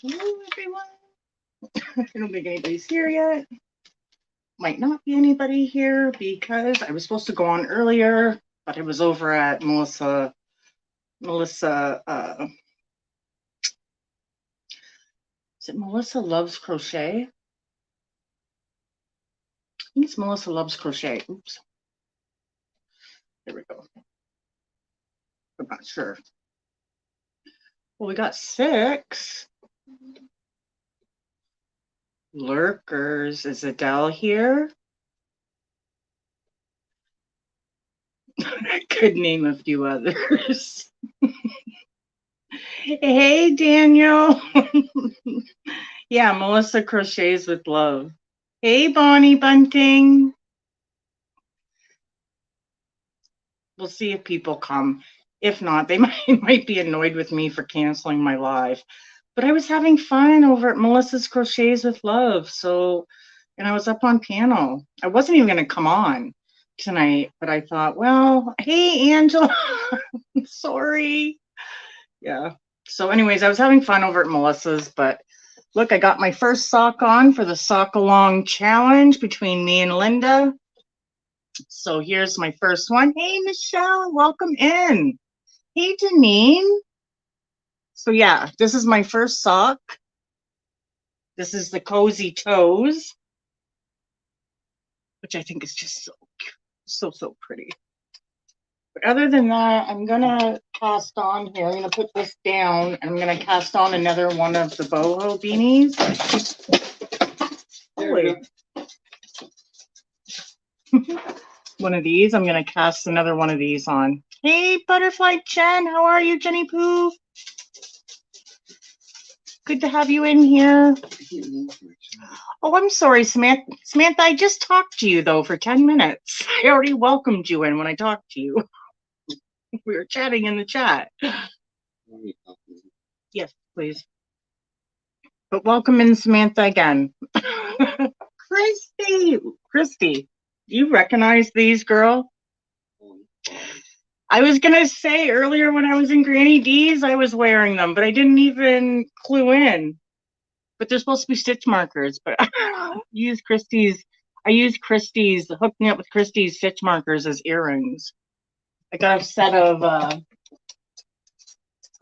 Hello, everyone. I don't think anybody's here yet. Might not be anybody here because I was supposed to go on earlier, but I was over at Melissa, is it Melissa Loves Crochet? I think it's Melissa Loves Crochet. Oops. There we go. I'm not sure. Well, we got 6 lurkers. Is Adele here? I could name a few others. Hey, Daniel. Yeah, Melissa Crochets with Love. Hey, Bonnie Bunting. We'll see if people come. If not, they might be annoyed with me for canceling my live. But I was having fun over at Melissa's Crochets with Love. So, and I was up on panel. I wasn't even going to come on tonight, but I thought, well, hey, Angela. Sorry. Yeah. So anyways, I was having fun over at Melissa's, but look, I got my first sock on for the sock along challenge between me and Linda. So here's my first one. Hey, Michelle, welcome in. Hey, Janine. So yeah, this is my first sock. This is the Cozy Toes, which I think is just so pretty. But other than that, I'm gonna cast on here. I'm gonna put this down and I'm gonna cast on another one of the boho beanies. One of these. I'm gonna cast another one of these on. Hey, Butterfly Jen, how are you, Jenny Pooh? Good to have you in here. Oh, I'm sorry, Samantha. Samantha, I just talked to you, though, for 10 minutes. I already welcomed you in when I talked to you. We were chatting in the chat. Yes, please. But welcome in, Samantha, again. Christy, do you recognize these, girl? I was going to say earlier when I was in Granny D's, I was wearing them, but I didn't even clue in. But they're supposed to be stitch markers, but I use Christie's, hooking up with Christie's stitch markers as earrings. I got a set of, I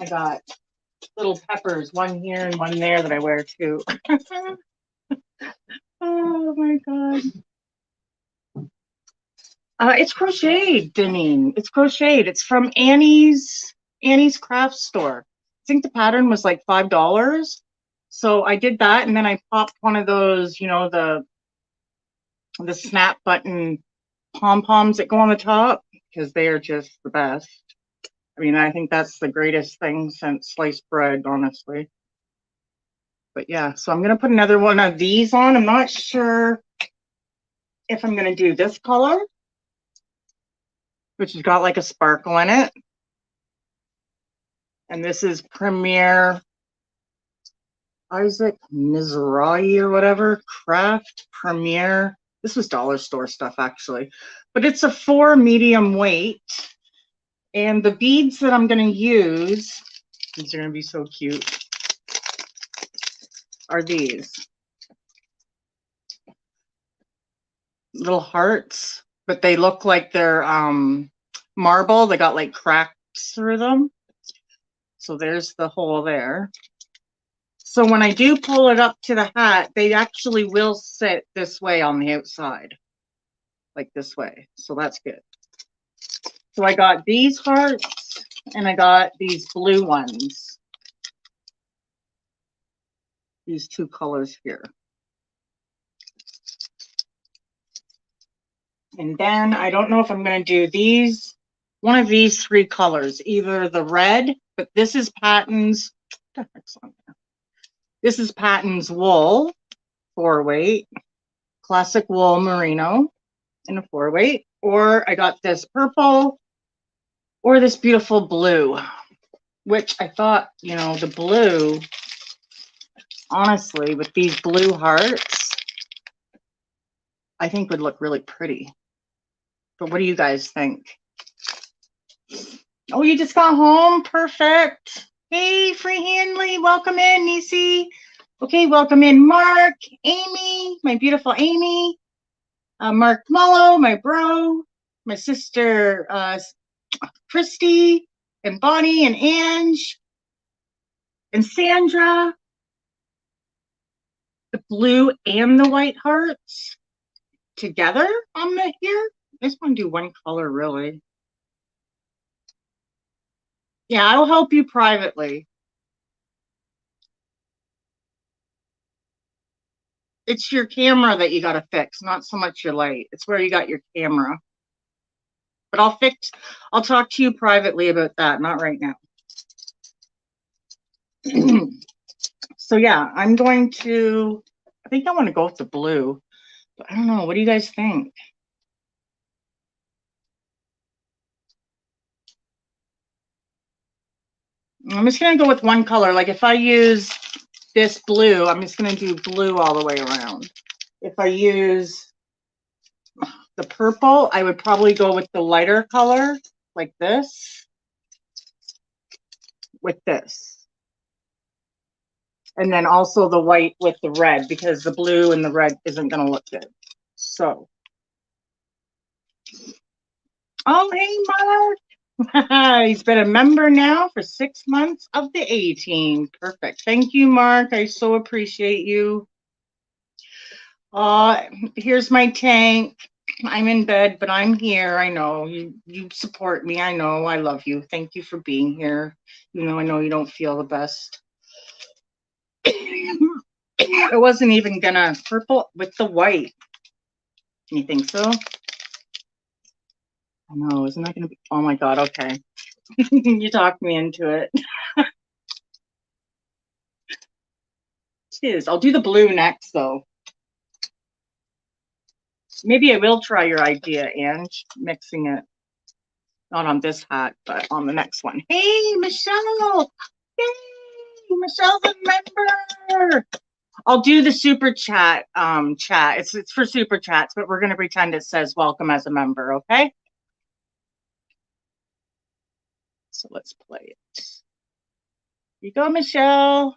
got little peppers, one here and one there that I wear too. Oh my God. It's crocheted, Deneen. It's crocheted. It's from Annie's craft store. I think the pattern was like $5. So I did that, and then I popped one of those, you know, the snap button pom-poms that go on the top, because they are just the best. I mean, I think that's the greatest thing since sliced bread, honestly. But yeah, so I'm going to put another one of these on. I'm not sure if I'm going to do this color, which has got like a sparkle in it. And this is Premier Isaac Mizrahi or whatever, Craft Premier. This was dollar store stuff, actually. But it's a 4 medium weight. And the beads that I'm going to use, these are going to be so cute, are these little hearts, but they look like they're marble. They got like cracks through them. So there's the hole there. So when I do pull it up to the hat, they actually will sit this way on the outside, like this way. So that's good. So I got these hearts and I got these blue ones. These 2 colors here. And then I don't know if I'm going to do these, one of these 3 colors, either the red, but this is Patton's, this is Patton's wool, 4-weight, classic wool merino in a 4-weight, or I got this purple or this beautiful blue, which I thought, you know, the blue, honestly, with these blue hearts, I think would look really pretty. But what do you guys think? Oh, you just got home? Perfect. Hey, Free Handley, welcome in, Nisi. Okay, welcome in Mark, Amy, my beautiful Amy, Mark Mullo, my bro, my sister Christy, and Bonnie, and Ange, and Sandra, the blue and the white hearts together on the here. I just want to do one color, really. Yeah, I'll help you privately. It's your camera that you got to fix, not so much your light. It's where you got your camera. But I'll talk to you privately about that, not right now. So yeah, I think I want to go with the blue, but I don't know. What do you guys think? I'm just going to go with one color. Like if I use this blue, I'm just going to do blue all the way around. If I use the purple, I would probably go with the lighter color, like this, with this. And then also the white with the red, because the blue and the red isn't going to look good. So. Oh, hey, Mark. He's been a member now for 6 months of the A team. Perfect. Thank you, Mark. I so appreciate you. Here's my tank. I'm in bed, but I'm here. I know you support me. I know. I love you. Thank you for being here. You know, I know you don't feel the best. I wasn't even gonna purple with the white. You think so? I know. Isn't that gonna be? Oh my God. Okay. You talked me into it. I'll do the blue next, though. Maybe I will try your idea, Ange, mixing it. Not on this hat, but on the next one. Hey, Michelle! Yay! Michelle's a member! I'll do the super chat chat. It's for super chats, but we're going to pretend it says welcome as a member, okay? So let's play it. Here you go, Michelle.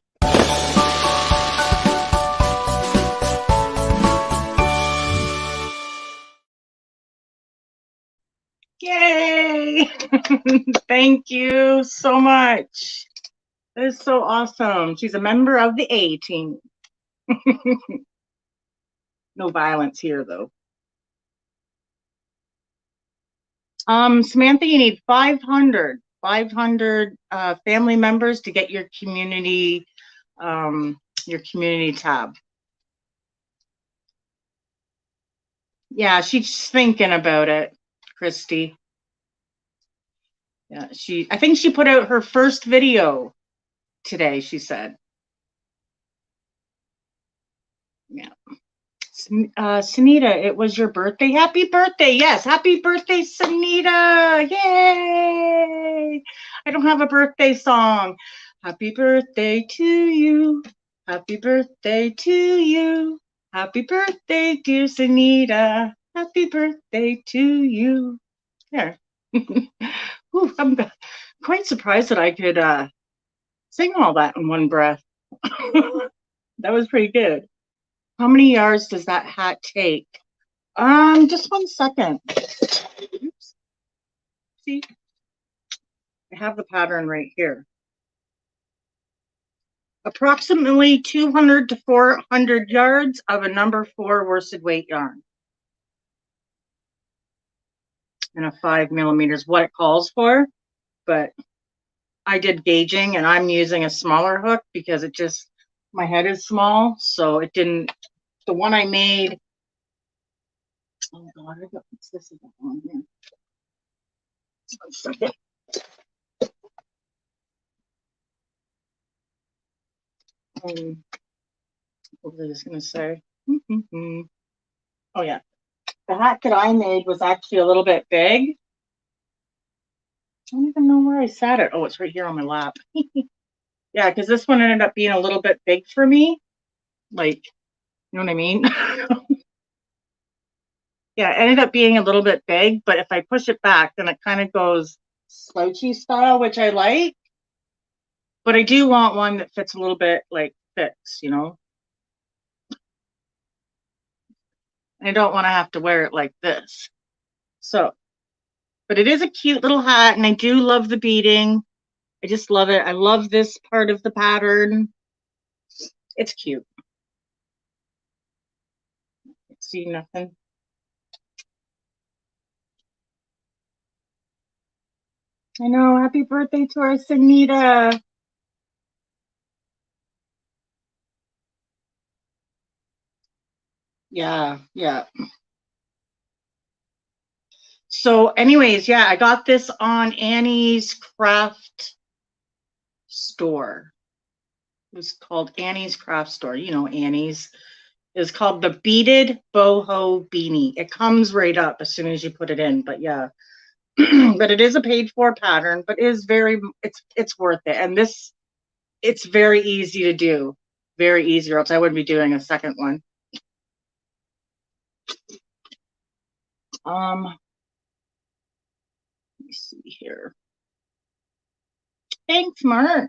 Yay! Thank you so much. That is so awesome. She's a member of the A team. No violence here, though. Samantha, you need 500 family members to get your community tab. Yeah, she's thinking about it, Christy. Yeah, I think she put out her first video today, she said. Yeah. Sunita, it was your birthday. Happy birthday. Yes, happy birthday, Sunita. Yay. I don't have a birthday song. Happy birthday to you. Happy birthday to you. Happy birthday, dear Sunita. Happy birthday to you. There. Ooh, I'm quite surprised that I could sing all that in one breath. That was pretty good. How many yards does that hat take? Just 1 second. Oops. See, I have the pattern right here. Approximately 200 to 400 yards of a number 4 worsted weight yarn. And a 5 millimeters, what it calls for. But I did gauging and I'm using a smaller hook because my head is small. So it didn't, the one I made, oh God, what's this on here? 1 second. What was I just going to say? Oh, yeah. The hat that I made was actually a little bit big. I don't even know where I sat it. Oh, it's right here on my lap. Yeah, because this one ended up being a little bit big for me. Like, you know what I mean? Yeah, it ended up being a little bit big, but if I push it back, then it kind of goes slouchy style, which I like. But I do want one that fits a little bit like fits, you know. I don't want to have to wear it like this. So, but it is a cute little hat, and I do love the beading. I just love it. I love this part of the pattern. It's cute. See nothing. I know. Happy birthday to our Sanita. Yeah, yeah. So, anyways, yeah, I got this on Annie's Craft Store. It was called Annie's Craft Store. You know, Annie's. It's called the Beaded Boho Beanie. It comes right up as soon as you put it in. But yeah, but it is a paid for pattern, but is very, it's worth it. And this, it's very easy to do. Very easy, or else I wouldn't be doing a second one. Let me see here. Thanks, Mark.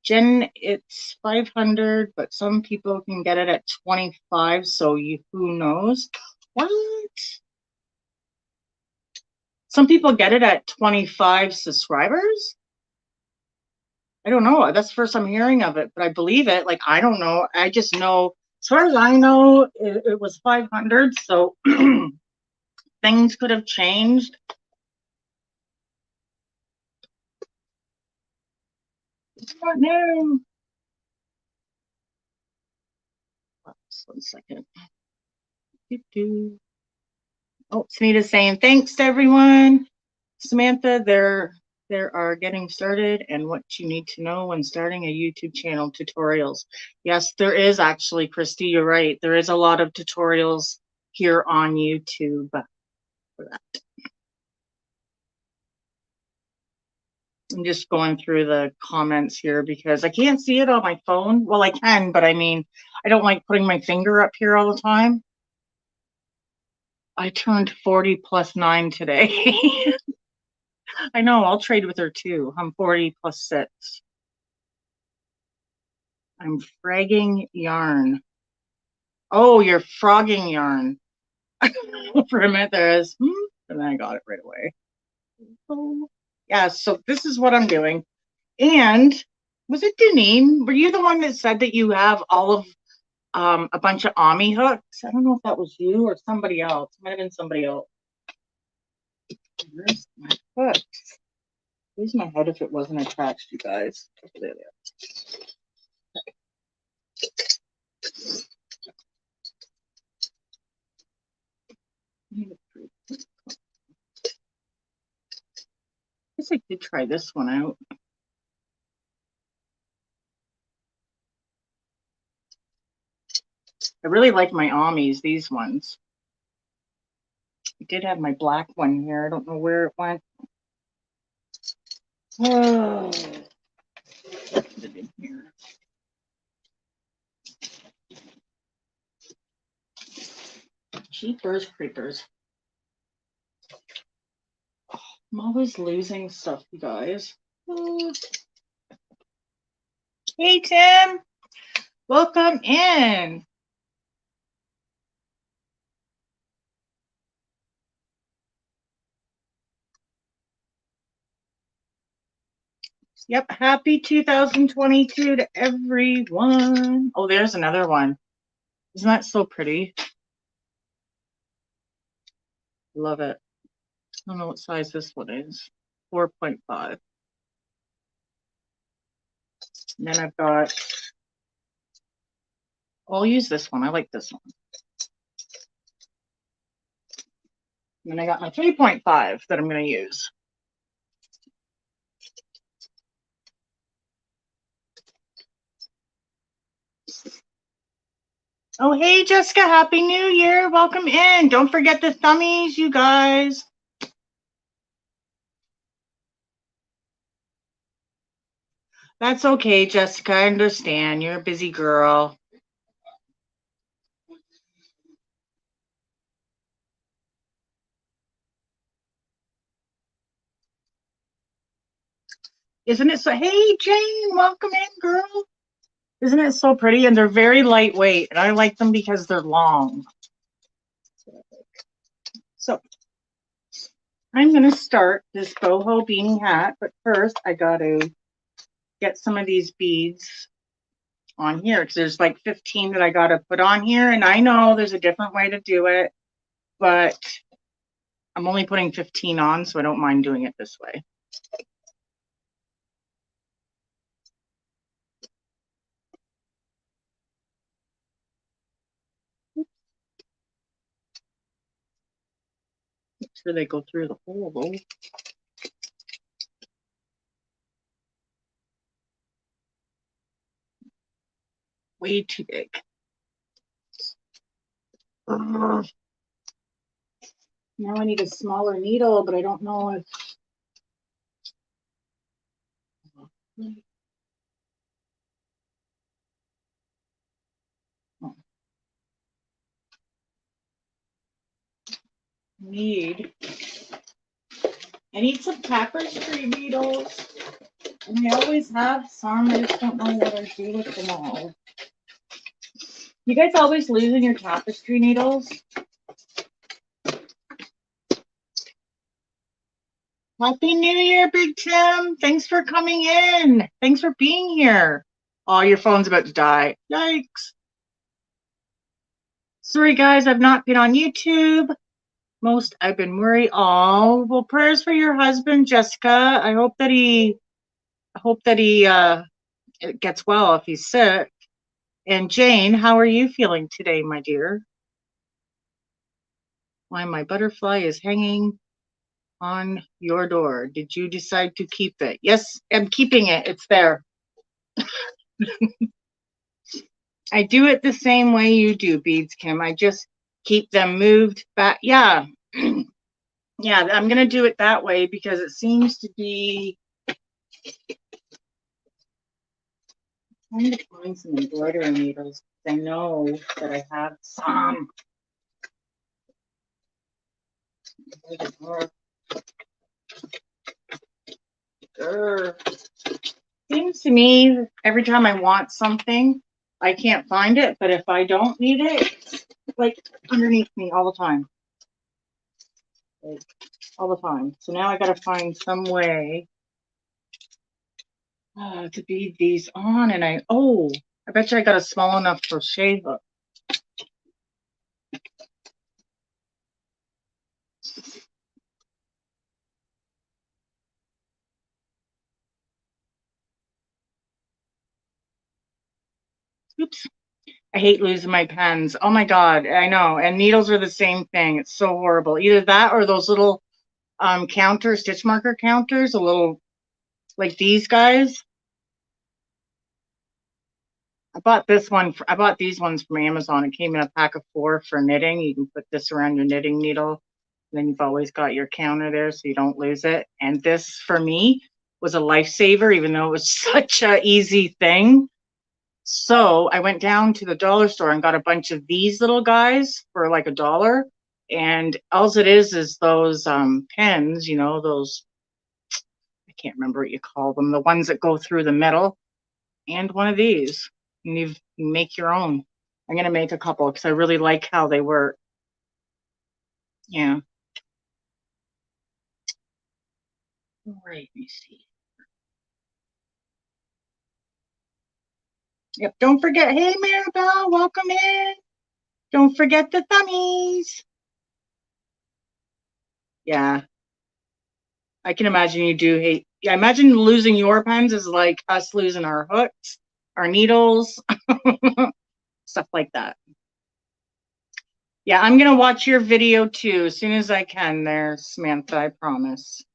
Jen, it's 500, but some people can get it at 25. So who knows? What? Some people get it at 25 subscribers. I don't know. That's the first I'm hearing of it, but I believe it. Like, I don't know. I just know, as far as I know, it was 500. So things could have changed. What new? Just 1 second. Oh, Sunita's saying thanks to everyone. Samantha, there are getting started and what you need to know when starting a YouTube channel tutorials. Yes, there is actually, Christy, you're right. There is a lot of tutorials here on YouTube for that. I'm just going through the comments here because I can't see it on my phone. Well, I can, but I mean, I don't like putting my finger up here all the time. I turned 40 plus 9 today. I know, I'll trade with her too. I'm 40 plus 6. I'm fragging yarn. Oh, you're frogging yarn. For a minute there is, and then I got it right away. Oh, yeah, so this is what I'm doing. And was it Deneen? Were you the one that said that you have all of a bunch of Ami hooks? I don't know if that was you or somebody else. It might have been somebody else. Where's my hooks? Where's my head if it wasn't attached, you guys? There they are. I guess I could try this one out. I really like my Amis, these ones. I did have my black one here. I don't know where it went. Oh, put it in here. Jeepers creepers. Oh, I'm always losing stuff, you guys. Oh. Hey, Tim. Welcome in. Yep, happy 2022 to everyone. Oh, there's another one. Isn't that so pretty? Love it. I don't know what size this one is. 4.5. And then I've got, I'll use this one. I like this one. And then I got my 3.5 that I'm going to use. Oh, hey, Jessica. Happy New Year. Welcome in. Don't forget the thummies, you guys. That's okay, Jessica. I understand. You're a busy girl. Isn't it so? Hey, Jane, welcome in, girl. Isn't it so pretty? And they're very lightweight, and I like them because they're long. So I'm going to start this boho beanie hat, but first I got to get some of these beads on here because there's like 15 that I got to put on here, and I know there's a different way to do it, but I'm only putting 15 on, so I don't mind doing it this way. Make sure they go through the hole though. Way too big. Now I need a smaller needle, but I don't know if I need some tapestry needles, and I always have some. I just don't know what I do with them all. You guys always losing your tapestry needles? Happy New Year, Big Tim. Thanks for coming in. Thanks for being here. Oh, your phone's about to die. Yikes. Sorry, guys, I've not been on YouTube. I've been worried. Oh, well, prayers for your husband, Jessica. I hope that he gets well if he's sick. And Jane, how are you feeling today, my dear? Why my butterfly is hanging on your door. Did you decide to keep it? Yes, I'm keeping it. It's there. I do it the same way you do, Beads Kim. I just keep them moved back. Yeah. Yeah, I'm going to do it that way because it seems to be trying to find some embroidery needles. I know that I have some. Seems to me every time I want something, I can't find it, but if I don't need it, it's like underneath me all the time. Like, all the time. So now I got to find some way to bead these on, and I bet you I got a small enough crochet hook. Oops. I hate losing my pens. Oh my God, I know. And needles are the same thing. It's so horrible. Either that or those little stitch marker counters, a little like these guys. I bought these ones from Amazon. It came in a pack of 4 for knitting. You can put this around your knitting needle. And then you've always got your counter there so you don't lose it. And this, for me, was a lifesaver, even though it was such an easy thing. So I went down to the dollar store and got a bunch of these little guys for like $1. And all it is those pens, you know, those, I can't remember what you call them, the ones that go through the middle, and one of these. And you make your own. I'm going to make a couple because I really like how they work. Yeah. All right, let me see. Yep, don't forget, hey Maribel, welcome in. Don't forget the thummies. Yeah. I can imagine you do hate. Yeah, imagine losing your pens is like us losing our hooks, our needles, stuff like that. Yeah, I'm going to watch your video too as soon as I can there, Samantha, I promise.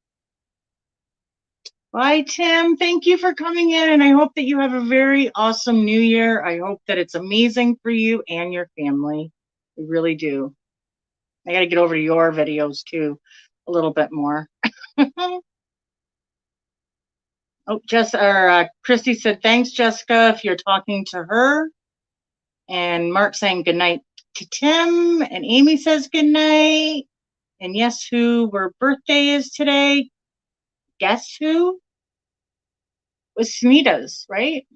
Bye, Tim. Thank you for coming in, and I hope that you have a very awesome new year. I hope that it's amazing for you and your family. I really do. I got to get over to your videos too a little bit more. Oh, Christy said, thanks, Jessica, if you're talking to her. And Mark saying good night to Tim. And Amy says good night. And yes, who her birthday is today? Guess who? with Smita's, right?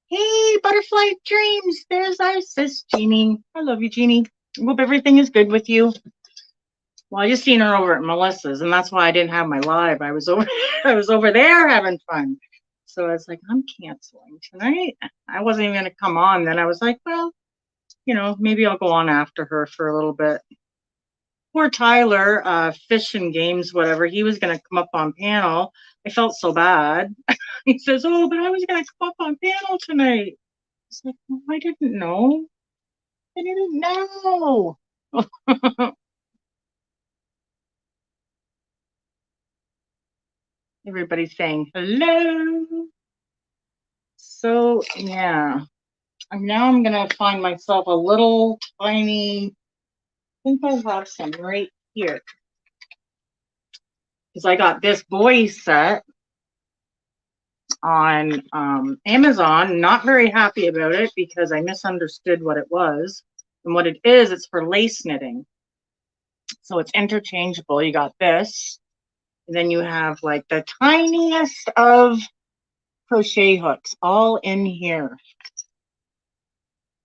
Hey, Butterfly Dreams. There's our sis, Jeannie. I love you, Jeannie. I hope everything is good with you. Well, I just seen her over at Melissa's, and that's why I didn't have my live. I was over, I was over there having fun. So I was like, I'm canceling tonight. I wasn't even gonna come on. Then I was like, well, you know, maybe I'll go on after her for a little bit. Poor Tyler, Fish and Games, whatever. He was gonna come up on panel. I felt so bad. He says, "Oh, but I was gonna come up on panel tonight." It's like, well, I didn't know. I didn't know. Everybody's saying hello. So yeah, now I'm gonna find myself a little tiny. I think I have some right here because I got this boy set on Amazon. Not very happy about it because I misunderstood what it was. And what it is, it's for lace knitting. So it's interchangeable. You got this, and then you have like the tiniest of crochet hooks all in here.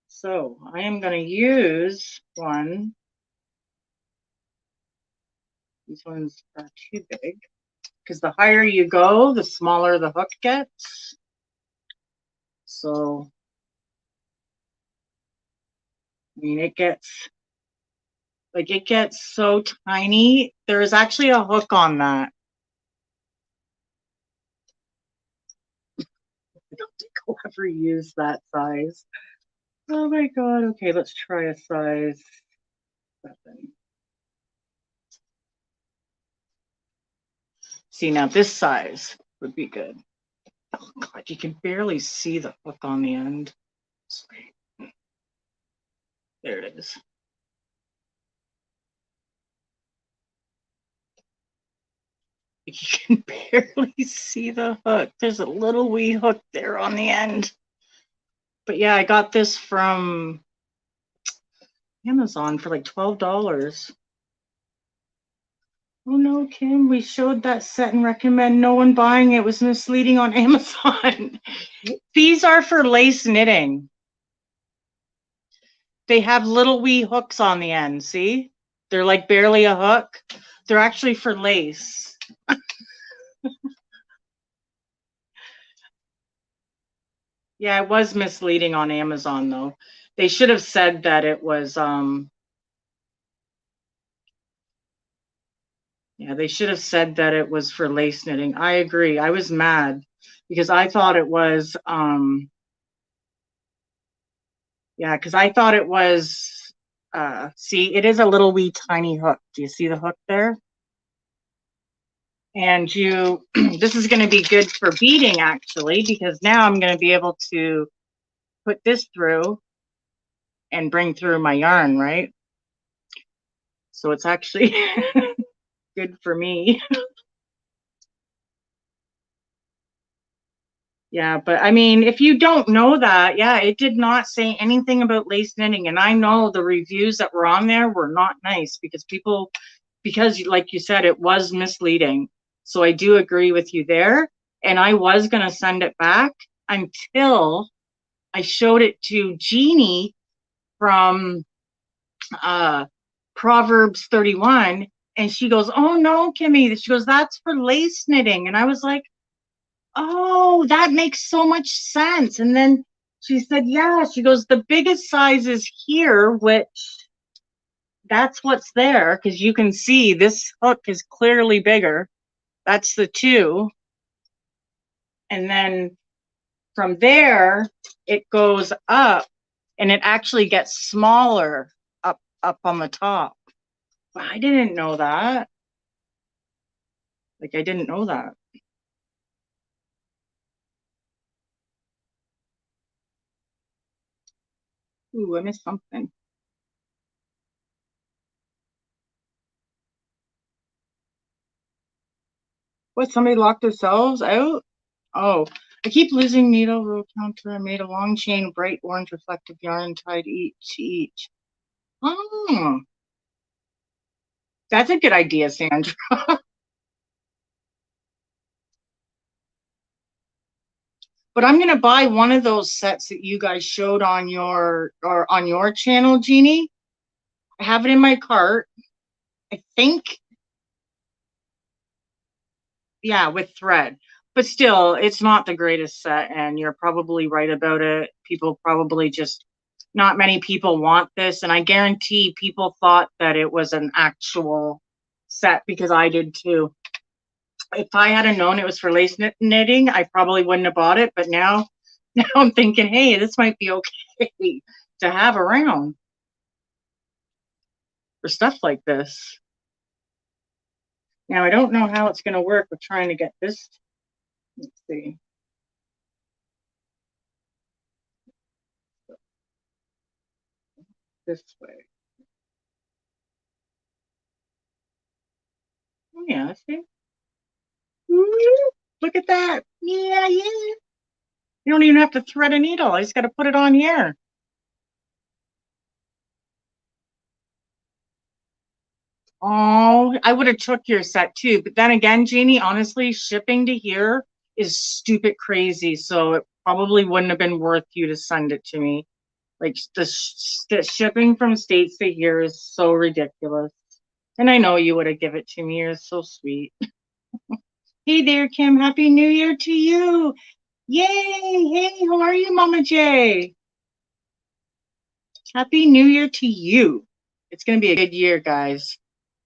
So I am going to use one. These ones are too big because the higher you go, the smaller the hook gets. So, I mean, it gets so tiny. There is actually a hook on that. I don't think I'll ever use that size. Oh my God. Okay, let's try a size 7. See, now this size would be good. Oh God, you can barely see the hook on the end. There it is. You can barely see the hook. There's a little wee hook there on the end. But yeah, I got this from Amazon for like $12. Oh no, Kim, we showed that set and recommend no one buying it. It was misleading on Amazon. These are for lace knitting. They have little wee hooks on the end, see? They're like barely a hook. They're actually for lace. Yeah, it was misleading on Amazon though. They should have said that it was yeah, they should have said that it was for lace knitting. I agree. I was mad because I thought it was yeah, because I thought it was see, it is a little wee tiny hook. Do you see the hook there? And you this is going to be good for beading actually, because now I'm going to be able to put this through and bring through my yarn, right? So it's actually good for me. Yeah, but I mean, if you don't know that, yeah, it did not say anything about lace knitting. And I know the reviews that were on there were not nice because people, because like you said, it was misleading. So I do agree with you there. And I was going to send it back until I showed it to Jeannie from Proverbs 31. And she goes, "Oh no, Kimmy." She goes, "That's for lace knitting." And I was like, "Oh, that makes so much sense." And then she said, "Yeah." She goes, "The biggest size is here," which that's what's there because you can see this hook is clearly bigger. That's the 2. And then from there, it goes up and it actually gets smaller up on the top. But I didn't know that. Like, I didn't know that. Ooh, I missed something. What, somebody locked themselves out? Oh, I keep losing needle row counter. I made a long chain, bright orange reflective yarn tied each to each. Oh, that's a good idea, Sandra. But I'm gonna buy one of those sets that you guys showed on your channel, Jeannie. I have it in my cart. I think, yeah, with thread. But still, it's not the greatest set, and you're probably right about it. People probably just, not many people want this, and I guarantee people thought that it was an actual set because I did too. If I had known it was for lace knitting, I probably wouldn't have bought it. But now I'm thinking, hey, this might be okay to have around for stuff like this. Now, I don't know how it's going to work with trying to get this. Let's see. This way. Oh, yeah, see? Woo, look at that. Yeah, yeah. You don't even have to thread a needle. I just got to put it on here. Oh, I would have took your set too. But then again, Jeannie, honestly, shipping to here is stupid crazy. So it probably wouldn't have been worth you to send it to me. Like the shipping from States to here is so ridiculous. And I know you would have given it to me. You're so sweet. Hey there, Kim. Happy New Year to you. Yay. Hey, how are you, Mama J? Happy New Year to you. It's going to be a good year, guys.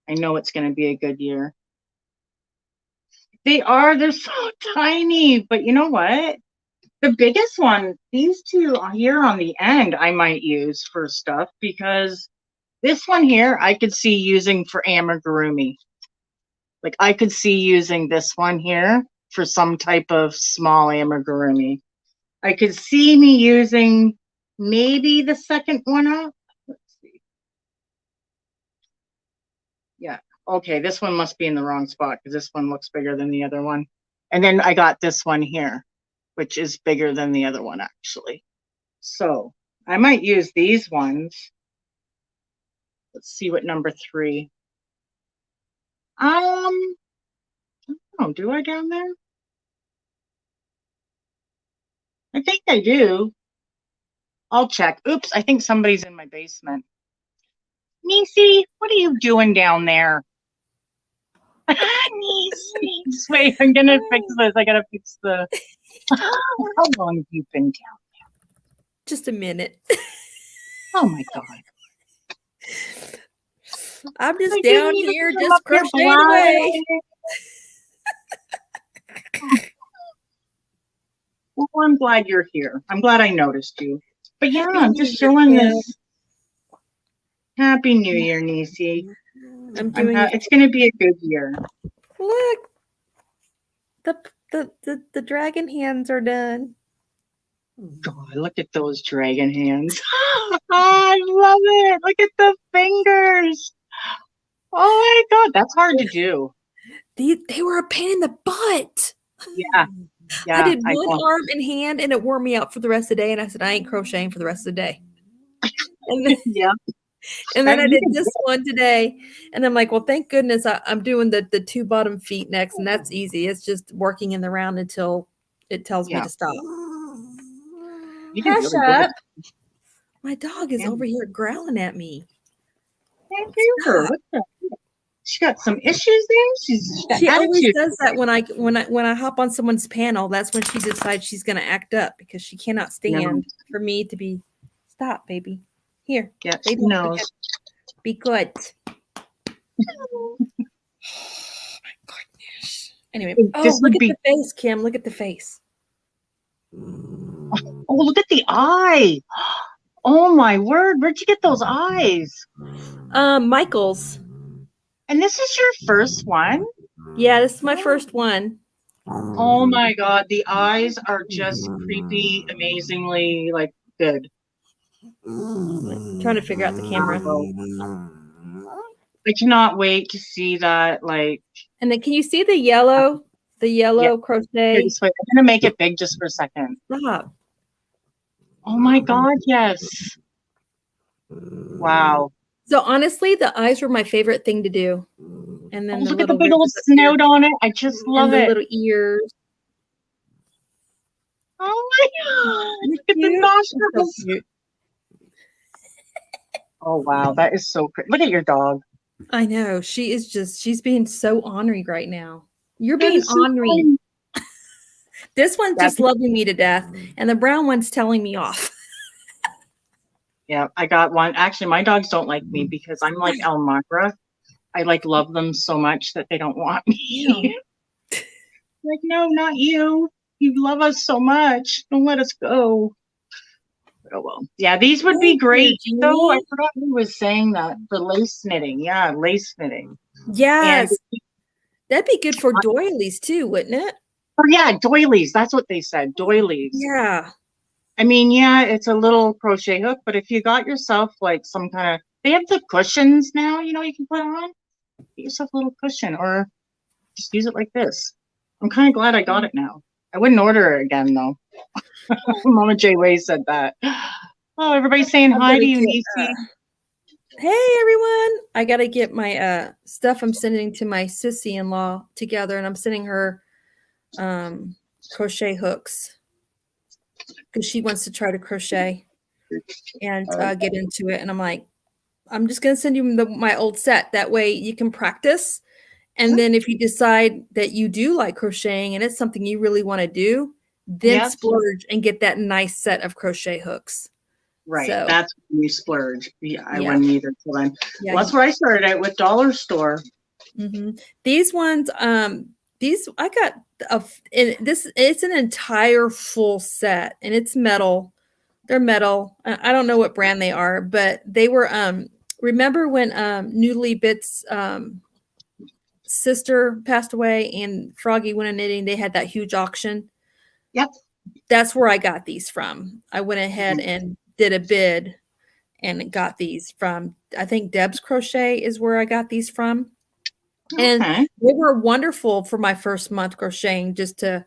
I know it's going to be a good year. They're so tiny, but you know what? The biggest one, these two here on the end, I might use for stuff because this one here, I could see using for amigurumi. Like I could see using this one here for some type of small amigurumi. I could see me using maybe the second one up. Let's see. Yeah. Okay, this one must be in the wrong spot because this one looks bigger than the other one. And then I got this one here, which is bigger than the other one actually. So I might use these ones. Let's see what number 3. Oh, do I down there? I think I do. I'll check. Oops, I think somebody's in my basement. Niecy, what are you doing down there? Niecy. Wait, I'm gonna fix this. I gotta fix the. How long have you been down there? Just a minute. Oh my god. I'm just down here just crocheting away. Well, I'm glad you're here. I'm glad I noticed you. But yeah, I'm just showing this. Happy New Year, Niecy. It's going to be a good year. Look, the dragon hands are done. God, look at those dragon hands. Oh, I love it. Look at the fingers. Oh my God, that's hard to do. They were a pain in the butt. Yeah. I did one arm and hand, and it wore me out for the rest of the day. And I said, I ain't crocheting for the rest of the day. And then, yeah. And then I did this one today, and I'm like, well, thank goodness I'm doing the 2 bottom feet next, and that's easy. It's just working in the round until it tells me to stop. Hush up. My dog is over here growling at me. Thank you. She got some issues there. She always does that when I hop on someone's panel. That's when she decides she's going to act up because she cannot stand for me to be. Stop, baby. Here. Yeah, she knows. Be good. Oh my goodness. Anyway, look at the face, Kim. Look at the face. Oh, look at the eye. Oh my word. Where'd you get those eyes? Michael's. And this is your first one? Yeah, this is my first one. Oh my God. The eyes are just creepy, amazingly good. Trying to figure out the camera. I cannot wait to see that. And then can you see the yellow crochet? I'm gonna make it big just for a second. Stop. Oh my God, yes. Wow. So honestly, the eyes were my favorite thing to do. And then look at the big old snout on it. I just love it. The little ears. Oh my God. Look at the Cute. So nostrils. cute. Oh, wow. That is so pretty. Look at your dog. I know. She's being so ornery right now. You're That being is so ornery. funny. This one's Yeah, just loving me to death, and the brown one's telling me off. yeah, I got one. Actually, my dogs don't like me because I'm like Elmira. I like love them so much that they don't want Yeah. me. Like, no, not you. You love us so much. Don't let us go. Oh well. Yeah, these would be Thank you, great though. I Jeannie. forgot who was saying that for lace knitting. Yeah, lace knitting. And Yes. That'd be good for doilies too, wouldn't it? oh yeah, doilies. That's what they said. Doilies. Yeah. I mean, yeah, it's a little crochet hook, but if you got yourself like some kind of, they have the cushions now, you can put on. Get yourself a little cushion or just use it like this. I'm kind of glad I got it now. I wouldn't order it again though. Mama J. Way said that. Oh, everybody's saying I'm hi gonna to you, get, Niecy. hey everyone. I gotta get my stuff I'm sending to my sissy-in-law together, and I'm sending her crochet hooks because she wants to try to crochet and get into it. And I'm like, I'm just gonna send you my old set. That way you can practice. And then if you decide that you do like crocheting and it's something you really want to do, then Yep. splurge and get that nice set of crochet hooks. Right. So, That's when you splurge. Yeah, I yeah. wouldn't either. So then, Yeah. well, that's where I started at with Dollar Store. These ones, these I got it's an entire full set and it's metal. They're metal. I don't know what brand they are, but they were remember when Noodly Bits sister passed away and Froggy went on knitting, they had that huge auction. Yep. That's where I got these from. I went ahead and did a bid and got these from, I think Deb's Crochet is where I got these from. And they were wonderful for my first month crocheting, just to,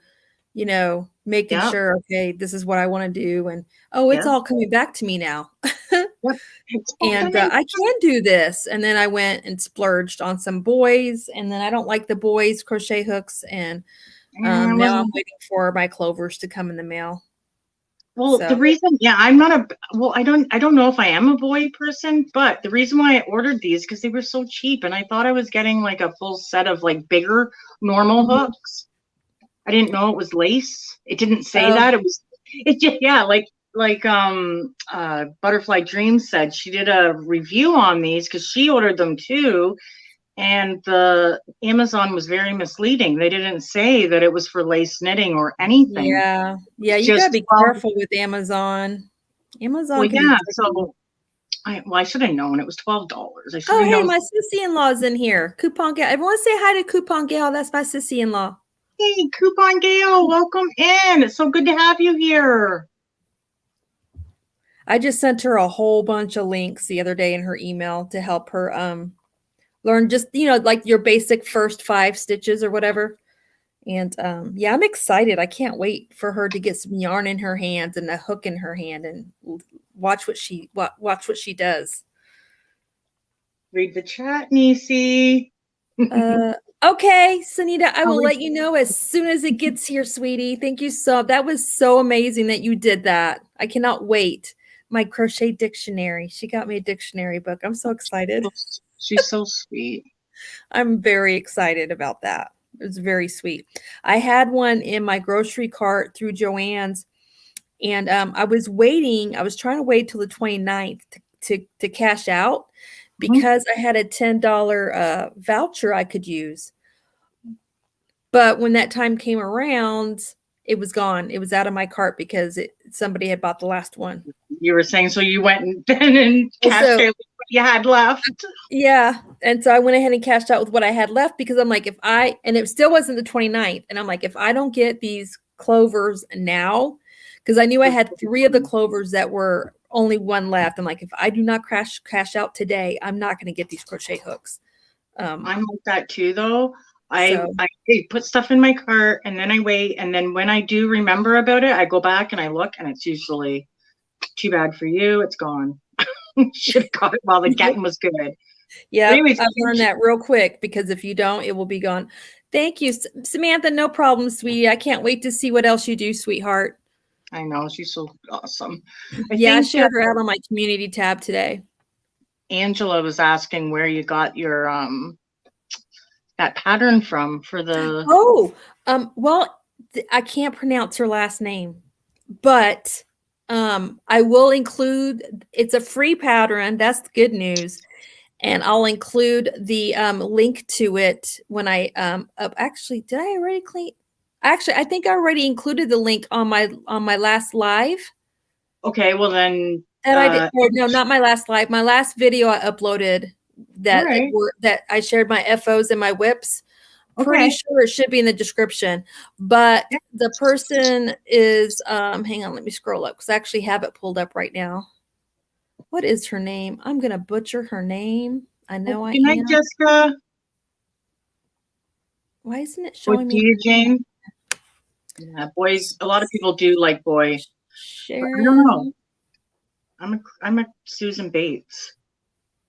making sure, okay, this is what I want to do. And, it's all coming back to me now. And I can do this. And then I went and splurged on some boys. And then I don't like the boys crochet hooks. And now I'm waiting for my clovers to come in the mail. Well, the reason, I'm not I don't know if I am a boy person, but the reason why I ordered these because they were so cheap, and I thought I was getting like a full set of like bigger normal hooks. I didn't know it was lace. It didn't say that. It just like Butterfly Dreams said, she did a review on these because she ordered them too. And the Amazon was very misleading. They didn't say that it was for lace knitting or anything. Yeah. Yeah. You got to be careful with Amazon. Amazon. So I should have known it was $12. Hey, my sissy-in-law's in here. Coupon Gal. Everyone say hi to Coupon Gal. That's my sissy-in-law. Hey, Coupon Gal, welcome in. It's so good to have you here. I just sent her a whole bunch of links the other day in her email to help her learn just, like your basic first 5 stitches or whatever. And I'm excited. I can't wait for her to get some yarn in her hands and a hook in her hand and watch what she does. Read the chat, Niecy. Okay, Sunita, I will let you know as soon as it gets here, sweetie. Thank you that was so amazing that you did that. I cannot wait. My crochet dictionary. She got me a dictionary book. I'm so excited. She's so sweet. I'm very excited about that. It's very sweet. I had one in my grocery cart through Joann's, and I was trying to wait till the 29th to cash out because I had a $10 voucher I could use. But when that time came around, it was gone. It was out of my cart because somebody had bought the last one. You were saying, so you went and cashed out what you had left. Yeah. And so I went ahead and cashed out with what I had left because I'm like, and it still wasn't the 29th. And I'm like, if I don't get these clovers now, because I knew I had 3 of the clovers that were only 1 left. I'm like, if I do not cash out today, I'm not going to get these crochet hooks. I'm like that too, though. I put stuff in my cart and then I wait. And then when I do remember about it, I go back and I look and it's usually too bad for you. It's gone. Should have got it while the getting was good. Yeah, I've learned that real quick because if you don't, it will be gone. Thank you, Samantha. No problem, sweetie. I can't wait to see what else you do, sweetheart. I know, she's so awesome. I Yeah, I think shared her out on my community tab today. Angela was asking where you got your that pattern from for the. Oh, well, I can't pronounce her last name, but I will include. It's a free pattern. That's the good news, and I'll include the link to it when I up. Actually, did I already clean? Actually, I think I already included the link on my last live. Okay, well then. That I did. Or no, not my last live. My last video I uploaded that Right. that I shared my FOs and my whips. Pretty Okay. sure it should be in the description, but Yeah. the person is hang on, let me scroll up because I actually have it pulled up right now. What is her name? I'm gonna butcher her name. I know I Good night, am. Jessica. Why isn't it With showing me Peter Jane. Yeah, boys. A lot of people do like boy. But I don't know. Sharon? I'm a Susan Bates.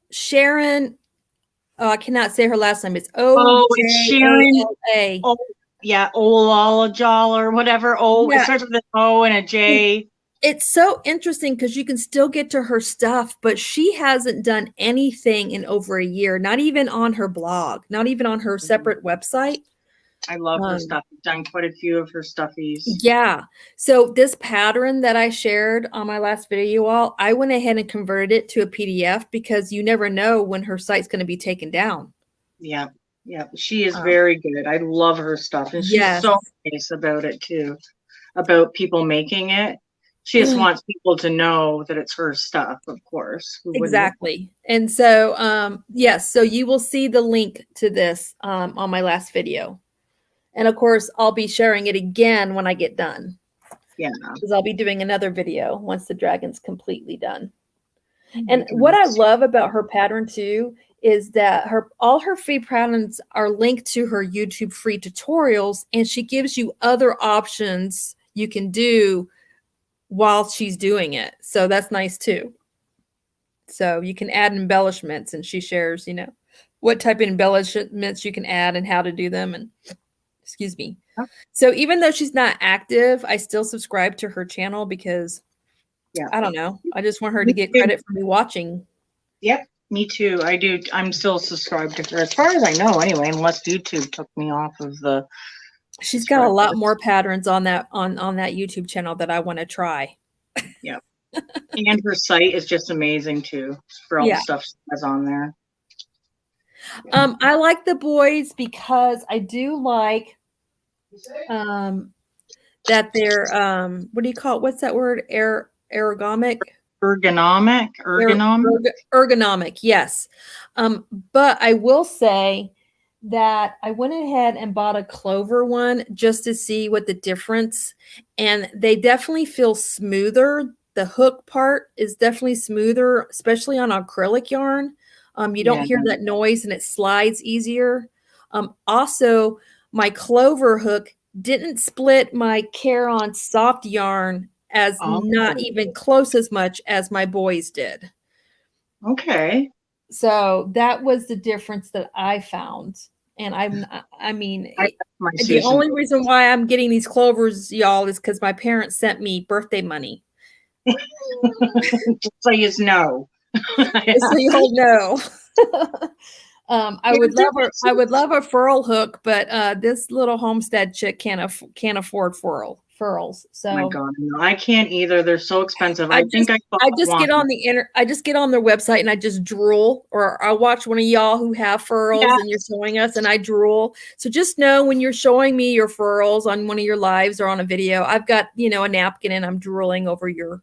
Sharon. Oh, I cannot say her last name. It's Oh, it's Sharon. OJOLA. Oh, yeah, Olajal or whatever. Oh, it Yeah, starts with an O and a J. it's so interesting because you can still get to her stuff, but she hasn't done anything in over a year, not even on her blog, not even on her separate website. I love her stuff. I've done quite a few of her stuffies. Yeah. So this pattern that I shared on my last video, all I went ahead and converted it to a PDF because you never know when her site's going to be taken down. Yeah. Yeah. She is very good. I love her stuff. And she's Yes. so nice about it too, about people making it. She just wants people to know that it's her stuff, of course. Exactly. And so, yes, so you will see the link to this on my last video. And of course, I'll be sharing it again when I get done. Yeah. Because I'll be doing another video once the dragon's completely done. And what I love about her pattern too is that all her free patterns are linked to her YouTube free tutorials, and she gives you other options you can do while she's doing it. So that's nice too. So you can add embellishments, and she shares, what type of embellishments you can add and how to do them. And excuse me. So even though she's not active, I still subscribe to her channel because I don't know. I just want her to get credit for me watching. Yep, me too. I do. I'm still subscribed to her as far as I know anyway, unless YouTube took me off of the. She's got a lot more patterns on that YouTube channel that I want to try. Yeah. And her site is just amazing too for all the stuff she has on there. I like the boys because I do like that they're what do you call it? What's that word? Ergonomic? Ergonomic, yes. But I will say that I went ahead and bought a clover one just to see what the difference, and they definitely feel smoother. The hook part is definitely smoother, especially on acrylic yarn. You don't hear that noise and it slides easier. Also, my clover hook didn't split my Care-On soft yarn as not even close as much as my boys did. Okay. So that was the difference that I found. And the only reason why I'm getting these clovers, y'all, is because my parents sent me birthday money. Just so you know. So you all know. I would love a furl hook, but this little homestead chick can't afford furls. So oh my God, no, I can't either. They're so expensive. I just get on their website and I just drool, or I'll watch one of y'all who have furls and you're showing us and I drool. So just know when you're showing me your furls on one of your lives or on a video, I've got, a napkin and I'm drooling over your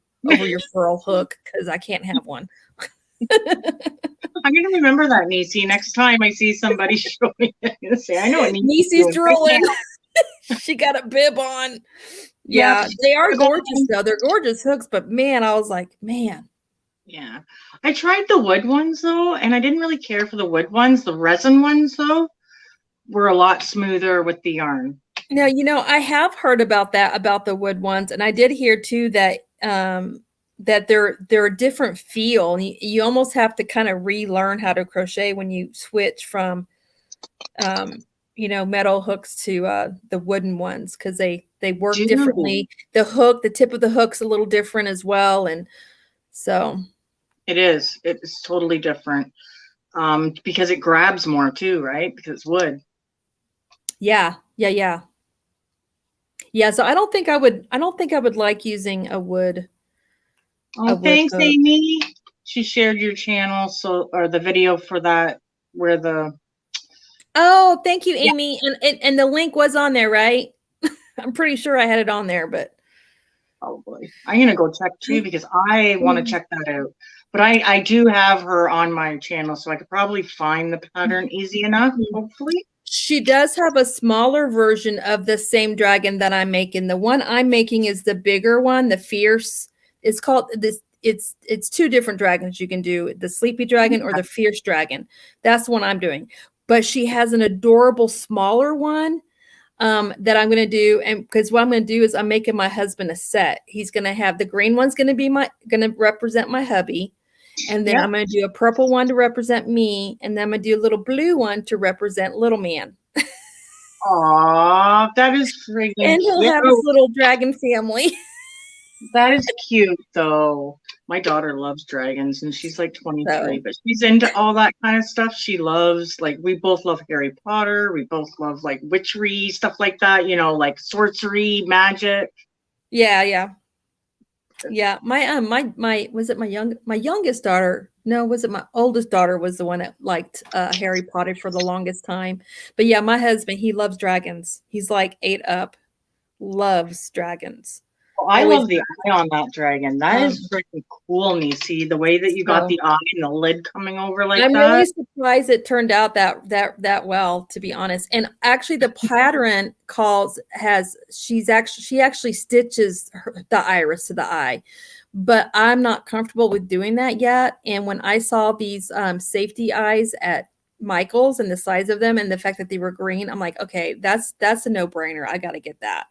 furl hook because I can't have one. I'm gonna remember that, Niecy. Next time I see somebody showing it, say, I know what Niecy's drooling. She got a bib on. Yeah, they are gorgeous though. They're gorgeous hooks, but man, I was like, man. Yeah. I tried the wood ones though, and I didn't really care for the wood ones. The resin ones though were a lot smoother with the yarn. Now, I have heard about the wood ones, and I did hear too that that they're a different feel, and you almost have to kind of relearn how to crochet when you switch from metal hooks to the wooden ones because they work Do differently. The tip of the hook's a little different as well, and so it is. It's totally different. Because it grabs more too, right? Because it's wood. yeah. So I don't think I would like using a wood. Oh, thanks, Amy. She shared your channel, or the video for that where the. Oh, thank you, Amy. And the link was on there, right? I'm pretty sure I had it on there, but Probably. I'm gonna go check too because I want to check that out. But I do have her on my channel, so I could probably find the pattern easy enough, hopefully. She does have a smaller version of the same dragon that I'm making. The one I'm making is the bigger one, the fierce. It's called this. It's two different dragons you can do, the sleepy dragon or the fierce dragon. That's the one I'm doing. But she has an adorable smaller one that I'm going to do. And because what I'm going to do is I'm making my husband a set. He's going to have the green one's going to represent my hubby. And then I'm going to do a purple one to represent me. And then I'm going to do a little blue one to represent little man. Aw, that is freaking cute. And he'll have his little dragon family. That is cute, though. My daughter loves dragons, and she's like 23, but she's into all that kind of stuff. She loves, like, we both love Harry Potter. We both love, like, witchery, stuff like that, like sorcery, magic. Yeah. My was it my youngest daughter? No, was it my oldest daughter was the one that liked Harry Potter for the longest time. But yeah, my husband, he loves dragons. He's like 8 up, loves dragons. Well, I love the eye on that dragon. That is freaking cool. And you see the way that you got the eye and the lid coming over like that. I'm really surprised it turned out that well, to be honest. And actually, the pattern she actually stitches the iris to the eye, but I'm not comfortable with doing that yet. And when I saw these safety eyes at Michael's and the size of them and the fact that they were green, I'm like, okay, that's a no-brainer. I got to get that.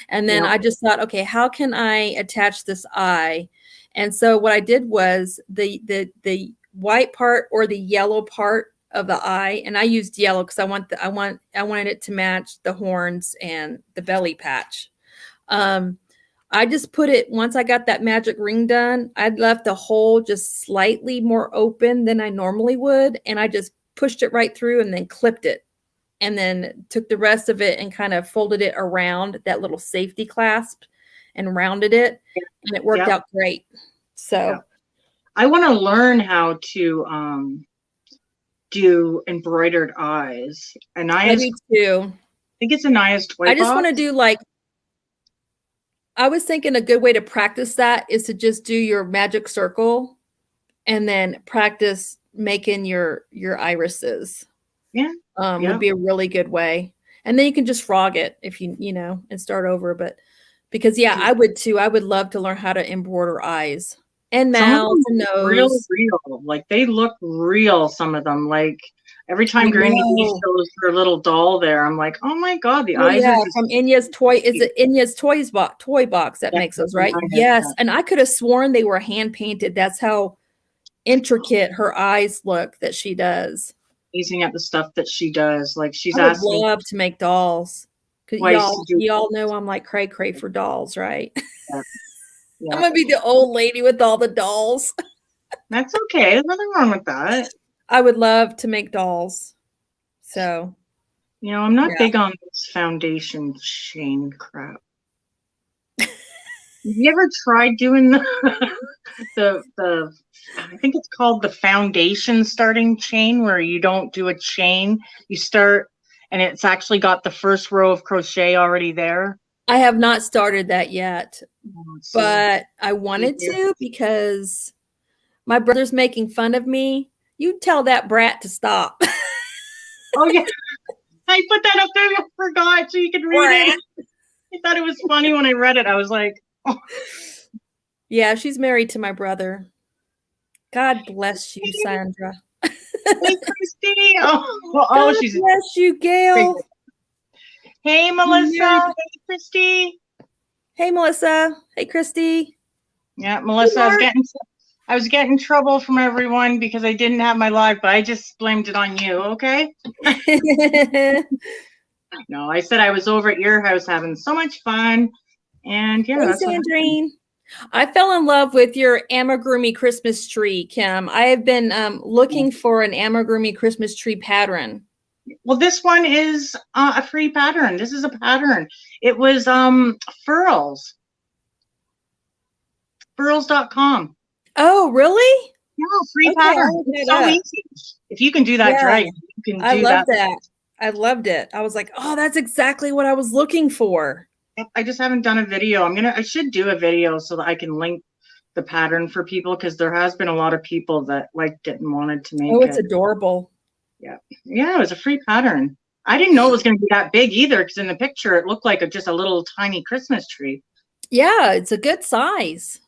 And then I just thought, okay, how can I attach this eye? And so what I did was the white part or the yellow part of the eye, and I used yellow because I wanted it to match the horns and the belly patch. I just put it, once I got that magic ring done, I'd left the hole just slightly more open than I normally would, and I just pushed it right through and then clipped it, and then took the rest of it and kind of folded it around that little safety clasp and rounded it, and it worked out great. So I want to learn how to do embroidered eyes. I do too. I think it's Anaya's toy box. I just want to do I was thinking a good way to practice that is to just do your magic circle and then practice making your irises. Would be a really good way. And then you can just frog it if you and start over. But because I would too. I would love to learn how to embroider eyes and mouths and nose. Real. Like they look real, some of them. Like every time Granny shows her little doll there, I'm like, oh my God, the eyes are from Inya's toy. Is it Inya's toy box that makes those, right? Yes. And I could have sworn they were hand painted. That's how intricate her eyes look that she does. Amazing at the stuff that she does. Like she's I would love to make dolls. Because y'all know I'm like cray for dolls, right? Yeah. I'm gonna be the old lady with all the dolls. That's okay. There's nothing wrong with that. I would love to make dolls. So I'm not big on this foundation chain crap. Have you ever tried doing the I think it's called the foundation starting chain, where you don't do a chain, you start and it's actually got the first row of crochet already there? I have not started that yet, but I wanted to because my brother's making fun of me. You tell that brat to stop. Oh yeah, I put that up there. I forgot, so you can read it. I thought it was funny when I read it. I was like, oh. Yeah, she's married to my brother. God bless you, Sandra. Hey, Christy. God bless you, Gail. Hey, Melissa. Hey, Christy. Hey, Melissa. Hey, Christy. Yeah, Melissa. I was getting trouble from everyone because I didn't have my live, but I just blamed it on you. Okay. No, I said I was over at your house having so much fun. And yeah, Hey, that's what Sandrine. I fell in love with your amigurumi Christmas tree, Kim. I have been looking for an amigurumi Christmas tree pattern. Well, this one is a free pattern. This is a pattern. It was furls. Furls.com. Oh, really? Yeah, free Okay, pattern. I'll look It's that so up. easy. If you can do that Yeah, right, you can I do love that. that. I loved it. I was like, oh, that's exactly what I was looking for. I just haven't done a video. I should do a video so that I can link the pattern for people, because there has been a lot of people that liked it and wanted to make Oh, it's it. adorable. Yeah. Yeah, it was a free pattern. I didn't know it was going to be that big either, because in the picture it looked like just a little tiny Christmas tree. Yeah, it's a good size.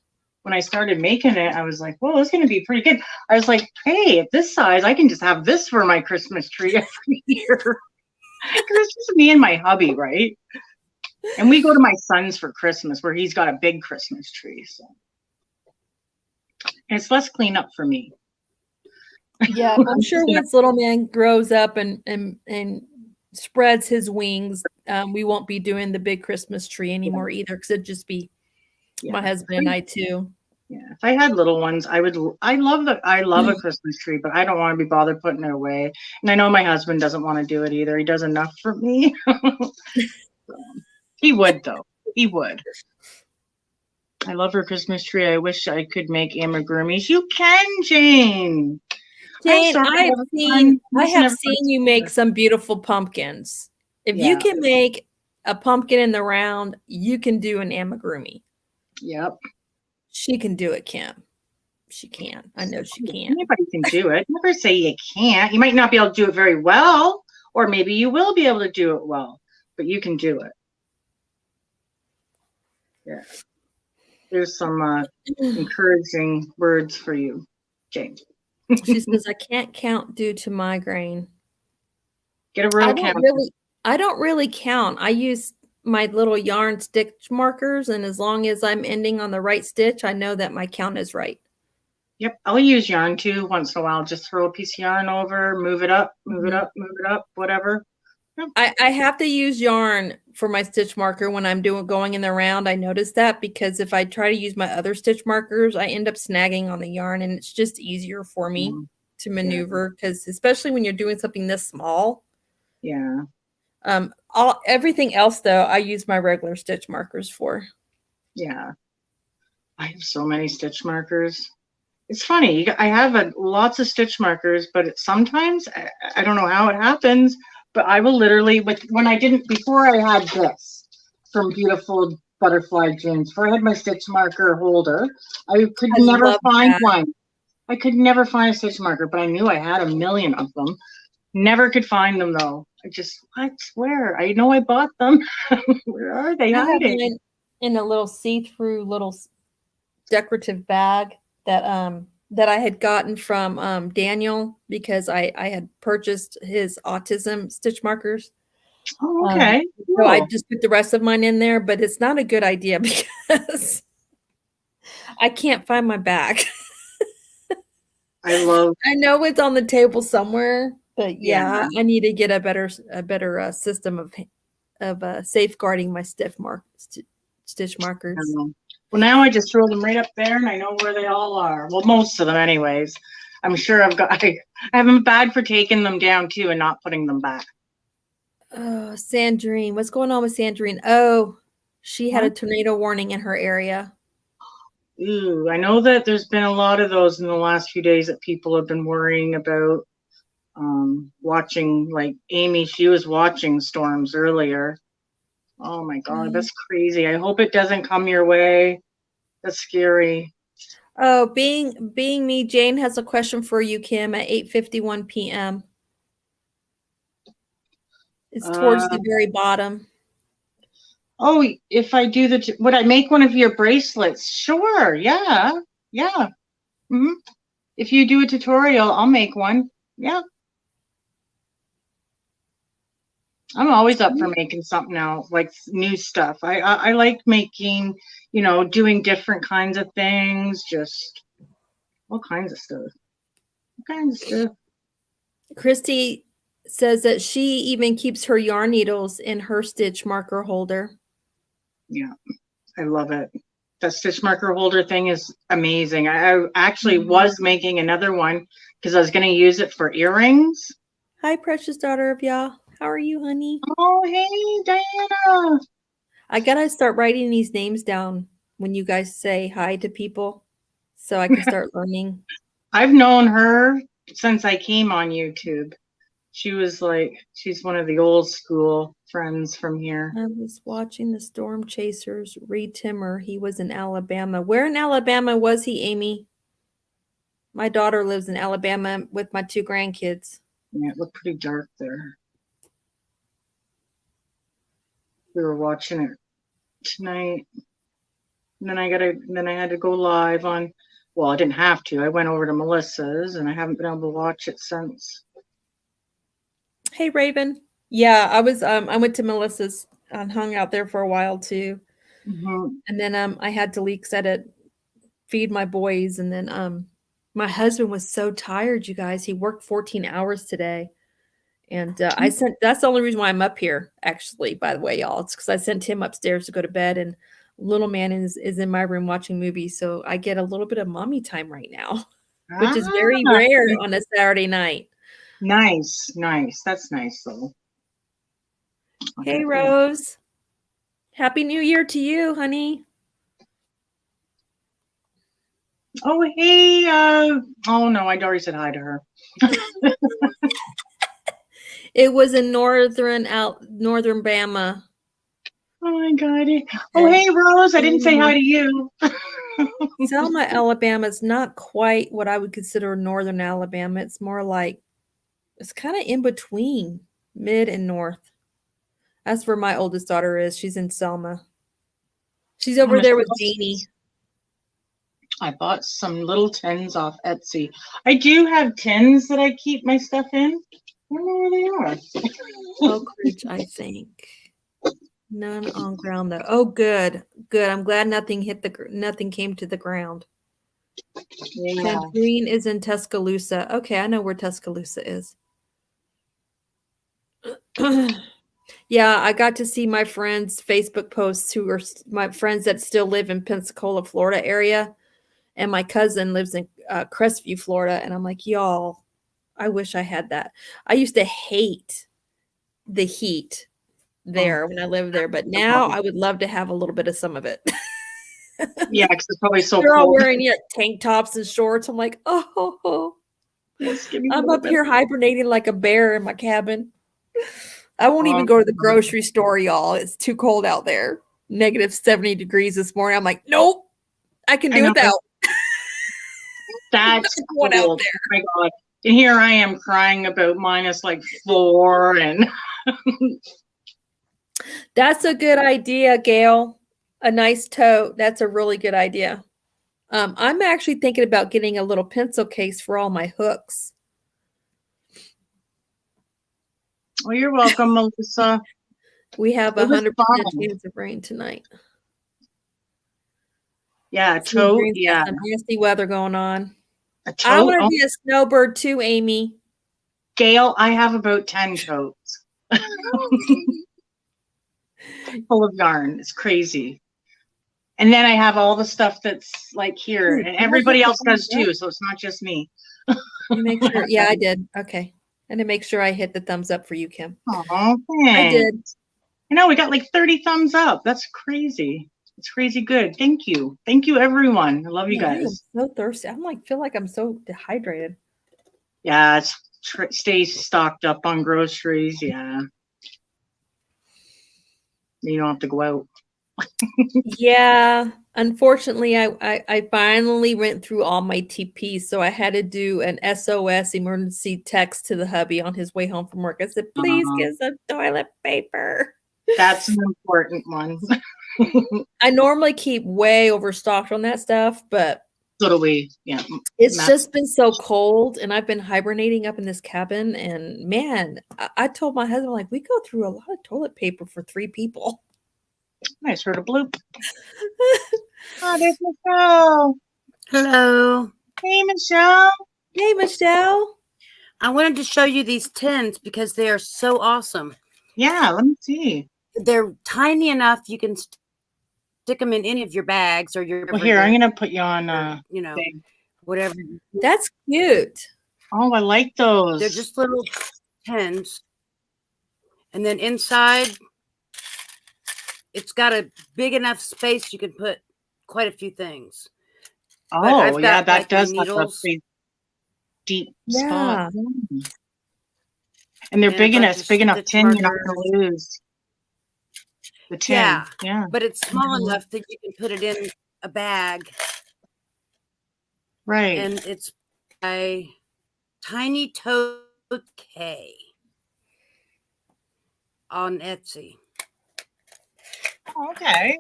When I started making it, I was like, well, it's going to be pretty good. I was like, hey, at this size, I can just have this for my Christmas tree every year. Because it's just me and my hubby, right? And we go to my son's for Christmas, where he's got a big Christmas tree. So and it's less cleanup for me. Yeah, I'm sure once little man grows up and spreads his wings, we won't be doing the big Christmas tree anymore either, because it'd just be my husband and I too. Yeah, if I had little ones, I would. I love a Christmas tree, but I don't want to be bothered putting it away. And I know my husband doesn't want to do it either. He does enough for me. So, he would though. He would. I love her Christmas tree. I wish I could make amigurumis. You can, Jane. Jane, I have seen you make some beautiful pumpkins. If you can make a pumpkin in the round, you can do an amigurumi. Yep. She can do it, Kim. She can. I know she can. Anybody can do it. Never say you can't. You might not be able to do it very well, or maybe you will be able to do it well, but you can do it. Yeah. There's some encouraging words for you, Jane. She says, I can't count due to migraine. Get a real count. I don't really count. I use my little yarn stitch markers, and as long as I'm ending on the right stitch, I know that my count is right. Yep, I'll use yarn too once in a while. Just throw a piece of yarn over, move it up, move it up, move it up, whatever. Yep. I have to use yarn for my stitch marker when I'm going in the round. I noticed that, because if I try to use my other stitch markers, I end up snagging on the yarn, and it's just easier for me to maneuver, because especially when you're doing something this small. Yeah. Everything else though, I use my regular stitch markers for. Yeah. I have so many stitch markers. It's funny. I have lots of stitch markers, but sometimes I don't know how it happens, but I will literally, before I had this from Beautiful Butterfly Jeans, before I had my stitch marker holder, I could never find one. I could never find a stitch marker, but I knew I had a million of them. Never could find them though. Where? I know I bought them. Where are they hiding? I have in a little see-through little decorative bag that I had gotten from Daniel, because I had purchased his autism stitch markers. Oh, okay. Cool. So I just put the rest of mine in there, but it's not a good idea because I can't find my bag. I know it's on the table somewhere, but yeah, I need to get a better system of safeguarding my stitch markers. Well, now I just throw them right up there, and I know where they all are. Well, most of them, anyways. I'm sure I have a bag for taking them down too and not putting them back. Oh, Sandrine, what's going on with Sandrine? Oh, she had a tornado warning in her area. Ooh, I know that there's been a lot of those in the last few days that people have been worrying about. Watching, like Amy, she was watching storms earlier. Oh my God, that's crazy. I hope it doesn't come your way. That's scary. Oh, being me, Jane has a question for you, Kim, at 8:51 p.m. It's towards the very bottom. Oh, if I do would I make one of your bracelets? Sure. Yeah. Yeah. Mm-hmm. If you do a tutorial, I'll make one. Yeah. I'm always up for making something else, like new stuff. I like making, doing different kinds of things, just all kinds of stuff. All kinds of stuff. Christy says that she even keeps her yarn needles in her stitch marker holder. Yeah, I love it. The stitch marker holder thing is amazing. I actually was making another one because I was going to use it for earrings. Hi, precious daughter of Yah. How are you, honey? Oh, hey, Diana. I gotta start writing these names down when you guys say hi to people so I can start learning. I've known her since I came on YouTube. She's one of the old school friends from here. I was watching the Storm Chasers re-timmer. He was in Alabama. Where in Alabama was he, Amy? My daughter lives in Alabama with my 2 grandkids. Yeah, it looked pretty dark there. We were watching it tonight. And then I had to go live on, well, I didn't have to. I went over to Melissa's and I haven't been able to watch it since. Hey, Raven. Yeah, I went to Melissa's and hung out there for a while too. And then I had to leave because I had to feed my boys. And then my husband was so tired, you guys. He worked 14 hours today. And that's the only reason why I'm up here, actually, by the way, y'all. It's because I sent him upstairs to go to bed, and little man is in my room watching movies. So I get a little bit of mommy time right now, which is very rare on a Saturday night. Nice. That's nice, though. Hey, Rose. Happy New Year to you, honey. Oh, hey. Oh, no, I'd already said hi to her. It was in northern Bama. Oh, my God. Oh, hey, Rose. I didn't say hi to you. Selma, Alabama is not quite what I would consider northern Alabama. It's more like, it's kind of in between mid and north. That's where my oldest daughter is. She's in Selma. She's over there with Jeannie. I bought some little tins off Etsy. I do have tins that I keep my stuff in. I don't know where they are. Oak Ridge, I think. None on ground though. Oh, good. I'm glad nothing came to the ground. Yeah. Green is in Tuscaloosa. Okay, I know where Tuscaloosa is. Yeah, I got to see my friends' Facebook posts who are my friends that still live in Pensacola, Florida area. And my cousin lives in Crestview, Florida. And I'm like, y'all, I wish I had that. I used to hate the heat there when I lived there. But now I would love to have a little bit of some of it. Yeah, because it's probably so They're cold. all wearing tank tops and shorts. I'm like, oh. Yes, I'm up here hibernating like a bear in my cabin. I won't even go to the grocery store, y'all. It's too cold out there. Negative 70 degrees this morning. I'm like, nope, I can do without. That's cold. Out there. Oh my God. And here I am crying about minus like 4 and That's a good idea, Gail. A nice tote. That's a really good idea. I'm actually thinking about getting a little pencil case for all my hooks. Well, you're welcome, Melissa. We have 100% chance of rain tonight. Yeah, a tote. Yeah. Some nasty weather going on. I want to be a snowbird too, Amy. Gail, I have about 10 totes. Full of yarn. It's crazy. And then I have all the stuff that's like here. And everybody else does too, so it's not just me. Make sure. Yeah, I did. Okay. And to make sure I hit the thumbs up for you, Kim. Oh, thanks. I did. You know, we got like 30 thumbs up. That's crazy. It's crazy good. Thank you. Thank you, everyone. I love you guys. I'm so thirsty. Feel like I'm so dehydrated. Yeah, stay stocked up on groceries. Yeah. You don't have to go out. Yeah. Unfortunately, I finally went through all my TPs, so I had to do an SOS emergency text to the hubby on his way home from work. I said, please get some toilet paper. That's an important one. I normally keep way overstocked on that stuff, but so do we. Yeah. It's just been so cold, and I've been hibernating up in this cabin, and man, I told my husband, like, we go through a lot of toilet paper for 3 people. Nice, heard a bloop. Oh, there's Michelle. Hello. Hey, Michelle. Hey, Michelle. I wanted to show you these tins because they are so awesome. Yeah, let me see. They're tiny enough you can stick them in any of your bags or your. Well, here, I'm going to put you on, you know, thing. whatever. That's cute. Oh, I like those. They're just little tins. And then inside, it's got a big enough space you can put quite a few things. Oh, yeah, that like, does my have a needles. pretty deep Yeah. spot. And they're And big a enough, bunch of big enough stitch tin you're not markers. going to lose. The tin. Yeah. Yeah. But it's small enough that you can put it in a bag. Right. And it's by Tiny Toad K on Etsy. Oh, okay.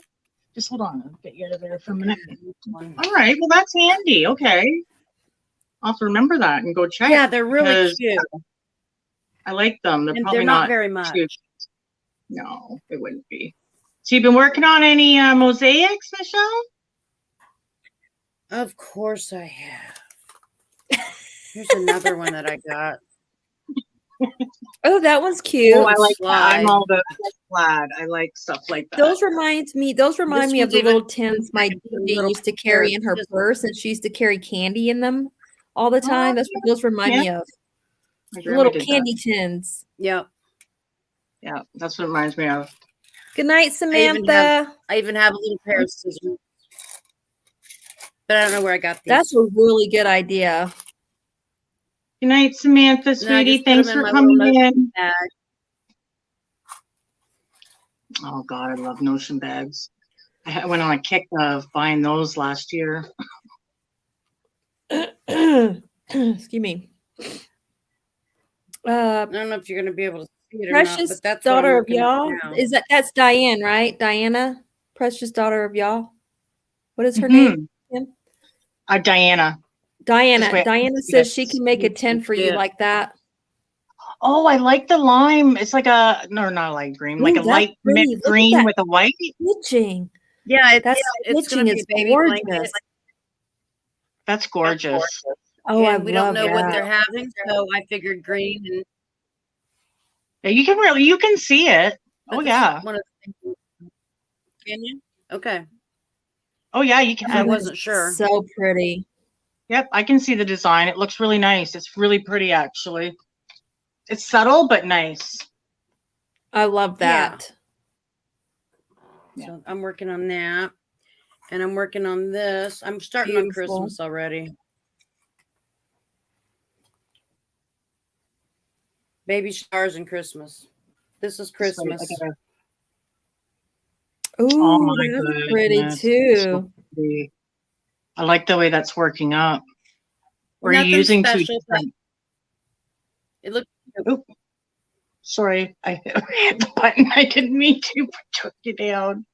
Just hold on. I'll get you out of there for a minute. All right. Well, that's handy. Okay. I'll have to remember that and go check. Yeah, they're really cute. I like them. They're And probably they're not very much. Too. No, they wouldn't be. So you've been working on any mosaics, Michelle? Of course I have. Here's another one that I got. Oh, that one's cute. Oh, I like that. I'm all about plaid. I like stuff like that. Those remind me of the little tins my Dee used to carry in her purse, and she used to carry candy in them all the time. That's what those remind me of. The little candy tins. Yep. Yeah, that's what it reminds me of. Good night, Samantha. I even have a little pair of scissors. But I don't know where I got these. That's a really good idea. Good night, Samantha, sweetie. Thanks for coming in. Bag. Oh, God, I love Notion bags. I went on a kick of buying those last year. Excuse me. I don't know if you're going to be able to see it or Precious not, but that's daughter of y'all. That's Diane, right? Diana, precious daughter of y'all. What is her name? Diana. Diana says she can make a 10 for you like that. Oh, I like the lime. It's like not a light green, like a light mint green with a white. Stitching. Yeah, stitching is gorgeous. That's gorgeous. Oh, and we don't know what they're having, so I figured green. And yeah, you can see it. Oh yeah. Can you? Okay. Oh yeah, you can. I wasn't sure. So pretty. Yep, I can see the design. It looks really nice. It's really pretty, actually. It's subtle but nice. I love that. Yeah. So I'm working on that, and I'm working on this. I'm starting on Christmas already. Baby showers and Christmas. This is Christmas. Oh my goodness. Pretty too. So pretty. I like the way that's working up. Or are you using two different? It looks. Oh, sorry, I hit the button. I didn't mean to took you down.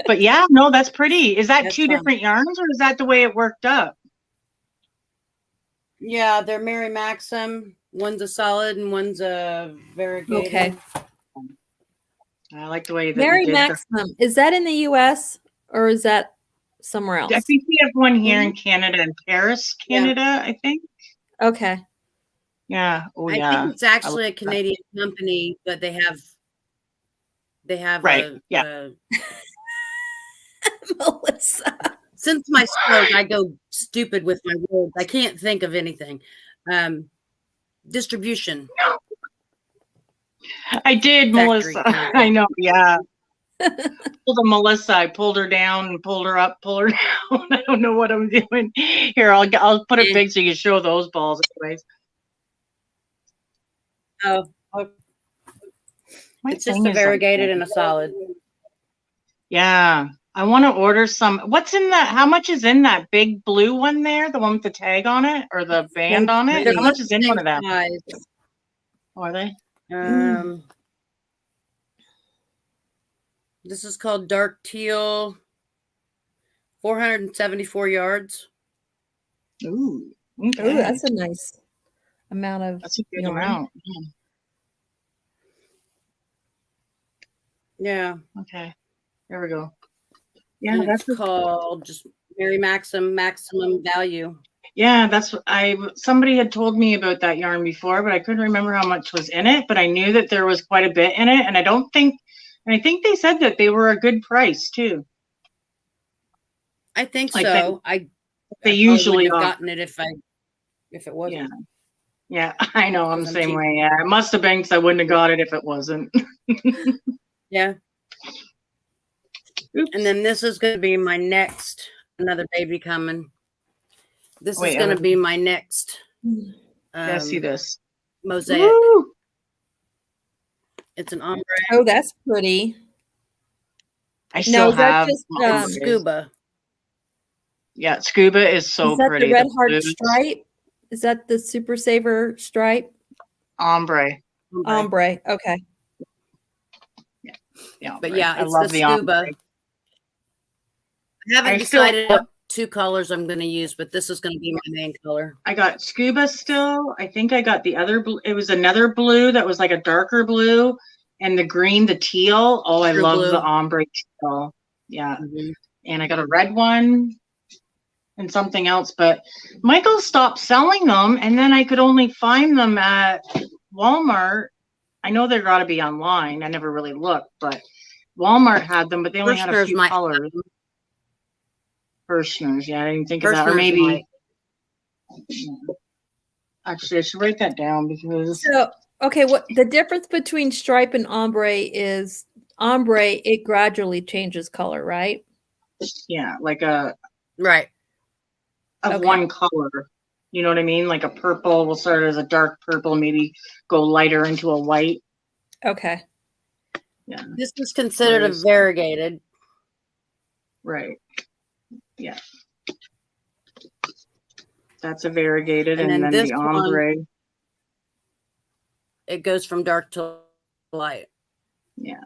But yeah, no, that's pretty. Is that two different yarns, or is that the way it worked up? Yeah, they're Mary Maxim. One's a solid and one's a variegated. Okay. I like the way that Mary Maxim. Is that in the U.S. or is that somewhere else? I think we have one here in Canada, in Paris, Canada, I think. Okay. Yeah. Oh, I think it's actually a Canadian company, but they have right. Melissa. Since my stroke, I go stupid with my words. I can't think of anything. Distribution. I did, Melissa. I know. Yeah. Pulled a Melissa. I pulled her down and pulled her up, pulled her down. I don't know what I'm doing. Here, I'll put it big so you can show those balls, anyways. Oh, it's just a variegated and a solid. Yeah, I want to order some. What's in that? How much is in that big blue one there? The one with the tag on it or the band on it? How much is in one of them? Oh, are they? This is called dark teal. 474 yards. Ooh, okay. Ooh, that's a nice amount of. That's a good amount. Yeah. Okay. There we go. Yeah, and that's called just Mary Maxim Maximum Value. Yeah, that's what somebody had told me about that yarn before, but I couldn't remember how much was in it, but I knew that there was quite a bit in it, and I think they said that they were a good price too. I think Like so. they I usually wouldn't have are. gotten it if it wasn't. Yeah, I know. I'm the same cheap. way. Yeah, it must have been because I wouldn't have got it if it wasn't. Yeah. Oops. And then this is going to be my next, another baby coming. This is going to be my next. Yeah, see this mosaic. Woo! It's an ombre. Oh, that's pretty. I still have just, scuba. Yeah, scuba is so is that pretty. The red heart stripe? Is that the Super Saver stripe? Ombre. Ombre. Okay. Yeah, but yeah, I it's love the scuba. Ombre. I haven't decided what 2 colors I'm going to use, but this is going to be my main color. I got scuba still. I think I got the other blue. It was another blue that was like a darker blue, and the green, the teal. Oh, I love the ombre teal. Yeah. And I got a red one and something else, but Michael stopped selling them, and then I could only find them at Walmart. I know they've got to be online. I never really looked, but Walmart had them, but they only had a few colors. Kirshner's, yeah, I didn't think of that. Or maybe actually I should write that down because okay, what the difference between stripe and ombre is ombre, it gradually changes color, right? Yeah, like a of one color. You know what I mean? Like a purple will start as a dark purple, maybe go lighter into a white. Okay. Yeah. This is considered a variegated. Right. Yeah. That's a variegated, and then the ombre. It goes from dark to light. Yeah.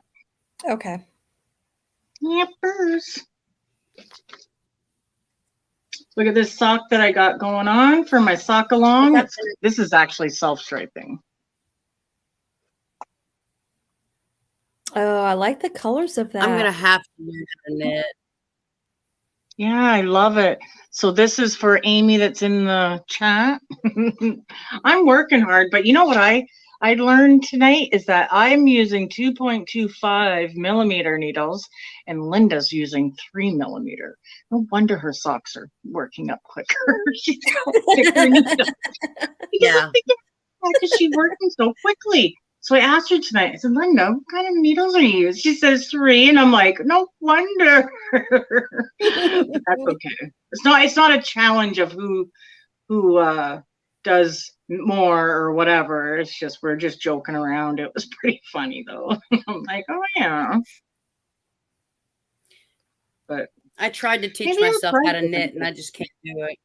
Okay. Yippers. Look at this sock that I got going on for my sock along. This is actually self-striping. Oh, I like the colors of that. I'm going to have to learn how to knit. Yeah, I love it. So this is for Amy that's in the chat. I'm working hard, but you know what I learned tonight is that I'm using 2.25 millimeter needles and Linda's using 3 millimeter. No wonder her socks are working up quicker. She's got thicker needles. Yeah. Because she's working so quickly. So I asked her tonight, I said, Linda, what kind of needles are you using? She says 3. And I'm like, no wonder. That's okay. It's not a challenge of who does more or whatever. It's just, we're just joking around. It was pretty funny though. I'm like, oh yeah. But I tried to teach myself how to knit and I just can't do it.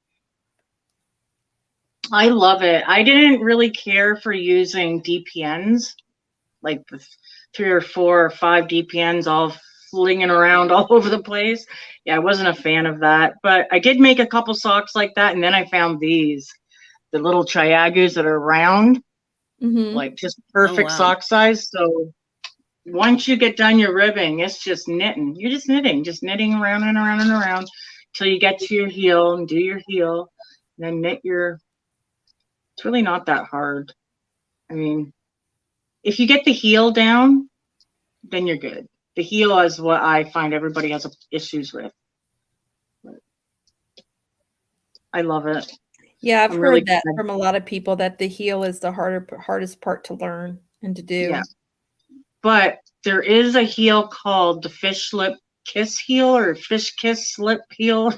I love it. I didn't really care for using DPNs, like the 3 or 4 or 5 DPNs all flinging around all over the place. Yeah, I wasn't a fan of that, but I did make a couple socks like that. And then I found these, the little Chiagus that are round, like just perfect sock size. So once you get done your ribbing, it's just knitting. You're just knitting around and around and around till you get to your heel and do your heel, and then knit your. It's really not that hard. I mean, if you get the heel down, then you're good. The heel is what I find everybody has issues with. But I love it. Yeah, I've heard that from a lot of people, that the heel is the hardest part to learn and to do. Yeah. But there is a heel called the fish lip kiss heel or fish kiss lip heel.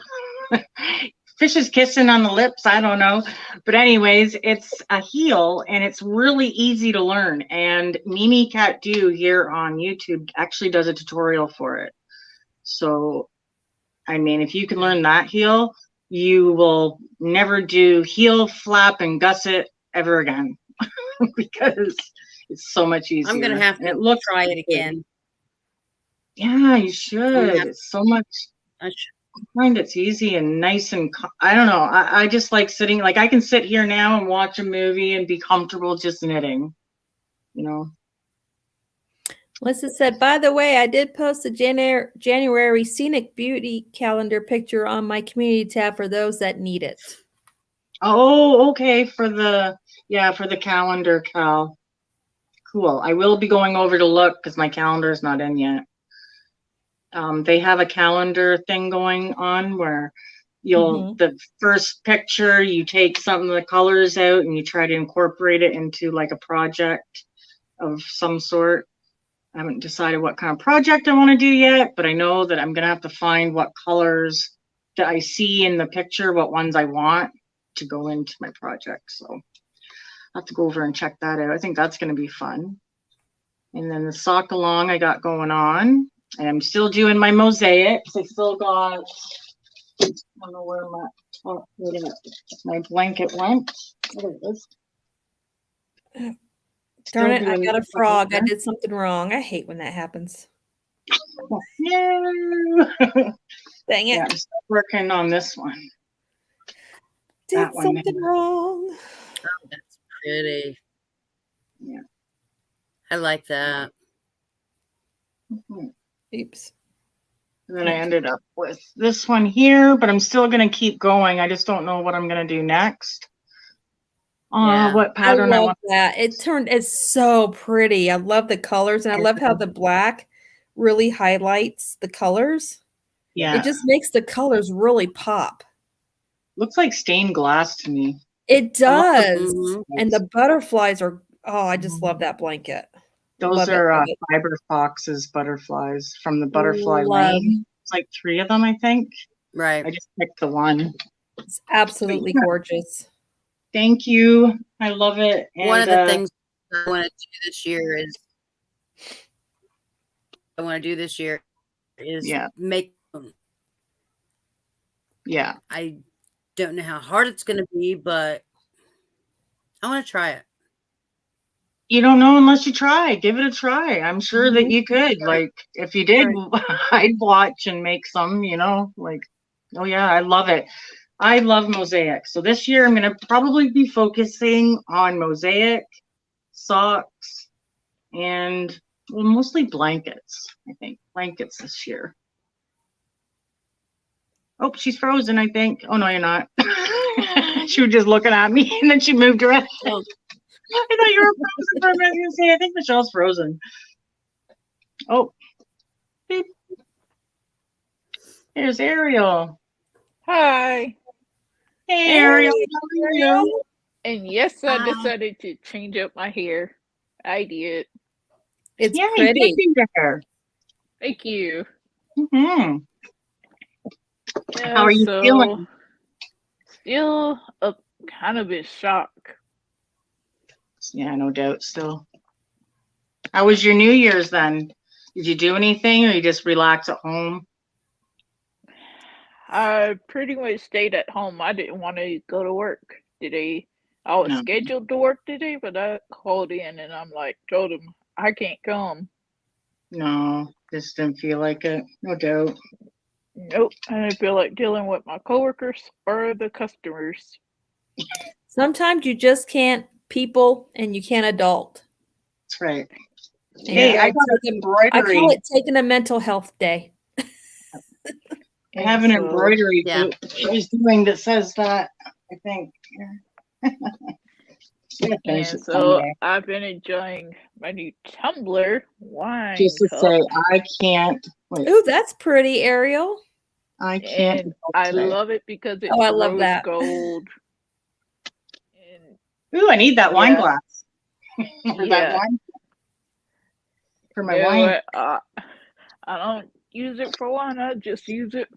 Fish is kissing on the lips, I don't know. But anyways, it's a heel and it's really easy to learn. And Mimi Cat Do here on YouTube actually does a tutorial for it. So, I mean, if you can learn that heel, you will never do heel, flap, and gusset ever again. Because it's so much easier. I'm going to have to try it again. Yeah, you should. It's so much. I find it's easy and nice and I don't know. I just like sitting, like I can sit here now and watch a movie and be comfortable just knitting, you know. Melissa said, by the way, I did post a January Scenic Beauty calendar picture on my community tab for those that need it. Oh, okay, for the calendar, Cal. Cool. I will be going over to look because my calendar is not in yet. They have a calendar thing going on where the first picture, you take some of the colors out and you try to incorporate it into like a project of some sort. I haven't decided what kind of project I want to do yet, but I know that I'm going to have to find what colors that I see in the picture, what ones I want to go into my project. So I'll have to go over and check that out. I think that's going to be fun. And then the sock along I got going on, and I'm still doing my mosaics. I still got, I don't know where my blanket went. What is this? Darn it, I got a frog. I did something wrong. I hate when that happens. No. Dang it. Yeah, I'm still working on this one. Did something wrong. Oh, that's pretty. Yeah. I like that. Oops. And then I ended up with this one here, but I'm still going to keep going. I just don't know what I'm going to do next. What pattern I love that. It's so pretty. I love the colors, and I love how the black really highlights the colors. Yeah. It just makes the colors really pop. Looks like stained glass to me. It does. And the butterflies are, I just love that blanket. Those are Fiber Fox's butterflies from the butterfly lane. It's like 3 of them, I think. Right. I just picked the one. It's absolutely gorgeous. Thank you. I love it. And one of the things I want to do this year is make them. Yeah. I don't know how hard it's going to be, but I want to try it. You don't know unless you try. Give it a try. I'm sure that you could. Like, if you did, I'd watch and make some, like, oh yeah, I love it. I love mosaic. So this year I'm going to probably be focusing on mosaic, socks, and mostly blankets. I think blankets this year. Oh, she's frozen, I think. Oh, no, you're not. She was just looking at me and then she moved around. Oh. I thought you were frozen for a minute. I was going to say, I think Michelle's frozen. Oh, beep. Here's Ariel. Hi. Hey, Ariel. How are you? And yes, I decided to change up my hair. I did. It's pretty. Thank you. Mm-hmm. Yeah, how are you feeling? Still kind of in shock. Yeah, no doubt still. How was your New Year's then? Did you do anything or you just relax at home? I pretty much stayed at home. I didn't want to go to work today. I was scheduled to work today, but I called in and told them I can't come. No, just didn't feel like it. No doubt. Nope. I didn't feel like dealing with my coworkers or the customers. Sometimes you just can't people and you can't adult. That's right. Hey, I call it taking a mental health day. I have an embroidery book I was doing that says that, I think. And so I've been enjoying my new tumbler wine. Just to say, I can't. Ooh, that's pretty, Ariel. I can't. And I love it because it's I love that. Gold. Ooh, I need that wine glass. That wine for my wine. I don't use it for wine. I just use it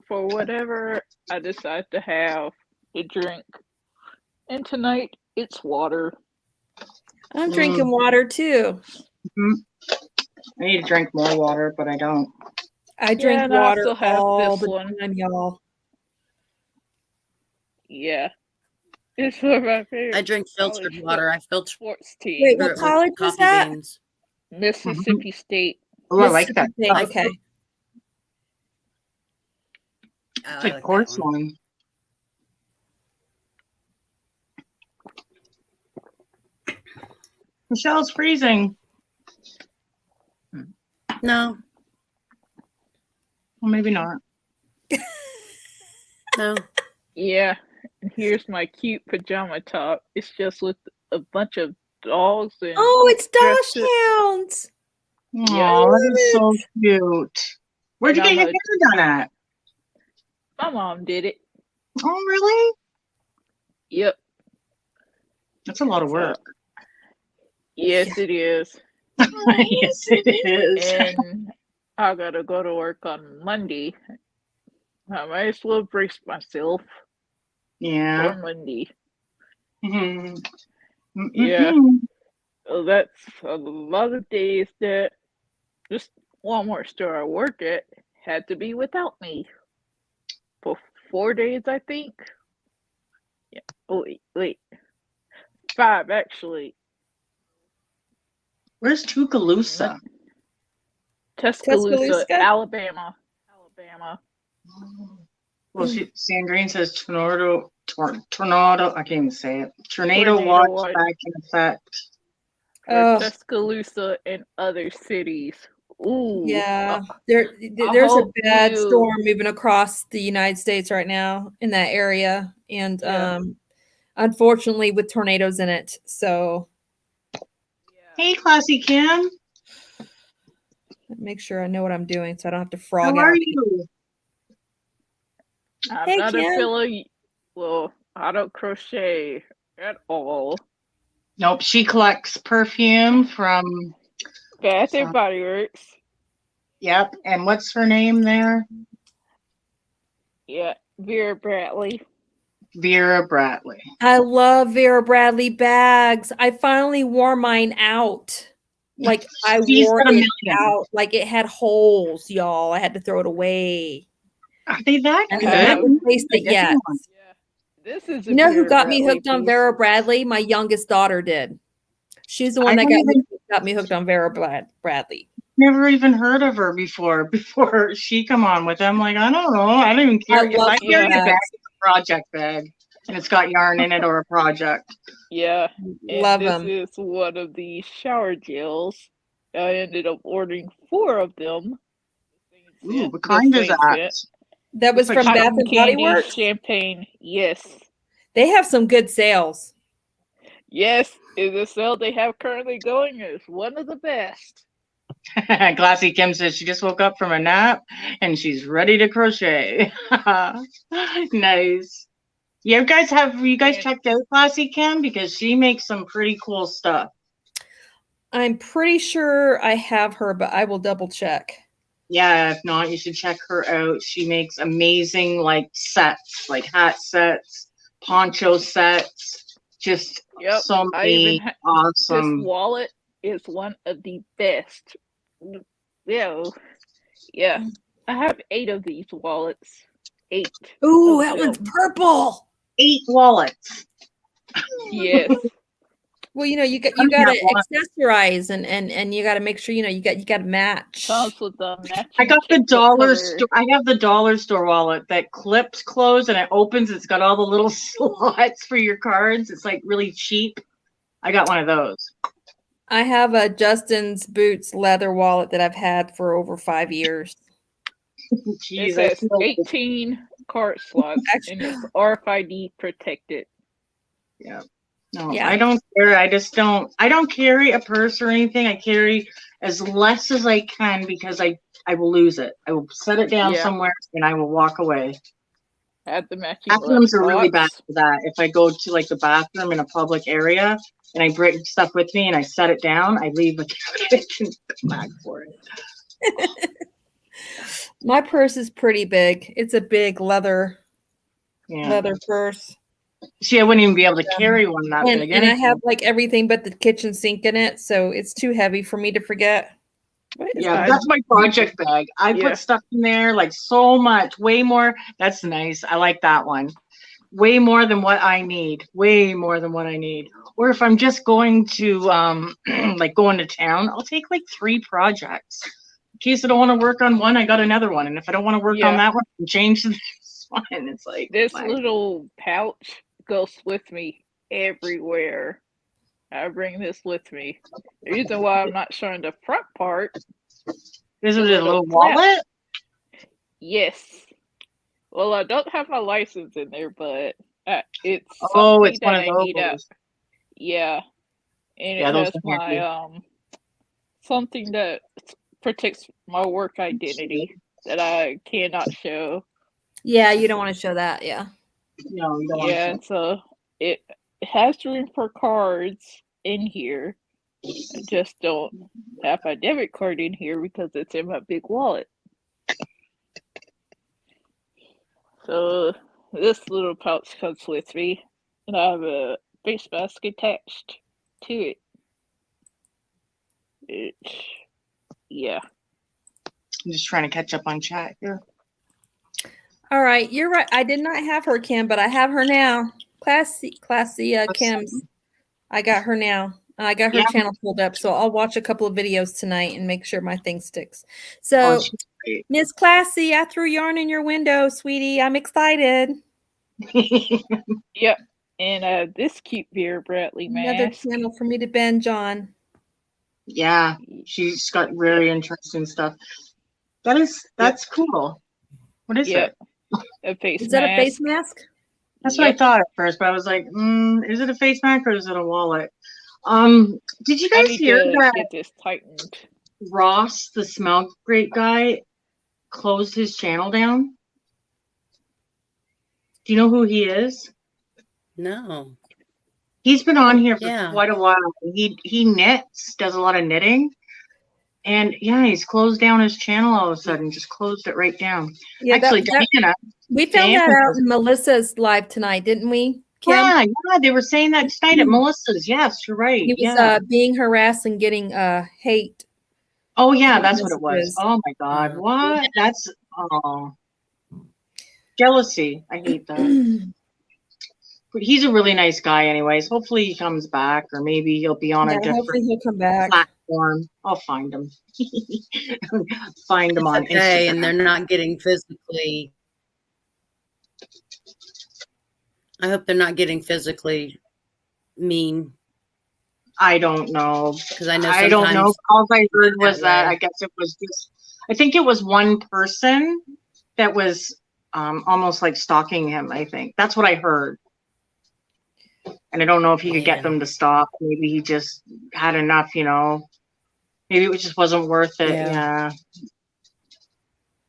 for whatever I decide to have to drink. And tonight it's water. I'm drinking water too. Mm-hmm. I need to drink more water, but I don't. I drink water all the time, y'all. Yeah. It's one of my favorite. I drink filtered water. I filter sports tea. Wait, what college was that? Beans. Mississippi State. Oh, I like that. Okay. It's like porcelain. Michelle's freezing. No. Well, maybe not. No. Yeah. And here's my cute pajama top. It's just with a bunch of dogs and Oh, it's dressed Dosh it. Hounds. Oh, that is so cute. Where'd you And get your I'm hair done at? My mom did it. Oh, really? Yep. That's a lot of work. Yes, it is. Yes, it is. And I gotta go to work on Monday. I might as well brace myself Yeah. for Monday. Mhm. Yeah. Mhm. So that's a lot of days that just Walmart store I work at had to be without me for 4 days, I think. Yeah. Oh, wait. 5 actually. Where's Tuscaloosa? Tuscaloosa, Tuscaloosa? Alabama. Well, Sandrine says tornado. I can't even say it. Tornado Tornado watch watch. back in effect. For Tuscaloosa and other cities. Ooh. Yeah, there's a hope bad you- storm moving across the United States right now in that area, and Yeah. unfortunately with tornadoes in it. So Hey, Classy Kim. make sure I know what I'm doing so I don't have to How frog are out. you? I'm Hey, not Kim. a filler. Well, I don't crochet at all. Nope, she collects perfume from. Bath and Body Works. Yep, and what's her name there? Yeah, Vera Bradley. Vera Bradley. I love Vera Bradley bags. I finally wore mine out. Like I She's wore got a it million. out. Like it had holes, y'all. I had to throw it away. Are they that And good? I haven't replaced it Like yet. everyone. Yeah. This is You know who Vera got me Bradley hooked on piece. Vera Bradley? My youngest daughter did. She's the one that got me hooked on Vera Bradley. Never even heard of her before she come on with them. Like, I don't know. I don't even care. If I carry a bag, it's a project bag. And it's got yarn in it or a project. Yeah. And Love this them. is one of the shower gels. I ended up ordering 4 of them. Ooh, what kind is that? That was from Bath and Body Works? Champagne, yes. They have some good sales. Yes, is the sale they have currently going is one of the best. Glassy Kim says she just woke up from a nap and she's ready to crochet. Nice. You guys checked out Glassy Kim? Because she makes some pretty cool stuff. I'm pretty sure I have her, but I will double check. Yeah, if not, you should check her out. She makes amazing like sets, like hat sets, poncho sets, just so many awesome. This wallet is one of the best. Yeah. I have 8 of these wallets. 8. Ooh, that one's purple. 8 wallets. Yes. Well, you gotta accessorize and you gotta make sure you gotta match. Comes with the matching. I got the dollar store. I have the dollar store wallet that clips closed and it opens. It's got all the little slots for your cards. It's like really cheap. I got one of those. I have a Justin's Boots leather wallet that I've had for over 5 years. Jeez, it says 18 card slots and it's RFID protected. Yeah. No, yeah. I don't care. I don't carry a purse or anything. I carry as less as I can because I will lose it. I will set it down somewhere and I will walk away. At the matching bathrooms are really bad for that. If I go to like the bathroom in a public area and I bring stuff with me and I set it down, I leave a cabinet and come back for it. My purse is pretty big. It's a big leather purse. See, I wouldn't even be able to carry one that big. And I have like everything but the kitchen sink in it, so it's too heavy for me to forget. Yeah, that's my project bag. I put stuff in there like so much, way more. That's nice. I like that one. Way more than what I need. Way more than what I need. Or if I'm just going to like going to town, I'll take like 3 projects. In case I don't want to work on one, I got another one. And if I don't want to work on that one, I can change this one. It's like this little pouch goes with me everywhere. I bring this with me. The reason why I'm not showing the front part is it a little wallet? Yes. Well, I don't have my license in there, but It's Oh, something it's one that of I need out. those. Yeah, and Yeah, it those has are handy. my something that protects my work identity that I cannot show. Yeah, you don't want to show that. Yeah. No, you don't want Yeah, to. and so it has room for cards in here. I just don't have my debit card in here because it's in my big wallet. So this little pouch comes with me, and I have a face mask attached to it. Yeah. I'm just trying to catch up on chat here. All right, you're right. I did not have her, Kim, but I have her now. Classy Kim's. I got her now. I got her channel pulled up, so I'll watch a couple of videos tonight and make sure my thing sticks. So, Miss Classy, I threw yarn in your window, sweetie. I'm excited. Yep. And this cute Beer Bradley mask. Another channel for me to binge on. Yeah, she's got very interesting stuff. That's cool. What is it? A face mask. Is that a face mask? That's what I thought at first, but I was like, is it a face mask or is it a wallet? Did you guys hear that get this tightened? Ross, the Smell Great guy, closed his channel down? Do you know who he is? No. He's been on here for quite a while. He knits, does a lot of knitting. And yeah, he's closed down his channel all of a sudden, just closed it right down. Yeah, actually, Diana. We found that out in Melissa's live tonight, didn't we, Kim? Yeah, they were saying that tonight at Melissa's. Yes, you're right. He was being harassed and getting hate. Oh yeah, that's what it was. Oh my God, what? That's jealousy. I hate that. But he's a really nice guy, anyways. Hopefully he comes back, or maybe he'll be on a different he'll come back. platform. I'll find him. Find him on Instagram. And they're not getting physically. I hope they're not getting physically mean. I don't know. Because I know I don't know. All I heard was that I guess it was just, I think it was one person that was almost like stalking him, I think. That's what I heard. And I don't know if he could get them to stop. Maybe he just had enough, you know. Maybe it just wasn't worth it. Yeah.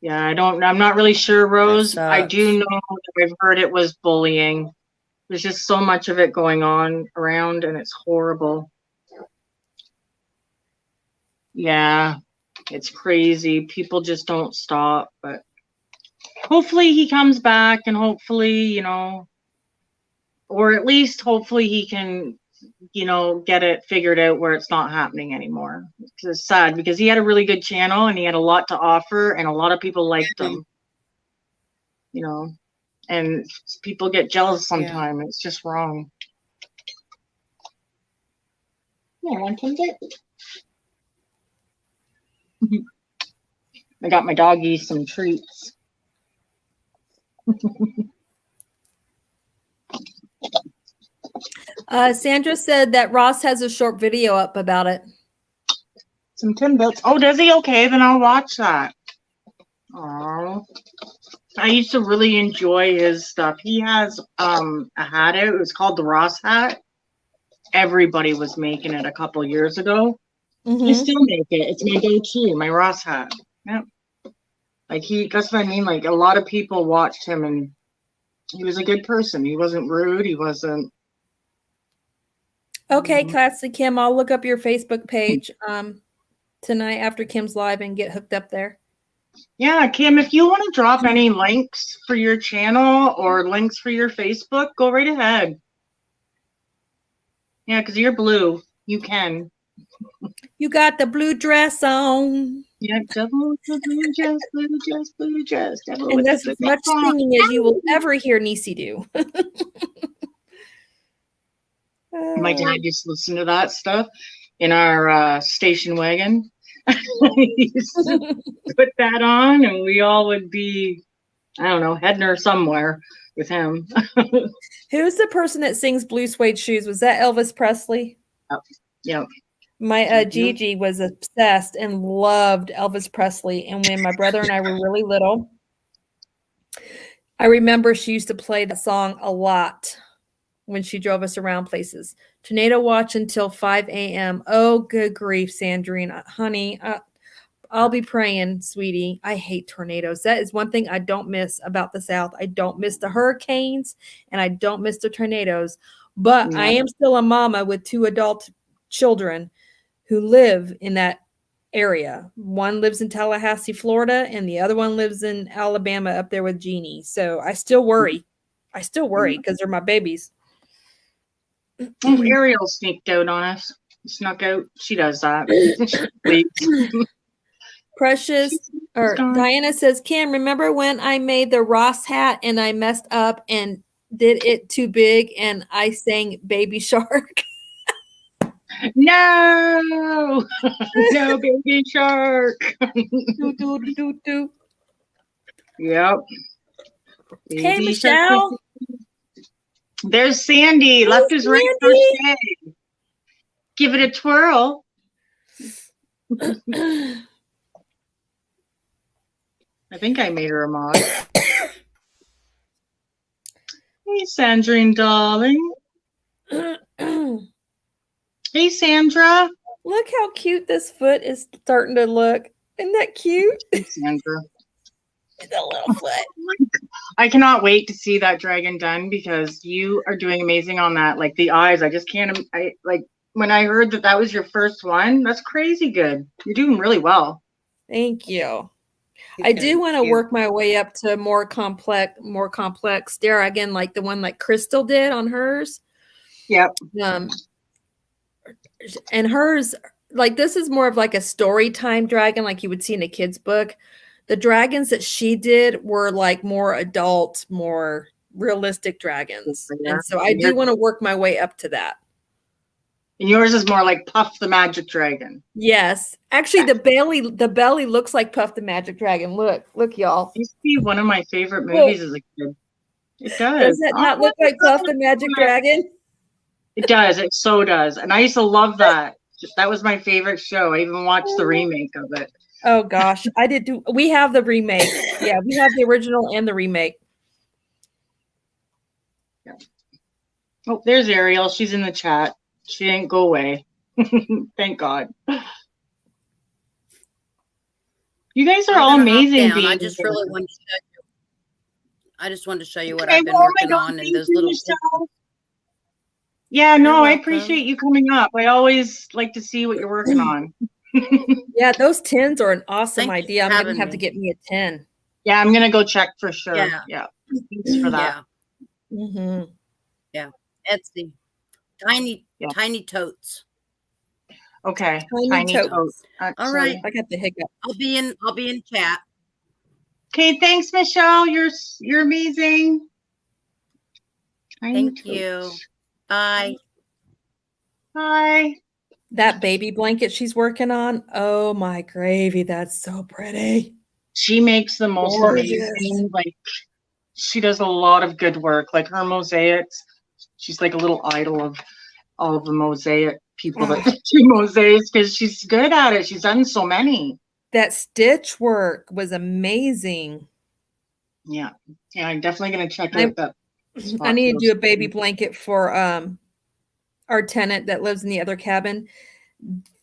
I'm not really sure, Rose. I do know that I've heard it was bullying. There's just so much of it going on around, and it's horrible. Yeah, it's crazy. People just don't stop, but hopefully he comes back, and hopefully, you know, or at least hopefully he can, you know, get it figured out where it's not happening anymore. It's sad because he had a really good channel and he had a lot to offer and a lot of people liked him, you know, and people get jealous sometimes. It's just wrong. Yeah, one can get. I got my doggy some treats. Sandra said that Ross has a short video up about it. Some Timbits. Oh, does he? Okay, then I'll watch that. Oh, I used to really enjoy his stuff. He has a hat out. It was called the Ross hat. Everybody was making it a couple years ago. I still make it. It's my go-to, my Ross hat. Yep. Like that's what I mean. Like a lot of people watched him, and he was a good person. He wasn't rude. He wasn't. Okay, Classy Kim, I'll look up your Facebook page tonight after Kim's live and get hooked up there. Yeah, Kim, if you want to drop any links for your channel or links for your Facebook, go right ahead. Yeah, because you're blue. You can. You got the blue dress on. Yeah, double with the blue dress, blue dress, blue dress. And that's as much singing as you will ever hear Niecy do. My dad used to listen to that stuff in our station wagon. He used to put that on, and we all would be, I don't know, heading her somewhere with him. Who's the person that sings Blue Suede Shoes? Was that Elvis Presley? Yep. My Gigi was obsessed and loved Elvis Presley. And when my brother and I were really little, I remember she used to play that song a lot when she drove us around places. Tornado watch until 5 a.m. Oh, good grief, Sandrine. Honey, I'll be praying, sweetie. I hate tornadoes. That is one thing I don't miss about the South. I don't miss the hurricanes and I don't miss the tornadoes. But I am still a mama with 2 adult children who live in that area. One lives in Tallahassee, Florida, and the other one lives in Alabama up there with Jeannie. So I still worry. I still worry because they're my babies. Oh, Ariel sneaked out on us. Snuck out. She does that. Precious or Diana says, Kim, remember when I made the Ross hat and I messed up and did it too big and I sang Baby Shark? No, no, Baby Shark. Do, do, do, do. Yep. Hey, Michelle. Shark. There's Sandy. Left his right crochet. Give it a twirl. I think I made her a mod. Hey, Sandrine, darling. Hey, Sandra. Look how cute this foot is starting to look. Isn't that cute? Hey, Sandra. It's a little foot. I cannot wait to see that dragon done because you are doing amazing on that. Like the eyes, I just can't. When I heard that was your first one, that's crazy good. You're doing really well. Thank you. I do want to work my way up to more complex Dara again, like the one like Crystal did on hers. Yep. And hers, like this is more of like a story time dragon, like you would see in a kid's book. The dragons that she did were like more adult, more realistic dragons. And so I do want to work my way up to that. And yours is more like Puff the Magic Dragon. Yes. Actually, the belly looks like Puff the Magic Dragon. Look, y'all. It used to be one of my favorite movies as a kid. It does. Does it not look like Puff the Magic Dragon? It does. It so does. And I used to love that. That was my favorite show. I even watched the remake of it. Oh gosh, I did do. We have the remake. Yeah, we have the original and the remake. Yeah. Oh, there's Ariel. She's in the chat. She didn't go away. Thank God. You guys are all amazing. I just really wanted to show you. I just wanted to show you what I've been working on and those little. Yeah, no, I appreciate you coming up. I always like to see what you're working on. Yeah, those tins are an awesome idea. I'm gonna have to get me a tin. Yeah, I'm gonna go check for sure. Yeah. Thanks for that. Yeah. Mm-hmm. Yeah. Etsy. Tiny totes. Okay. Tiny totes. All right. I got the hiccup. I'll be in chat. Okay, thanks, Michelle. You're amazing. Thank you. Bye. Bye. That baby blanket she's working on. Oh my gravy, that's so pretty. She makes the most amazing, like she does a lot of good work. Like her mosaics, she's like a little idol of all of the mosaic people that do mosaics because she's good at it. She's done so many. That stitch work was amazing. Yeah, I'm definitely gonna check out that. I need to do a baby blanket for our tenant that lives in the other cabin.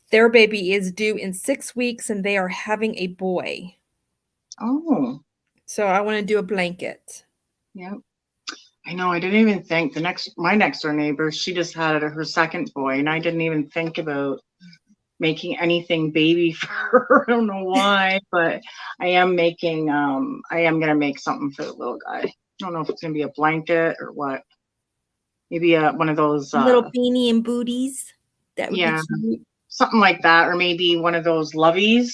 Their baby is due in 6 weeks and they are having a boy. Oh. So I want to do a blanket. Yeah. I know. I didn't even think my next door neighbor, she just had her second boy and I didn't even think about making anything baby for her. I don't know why, but I am going to make something for the little guy. I don't know if it's going to be a blanket or what. Maybe one of those little beanie and booties. That would be cute. Something like that, or maybe one of those loveys.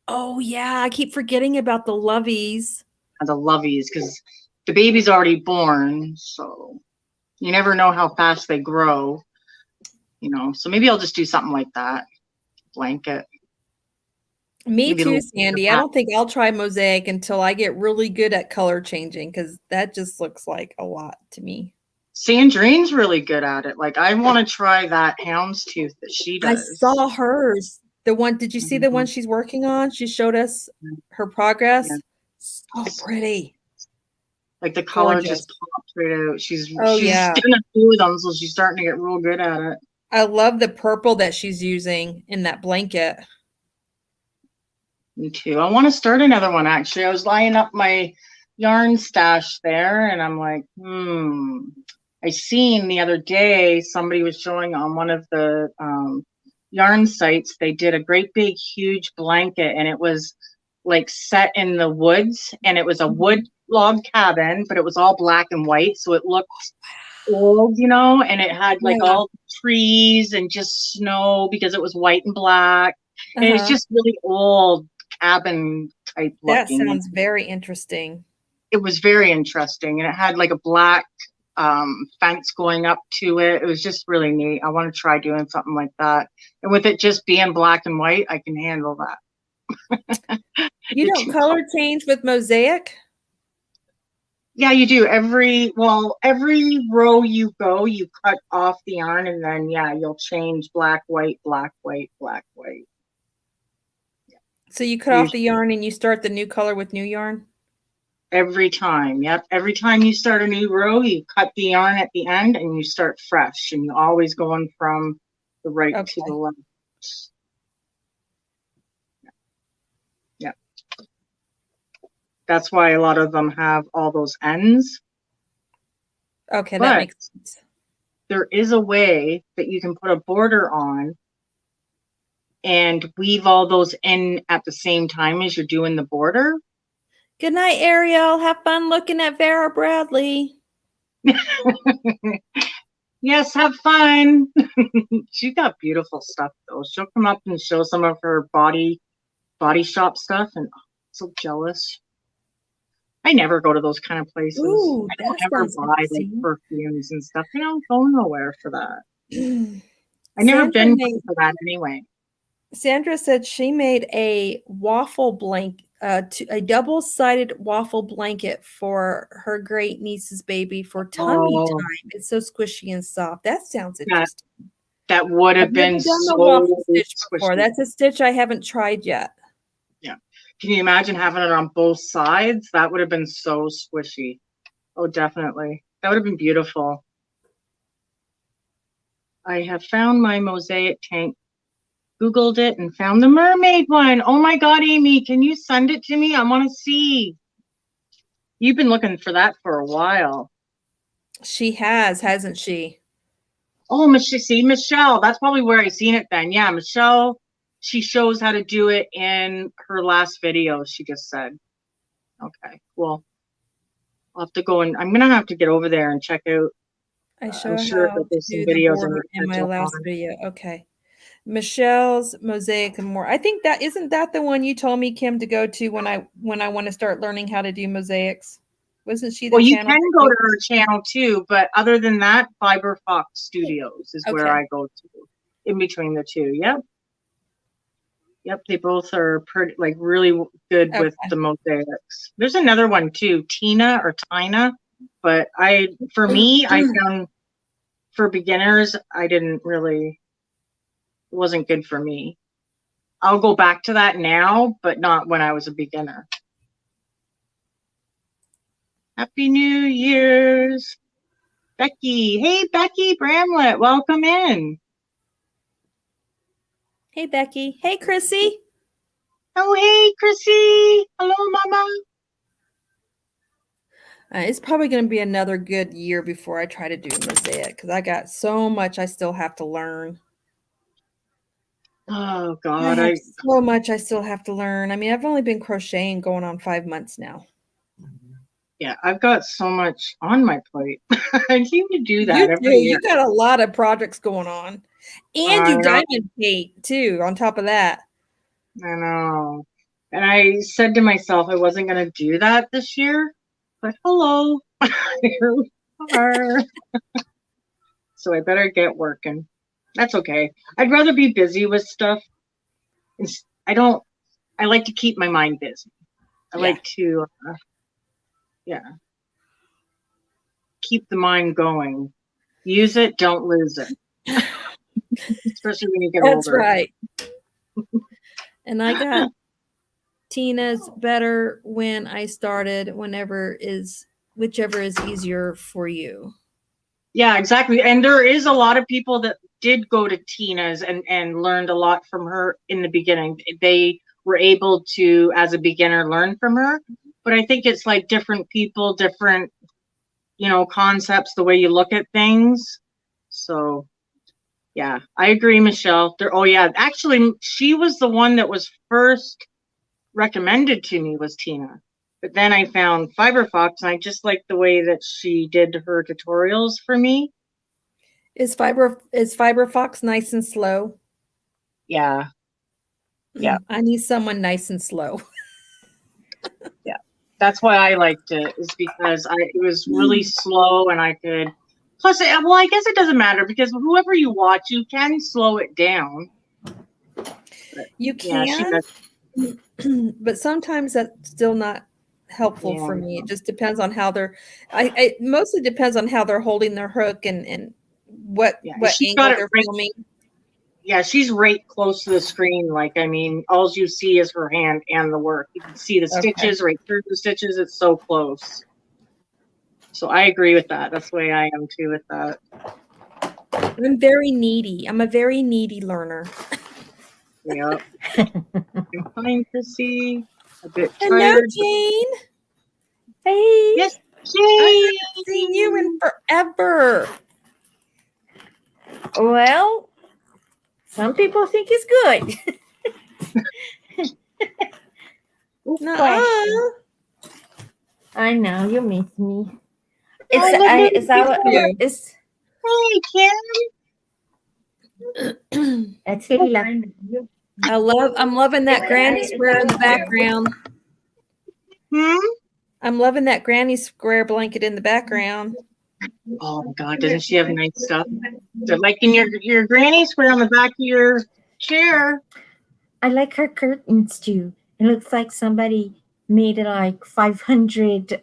Oh yeah, I keep forgetting about the loveys. The loveys, because the baby's already born, so you never know how fast they grow. So maybe I'll just do something like that. Blanket. Me too, Sandy. I don't think I'll try mosaic until I get really good at color changing because that just looks like a lot to me. Sandrine's really good at it. Like I want to try that houndstooth that she does. I saw hers. The one, did you see the one she's working on? She showed us her progress. Yeah. So pretty. Like the color Gorgeous. just pops right out. She's yeah. done a few of them, so she's starting to get real good at it. I love the purple that she's using in that blanket. Me too. I want to start another one, actually. I was lining up my yarn stash there, and I'm like, I seen the other day somebody was showing on one of the yarn sites, they did a great big huge blanket, and it was like set in the woods, and it was a wood log cabin, but it was all black and white, so it looked old, you know, and it had like all trees and just snow because it was white and black. And it's just really old cabin type looking. That sounds very interesting. It was very interesting, and it had like a black fence going up to it. It was just really neat. I want to try doing something like that, and with it just being black and white, I can handle that. You don't color change with mosaic? Yeah, you do. Every row you go, you cut off the yarn, and then you'll change black, white, black, white, black, white. So you cut off the yarn and you start the new color with new yarn? Every time, yep. Every time you start a new row, you cut the yarn at the end and you start fresh, and you're always going from the right to the left. Yeah. That's why a lot of them have all those ends. Okay, that makes sense. There is a way that you can put a border on and weave all those in at the same time as you're doing the border. Good night, Ariel. Have fun looking at Vera Bradley. Yes, have fun. She got beautiful stuff though. She'll come up and show some of her body shop stuff, and so jealous. I never go to those kind of places. Ooh, I don't ever buy like perfumes and stuff. I don't go nowhere for that. I never been for that anyway. Sandra said she made a waffle blanket, a double-sided waffle blanket for her great niece's baby for tummy time. It's so squishy and soft. That sounds interesting. That would have been so waffle stitch before. That's a stitch I haven't tried yet. Yeah. Can you imagine having it on both sides? That would have been so squishy. Oh, definitely. That would have been beautiful. I have found my mosaic tank. Googled it and found the mermaid one. Oh my God, Amy, can you send it to me? I want to see. You've been looking for that for a while. She has, hasn't she? Oh, Michelle. That's probably where I seen it then. Yeah, Michelle. She shows how to do it in her last video, she just said. Okay, well, I'll have to go and I'm gonna have to get over there and check out. I'm sure that there's some the videos in my last video. Okay. Michelle's Mosaic and More. I think that isn't that the one you told me, Kim, to go to when I want to start learning how to do mosaics. Wasn't she the Well, channel? you can go to her channel too, but other than that, Fiber Fox Studios is where I go to in between the two. Yep, they both are pretty, like really good with the mosaics. There's another one too, Tina or Tina, but for me, I found for beginners, it wasn't good for me. I'll go back to that now, but not when I was a beginner. Happy New Year's. Becky. Hey, Becky Bramlett. Welcome in. Hey, Becky. Hey, Chrissy. Oh, hey, Chrissy. Hello, Mama. It's probably going to be another good year before I try to do mosaic because I got so much I still have to learn. Oh, God. So much I still have to learn. I mean, I've only been crocheting going on 5 months now. Yeah, I've got so much on my plate. I seem to do that every year. You got a lot of projects going on. And you diamond paint, too, on top of that. I know. And I said to myself I wasn't going to do that this year. But hello. Here we are. So I better get working. That's okay. I'd rather be busy with stuff. I like to keep my mind busy. I like to, keep the mind going. Use it, don't lose it. Especially when you get older. That's right. And I got Tina's better when I started, whenever is whichever is easier for you. Yeah, exactly. And there is a lot of people that did go to Tina's and learned a lot from her in the beginning. They were able to, as a beginner, learn from her. But I think it's like different people, different, concepts, the way you look at things. So yeah, I agree, Michelle. Actually, she was the one that was first recommended to me, was Tina. But then I found Fiberfox, and I just like the way that she did her tutorials for me. Is Fiberfox nice and slow? Yeah. Yeah. I need someone nice and slow. Yeah. That's why I liked it, is because it was really slow, and I could. Plus, I guess it doesn't matter, because whoever you watch, you can slow it down. You can, but sometimes that's still not helpful for me. It just depends on how they're. It mostly depends on how they're holding their hook and what angle they're filming. Yeah, she's right close to the screen. Like, I mean, all you see is her hand and the work. You can see the stitches right through the stitches. It's so close. So I agree with that. That's the way I am too with that. I'm very needy. I'm a very needy learner. Yeah. I'm fine to see. A bit Hello, tired. Jane. Hey. Yes, Jane. I haven't seen you in forever. Well, some people think it's good. No. I know you miss me. Hey, Kim. It's really like I'm loving that granny square in the background. I'm loving that granny square blanket in the background. Oh my God, doesn't she have nice stuff? They're like in your granny square on the back of your chair. I like her curtains too. It looks like somebody made it like 500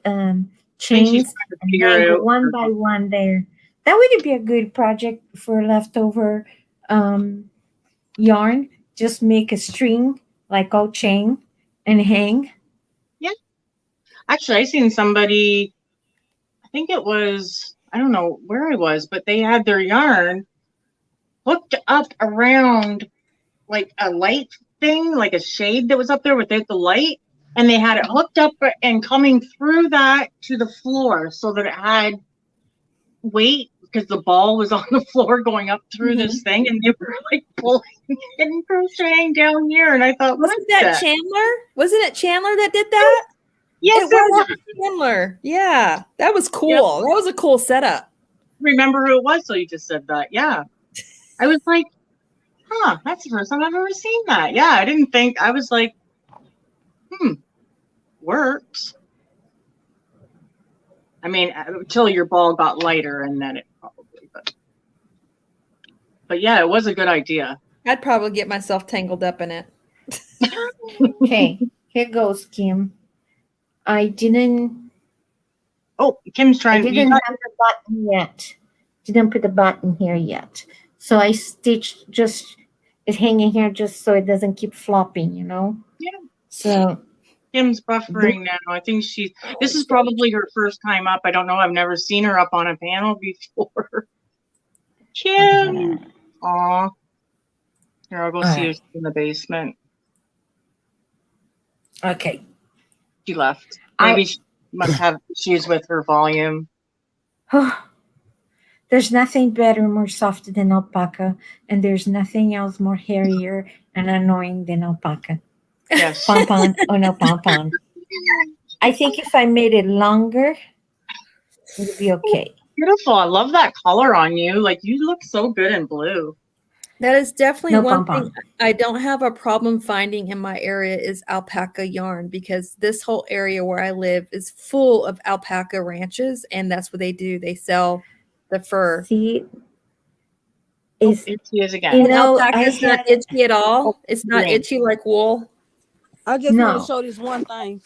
chains and hang one by one there. That would be a good project for leftover yarn. Just make a string like all chain and hang. Yeah. Actually, I seen somebody, I think it was, I don't know where I was, but they had their yarn hooked up around like a light thing, like a shade that was up there without the light. And they had it hooked up and coming through that to the floor so that it had weight, because the ball was on the floor going up through this thing, and they were like pulling and crocheting down here. And I thought, wasn't that Chandler? Wasn't it Chandler that did that? Yes, it was Chandler. Yeah, that was cool. Yep. That was a cool setup. Remember who it was? So you just said that. Yeah, I was like, that's the first time I've ever seen that. Yeah, I didn't think. I was like, works. I mean, until your ball got lighter, and then it probably. But yeah, it was a good idea. I'd probably get myself tangled up in it. Okay, here goes, Kim. I didn't. Oh, Kim's trying. I didn't have the button yet. Didn't put the button here yet. So I stitched just it hanging here just so it doesn't keep flopping, Yeah. So Kim's buffering now. I think this is probably her first time up. I don't know. I've never seen her up on a panel before. Kim. Aw. Here, I'll go see her in the basement. Okay. She left. Maybe she must have issues with her volume. There's nothing better, more soft than alpaca, and there's nothing else more hairier and annoying than alpaca. Yes. Pompon. Oh no, pompon. I think if I made it longer, it would be okay. Beautiful. I love that color on you. Like, you look so good in blue. That is definitely one thing I don't have a problem finding in my area is alpaca yarn, because this whole area where I live is full of alpaca ranches, and that's what they do. They sell the fur. See, itchy is again. Alpaca is not itchy at all. It's not itchy like wool. I just want to show this one thing.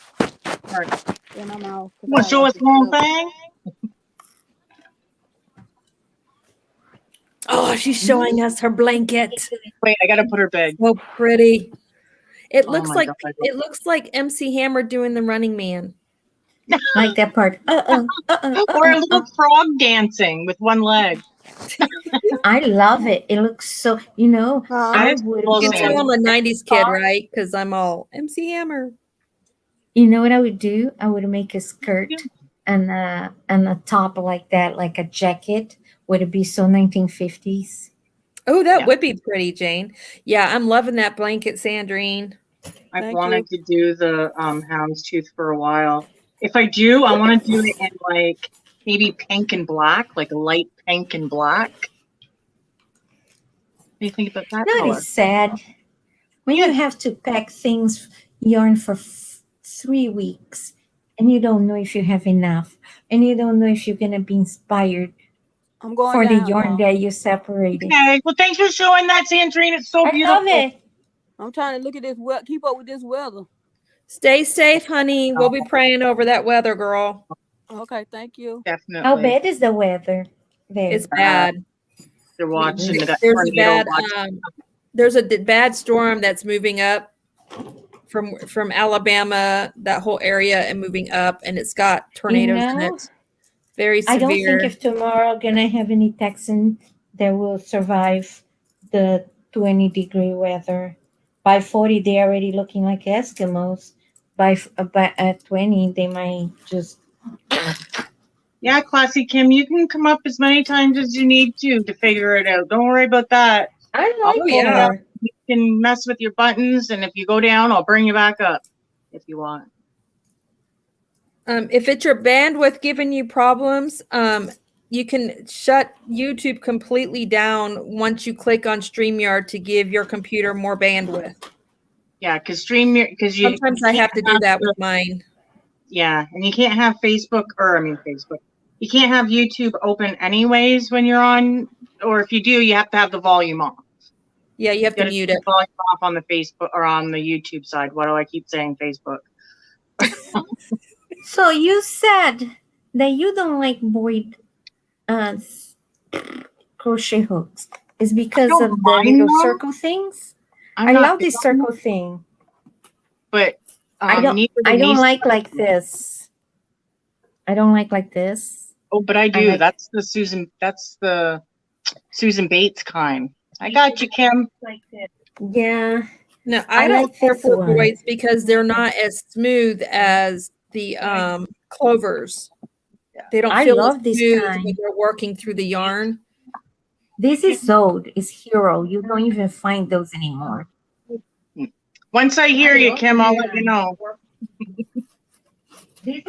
Then I'm out. Want to show us one thing? Oh, she's showing us her blanket. Wait, I gotta put her bag. So pretty. It looks like MC Hammer doing the Running Man. Like that part. Or a little frog dancing with one leg. I love it. It looks so, I would. You can tell I'm a 90s kid, right? Because I'm all MC Hammer. You know what I would do? I would make a skirt and a top like that, like a jacket. Would it be so 1950s? Oh, that would be pretty, Jane. Yeah, I'm loving that blanket, Sandrine. I've wanted to do the houndstooth for a while. If I do, I want to do it in like maybe pink and black, like a light pink and black. What do you think about that? That is sad. When you have to pack yarn for 3 weeks, and you don't know if you have enough, and you don't know if you're gonna be inspired for the yarn that you separated. Okay, well, thanks for showing that, Sandrine. It's so beautiful. I love it. I'm trying to look at this. Keep up with this weather. Stay safe, honey. We'll be praying over that weather, girl. Okay, thank you. Definitely. How bad is the weather there? It's bad. They're watching it. There's a bad storm that's moving up from Alabama, that whole area, and moving up, and it's got tornadoes in it. Very severe. I don't think if tomorrow gonna have any Texan that will survive the 20-degree weather. By 40, they're already looking like Eskimos. At 20, they might just. Yeah, Classy Kim, you can come up as many times as you need to figure it out. Don't worry about that. I like her. You can mess with your buttons, and if you go down, I'll bring you back up if you want. If it's your bandwidth giving you problems, you can shut YouTube completely down once you click on StreamYard to give your computer more bandwidth. Yeah, because sometimes I have to do that with mine. Yeah, and you can't have Facebook. You can't have YouTube open anyways when you're on, or if you do, you have to have the volume off. Yeah, you have to mute it. Volume off on the Facebook or on the YouTube side. Why do I keep saying Facebook? So you said that you don't like Boyd crochet hooks. Is because of the little circle things? I love this circle thing. But I don't like this. I don't like this. Oh, but I do. That's the Susan Bates kind. I got you, Kim. Like this. Yeah. No, I don't care for Boyds because they're not as smooth as the clovers. They don't feel as smooth when you're working through the yarn. This is old. It's Hero. You don't even find those anymore. Once I hear you, Kim, I'll let you know.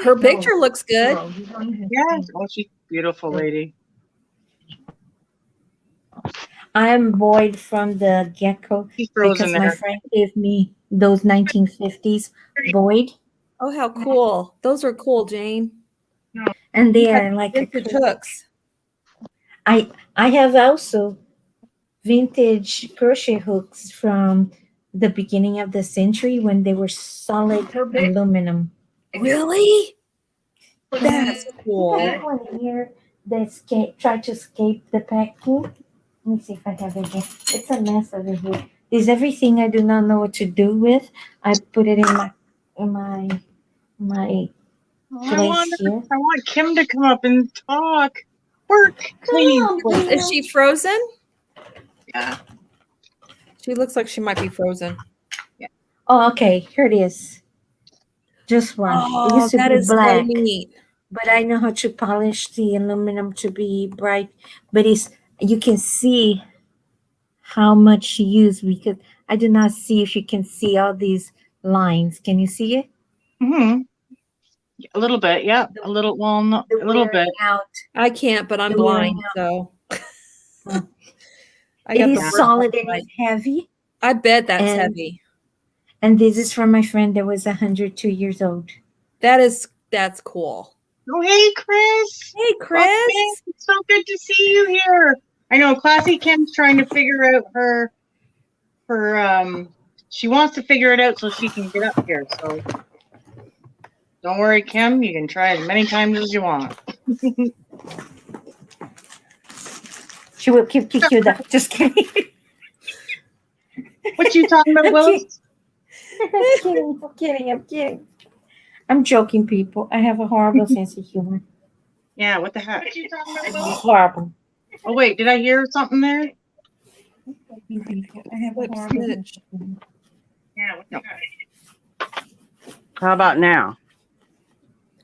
Her picture looks good. Yeah. Oh, she's a beautiful lady. I'm Boyd from the get-go because my friend gave me those 1950s Boyd. Oh, how cool. Those are cool, Jane. And they are like vintage hooks. I have also vintage crochet hooks from the beginning of the century when they were solid aluminum. Really? That's cool. I have one here that tried to escape the packing. Let me see if I have it here. It's a mess over here. There's everything I do not know what to do with. I put it in my place here. I want Kim to come up and talk. Work, please. Is she frozen? Yeah. She looks like she might be frozen. Yeah. Oh, okay. Here it is. Just one. Oh, it used to that be is black. so neat. But I know how to polish the aluminum to be bright. But you can see how much she used because I do not see if you can see all these lines. Can you see it? Mm-hmm. A little bit, yeah. A little bit. Out. I can't, but I'm blind, so. It is solid and it's heavy. I bet that's heavy. And this is from my friend that was 102 years old. That's cool. Oh, hey, Chris. Hey, Chris. Oh, it's so good to see you here. I know Classy Kim's trying to figure out her she wants to figure it out so she can get up here. So don't worry, Kim. You can try as many times as you want. She will kick you down. Just kidding. What you talking about, Willis? I'm kidding. I'm joking, people. I have a horrible sense of humor. Yeah, what the heck? Horrible. Oh, wait, did I hear something there? I have a horrible sense of humor. Yeah, what the heck? How about now?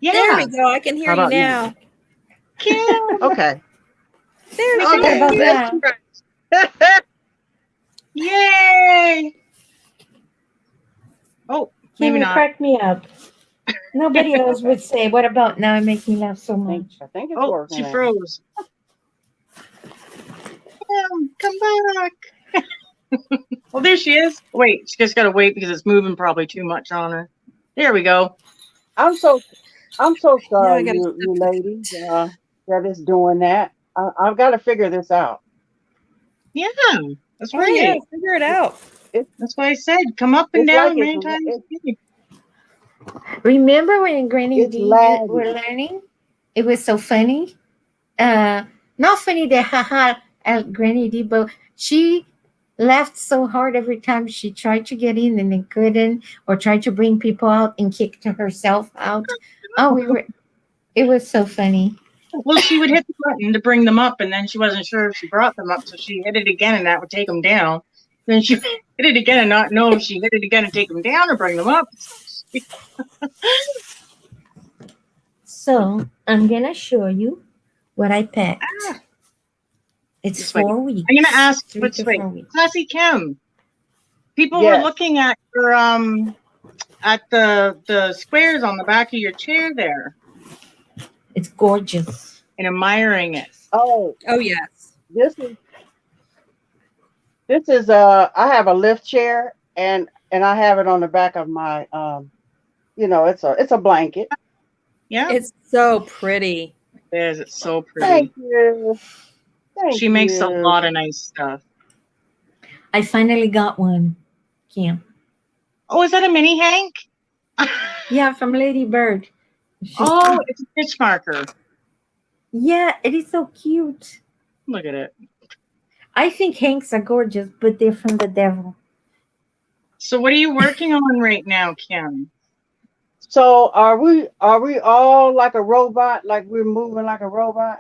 Yeah. There we go. I can hear you now. Okay. There What about that? Yay! Oh, maybe not. Crack me up. Nobody else would say, what about now? It makes me laugh so much. I think it's Oh, working. she now. froze. Come back. Well, there she is. Wait, she just got to wait because it's moving probably too much on her. There we go. I'm so sorry, gotta you ladies, that is doing that. I've got to figure this out. Yeah, that's Oh, right. yeah, figure it out. That's why I said come up and It's down like many it's- times. it's- Remember when Granny It's D laggy. were learning? It was so funny. Not funny that haha at Granny D, but she laughed so hard every time she tried to get in and then couldn't, or tried to bring people out and kicked herself out. It was so funny. Well, she would hit the button to bring them up, and then she wasn't sure if she brought them up, so she hit it again, and that would take them down. Then she hit it again and not know if she hit it again and take them down or bring them up. So I'm gonna show you what I packed. It's Just wait. 4 weeks. I'm gonna ask. 3 Let's to wait. 4 weeks. Classy Kim. People Yes. were looking at your at the squares on the back of your chair there It's gorgeous. and admiring it. Oh, Oh, yes. this is I have a lift chair and I have it on the back of my it's a blanket. Yeah, It's so pretty. it is. It's so pretty. Thank you. She makes a lot of nice stuff. I finally got one, Kim. Oh, is that a mini Hank? Yeah, from Lady Bird. Oh, it's a stitch marker. Yeah, it is so cute. Look at it. I think Hanks are gorgeous, but they're from the devil. So what are you working on right now, Kim? So are we all like a robot? Like we're moving like a robot?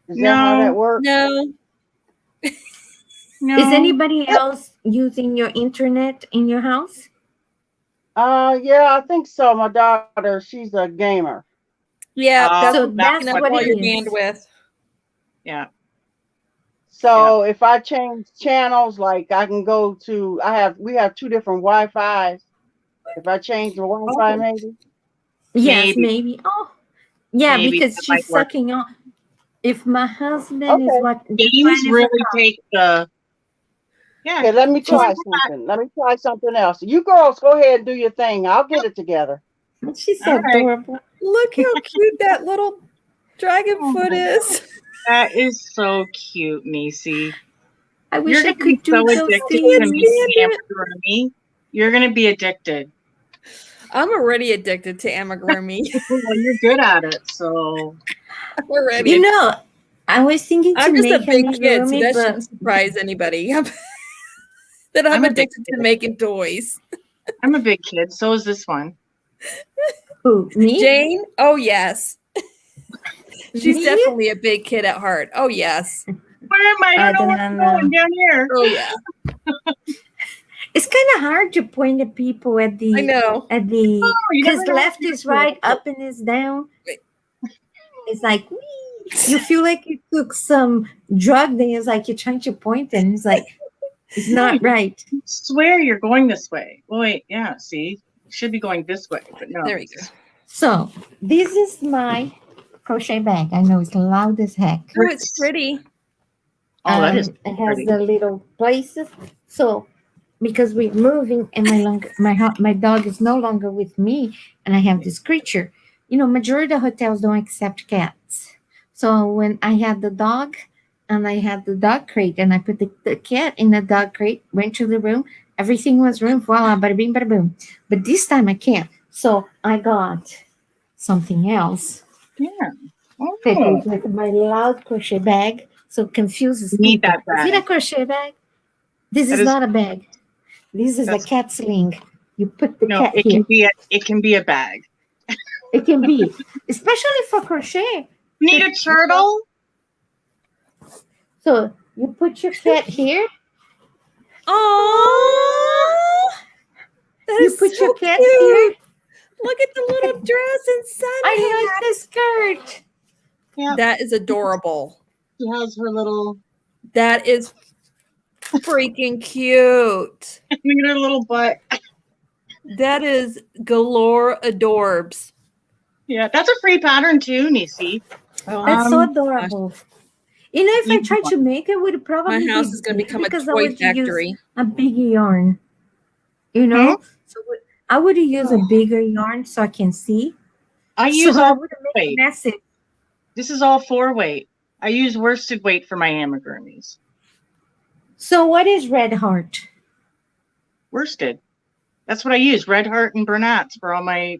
Is that how that works? No. No. Is anybody else using your internet in your house? Yeah, I think so. My daughter, she's a gamer. Yeah, that's, So that's that's what what it your is. bandwidth. Yeah. So if I change channels, like I can go to we have 2 different Wi-Fis. If I change the Wi-Fi, maybe. Yes, maybe. Oh, yeah, Maybe because that she's might work. sucking on. If my husband is Okay. what Games really take the. Yeah. Okay, let me try something. Let me try something else. You girls go ahead and do your thing. I'll get it together. She's so All right. adorable. Look how cute that little dragon foot is. That is so cute, Macy. I wish You're I gonna be could do so those addicted things. to Macy amigurumi. You're gonna be addicted. I'm already addicted to amigurumi. Well, you're good at it, so. I'm already. You know, I was thinking to I'm just make a big kid, so amigurumi, that but shouldn't surprise anybody. That I'm I'm a big addicted to kid. making toys. I'm a big kid, so is this one. who? Me? Jane? Oh, yes. She's Me? definitely a big kid at heart. Oh, yes. Where am I? I don't know where I'm going down here. Oh, yeah. It's kind of hard to point at people at the I know. at the you because never know left what is you're right, up and is down. Wait. It's like whee. You feel like you took some drug. Then it's like you're trying to point, and it's like it's not right. I swear you're going this way. Well, wait, yeah, see? You should be going this way, but no. There we go. So this is my crochet bag. I know it's loud as heck. Oh, it's pretty. Oh, that is It has pretty. the little places. So because we're moving and my dog is no longer with me, and I have this creature. You know, majority of hotels don't accept cats. So when I had the dog and I had the dog crate and I put the cat in the dog crate, went to the room, everything was room, voila, bada bing, bada boom. But this time I can't. So I got something else. Yeah. That Oh. goes with my loud crochet bag. So it confuses Need people. that Is it bag. a crochet bag? This That is is- not a bag. This is a That's- cat sling. You put the cat it here. It can be a bag. It can be, especially for crochet. Need a turtle? So you put your cat here. Oh, You put your cat here. Look at the little dress and sun. I like the skirt. Yeah. That is adorable. She has her little. That is freaking cute. Look at her little butt. That is galore adorbs. Yeah, that's a free pattern too, Nisi. That's so adorable. You know, if I tried to make it, would probably my house is going to become a toy factory. A big yarn. You know, so I would use a bigger yarn so I can see. I use all weight. This is all 4-weight. I use worsted weight for my amigurumis. So what is red heart? Worsted. That's what I use. Red heart and Bernat's for all my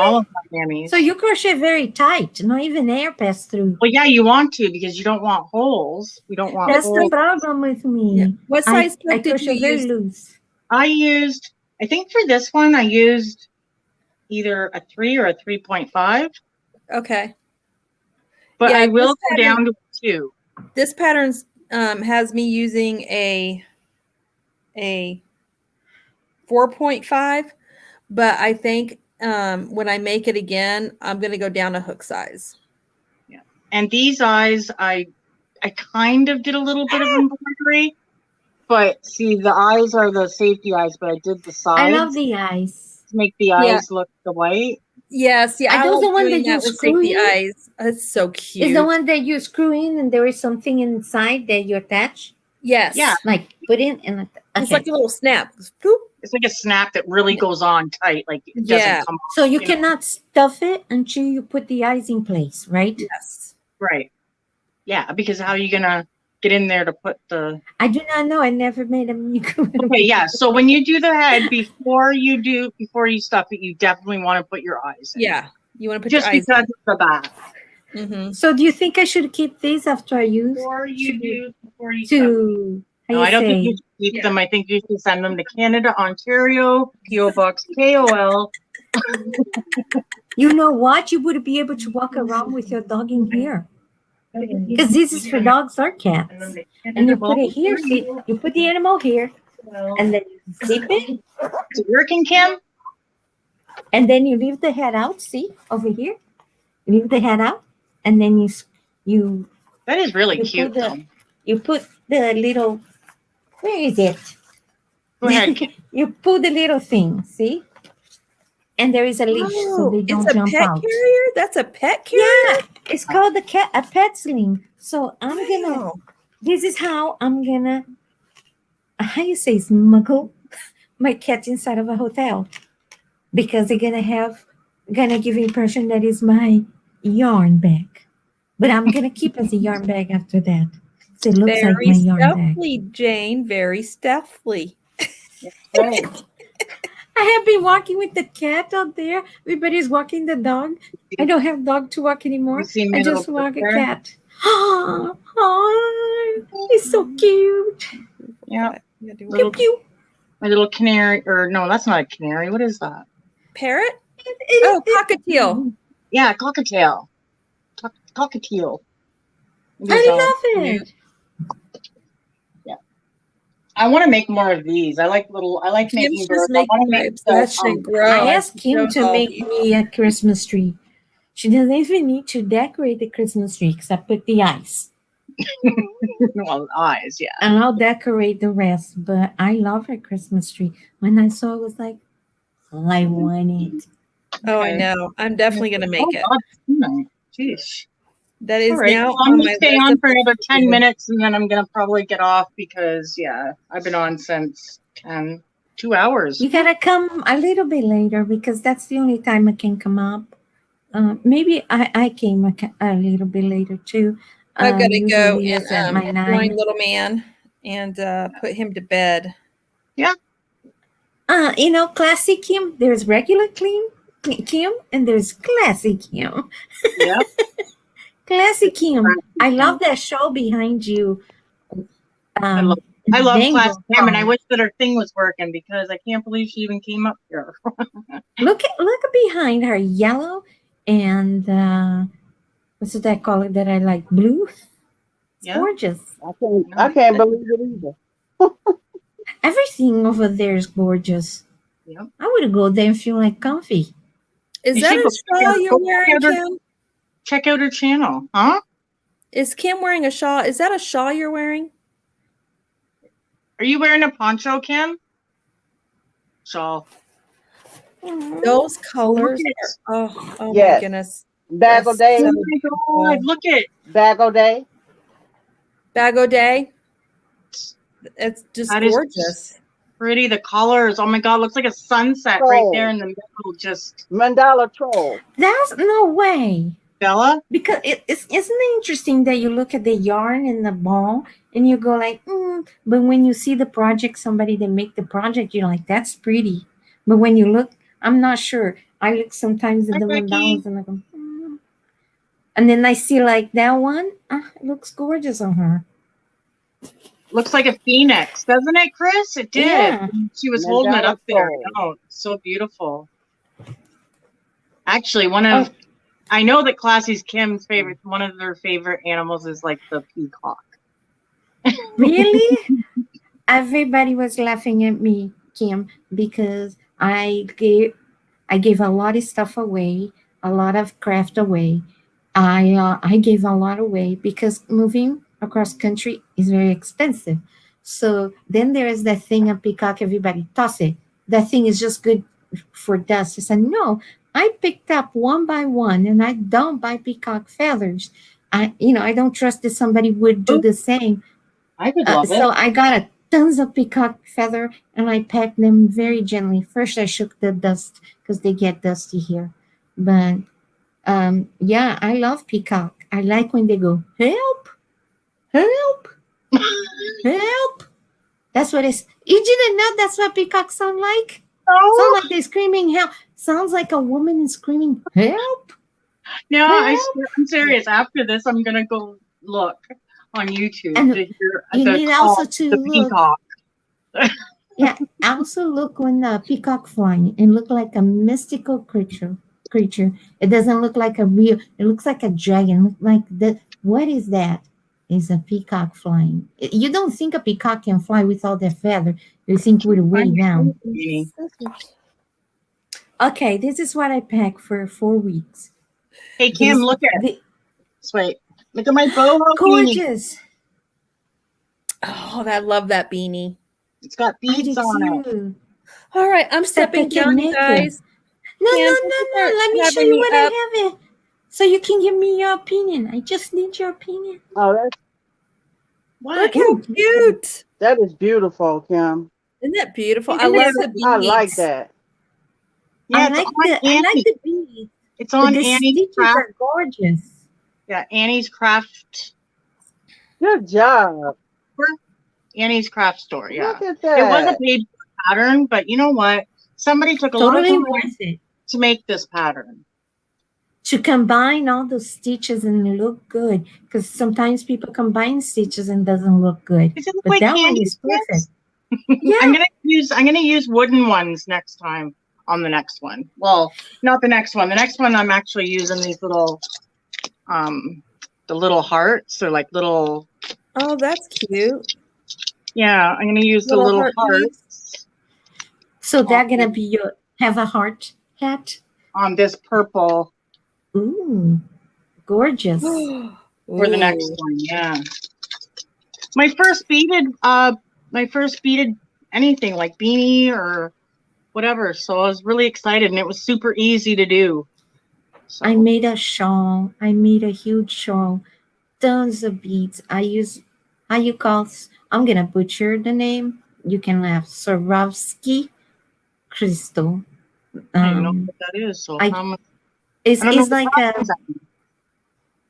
all of my mammies. So you crochet very tight, not even air pass through. Well, yeah, you want to because you don't want holes. We don't want That's holes. the problem with me. Yeah. What size I did you very use? loose. I think for this one, I used either a 3 or a 3.5. Okay. But I will go down to 2. This pattern has me using a 4.5, but I think when I make it again, I'm going to go down a hook size. Yeah. And these eyes, I kind of did a little bit of embroidery, but see, the eyes are the safety eyes, but I did the sides. I love the eyes. To make the eyes look the white. Yes, yeah. Are those the one that you screw in? Eyes. That's so cute. Is the one that you screw in and there is something inside that you attach? Yes. Yeah. Like put in and okay. It's like a little snap. Boop. It's like a snap that really goes on tight, like it doesn't come off. So you cannot stuff it until you put the eyes in place, right? Yes. Right. Yeah, because how are you gonna get in there to put the? I do not know. I never made a Okay, yeah. So when you do the head, before you stuff it, you definitely want to put your eyes in. Yeah, you want to put just your eyes because of the back. Mm-hmm. So do you think I should keep these after I use? Before you No, I don't think you should keep them. I think you should send them to Canada, Ontario, PO Box KOL. You know what? You would be able to walk around with your dog in here. Because this is for dogs or cats. And you put it here. See, you put the animal here. And then you zip it. Is it working, Kim? And then you leave the head out. See, over here. You leave the head out. And then you that is really cute. You put the little, where is it? Go ahead. You pull the little thing, see? And there is a leash so they don't jump out. Carrier? That's a pet carrier? Yeah, it's called a pet sling. So I'm gonna, this is how I'm gonna, how you say, smuggle my cat inside of a hotel. Because they're gonna give impression that is my yarn bag. But I'm gonna keep as a yarn bag after that. So it looks like my yarn bag. Jane, very stealthily. Right. I have been walking with the cat out there. Everybody's walking the dog. I don't have dog to walk anymore. I just walk a cat. Oh, he's so cute. Yeah. Pew, pew. My little canary, or no, that's not a canary. What is that? Parrot? Oh, cockatiel. Yeah, cockatiel. Cockatiel. I love it. Yeah. I want to make more of these. I like making birds. I asked Kim to make me a Christmas tree. She doesn't even need to decorate the Christmas tree except put the eyes. Well, eyes, yeah. And I'll decorate the rest. But I love her Christmas tree. When I saw it, I was like, I want it. Oh, I know. I'm definitely going to make it. God. Jeez. That is right. now. Well, I'm going to stay on for another 10 minutes and then I'm going to probably get off because, yeah, I've been on since 2 hours. You got to come a little bit later because that's the only time I can come up. Maybe I came a little bit later too. I've got to go and join little man and put him to bed. Yeah. You know, classic Kim. There's regular Kim and there's classic Kim. Yeah. Classic Kim. I love that show behind you. I love I love Class Dangle Kim, and I thong. wish that her thing was working because I can't believe she even came up here. Look behind her, yellow and what's that color that I like? Blue. It's Yeah. gorgeous. I can't believe it either. Everything over there is gorgeous. Yep. I would go there and feel like comfy. Is You that should a go shawl you're wearing, Kim? Check out her channel, huh? Is Kim wearing a shawl? Is that a shawl you're wearing? Are you wearing a poncho, Kim? Shawl. Those colors. Look Oh Yes. my goodness. Bag of day. Oh my God! Look at Bag of day. Bago Day. It's just That is gorgeous. pretty. The colors. Oh my God! Looks like a sunset right there in the middle. Just mandala troll. That's no way. Bella. Because isn't it interesting that you look at the yarn and the ball and you go like, but when you see the project, somebody that make the project, you're like, that's pretty. But when you look, I'm not sure. I look sometimes at the mandalas and I go, and then I see like that one. It looks gorgeous on her. Looks like a phoenix, doesn't it, Chris? It did. Yeah. She was holding it up there. Oh, it's so beautiful. Actually, I know that Classy's Kim's favorite, one of their favorite animals is like the peacock. Really? Everybody was laughing at me, Kim, because I gave a lot of stuff away, a lot of craft away. I gave a lot away because moving across country is very expensive. So then there is that thing of peacock, everybody toss it. That thing is just good for dust. I said, no, I picked up one by one and I don't buy peacock feathers. I don't trust that somebody would do the same. I would love it. So I got tons of peacock feather and I packed them very gently. First I shook the dust because they get dusty here. But yeah, I love peacock. I like when they go, help, help, help. That's what it's. You didn't know that's what peacocks sound like? Oh. Sound like they're screaming help. Sounds like a woman is screaming help. No, help. I'm serious. After this, I'm gonna go look on YouTube And to hear you need also to the look. peacock. Yeah, also look when the peacock flying and look like a mystical creature. It doesn't look like a real. It looks like a dragon. Look like that. What is that? Is a peacock flying. You don't think a peacock can fly with all their feather. You think we're way down. Okay, this is what I packed for 4 weeks. Hey, Kim, look at it. Wait, look at my boho gorgeous. Beanie. Oh, I love that beanie. It's got beads on it. All right, I'm stepping down, you guys. No. Let me show you what I have it. So you can give me your opinion. I just need your opinion. Oh, that's look how cute. That is beautiful, Kim. Isn't that beautiful? I love the beads. I like that. Yeah, I like the beads. It's on the Annie's Craft. Are gorgeous. Yeah, Annie's Craft. Good job. Annie's Craft Store. Yeah, look at that. It was a paid pattern, but you know what? Somebody took a lot of time to make this pattern. To combine all those stitches and look good, because sometimes people combine stitches and doesn't look good. But that one is perfect. Yeah. I'm gonna use wooden ones next time on the next one. Well, not the next one. The next one I'm actually using these little the little hearts. They're like little. Oh, that's cute. Yeah, I'm gonna use the little hearts. So they're gonna be have a heart hat on this purple. Ooh, gorgeous. For the next one, yeah. My first beaded anything like beanie or whatever. So I was really excited and it was super easy to do. So. I made a shawl. I made a huge shawl. Tons of beads. I use, I'm going to butcher the name. You can laugh. Swarovski crystal. I don't know what that is. So it's like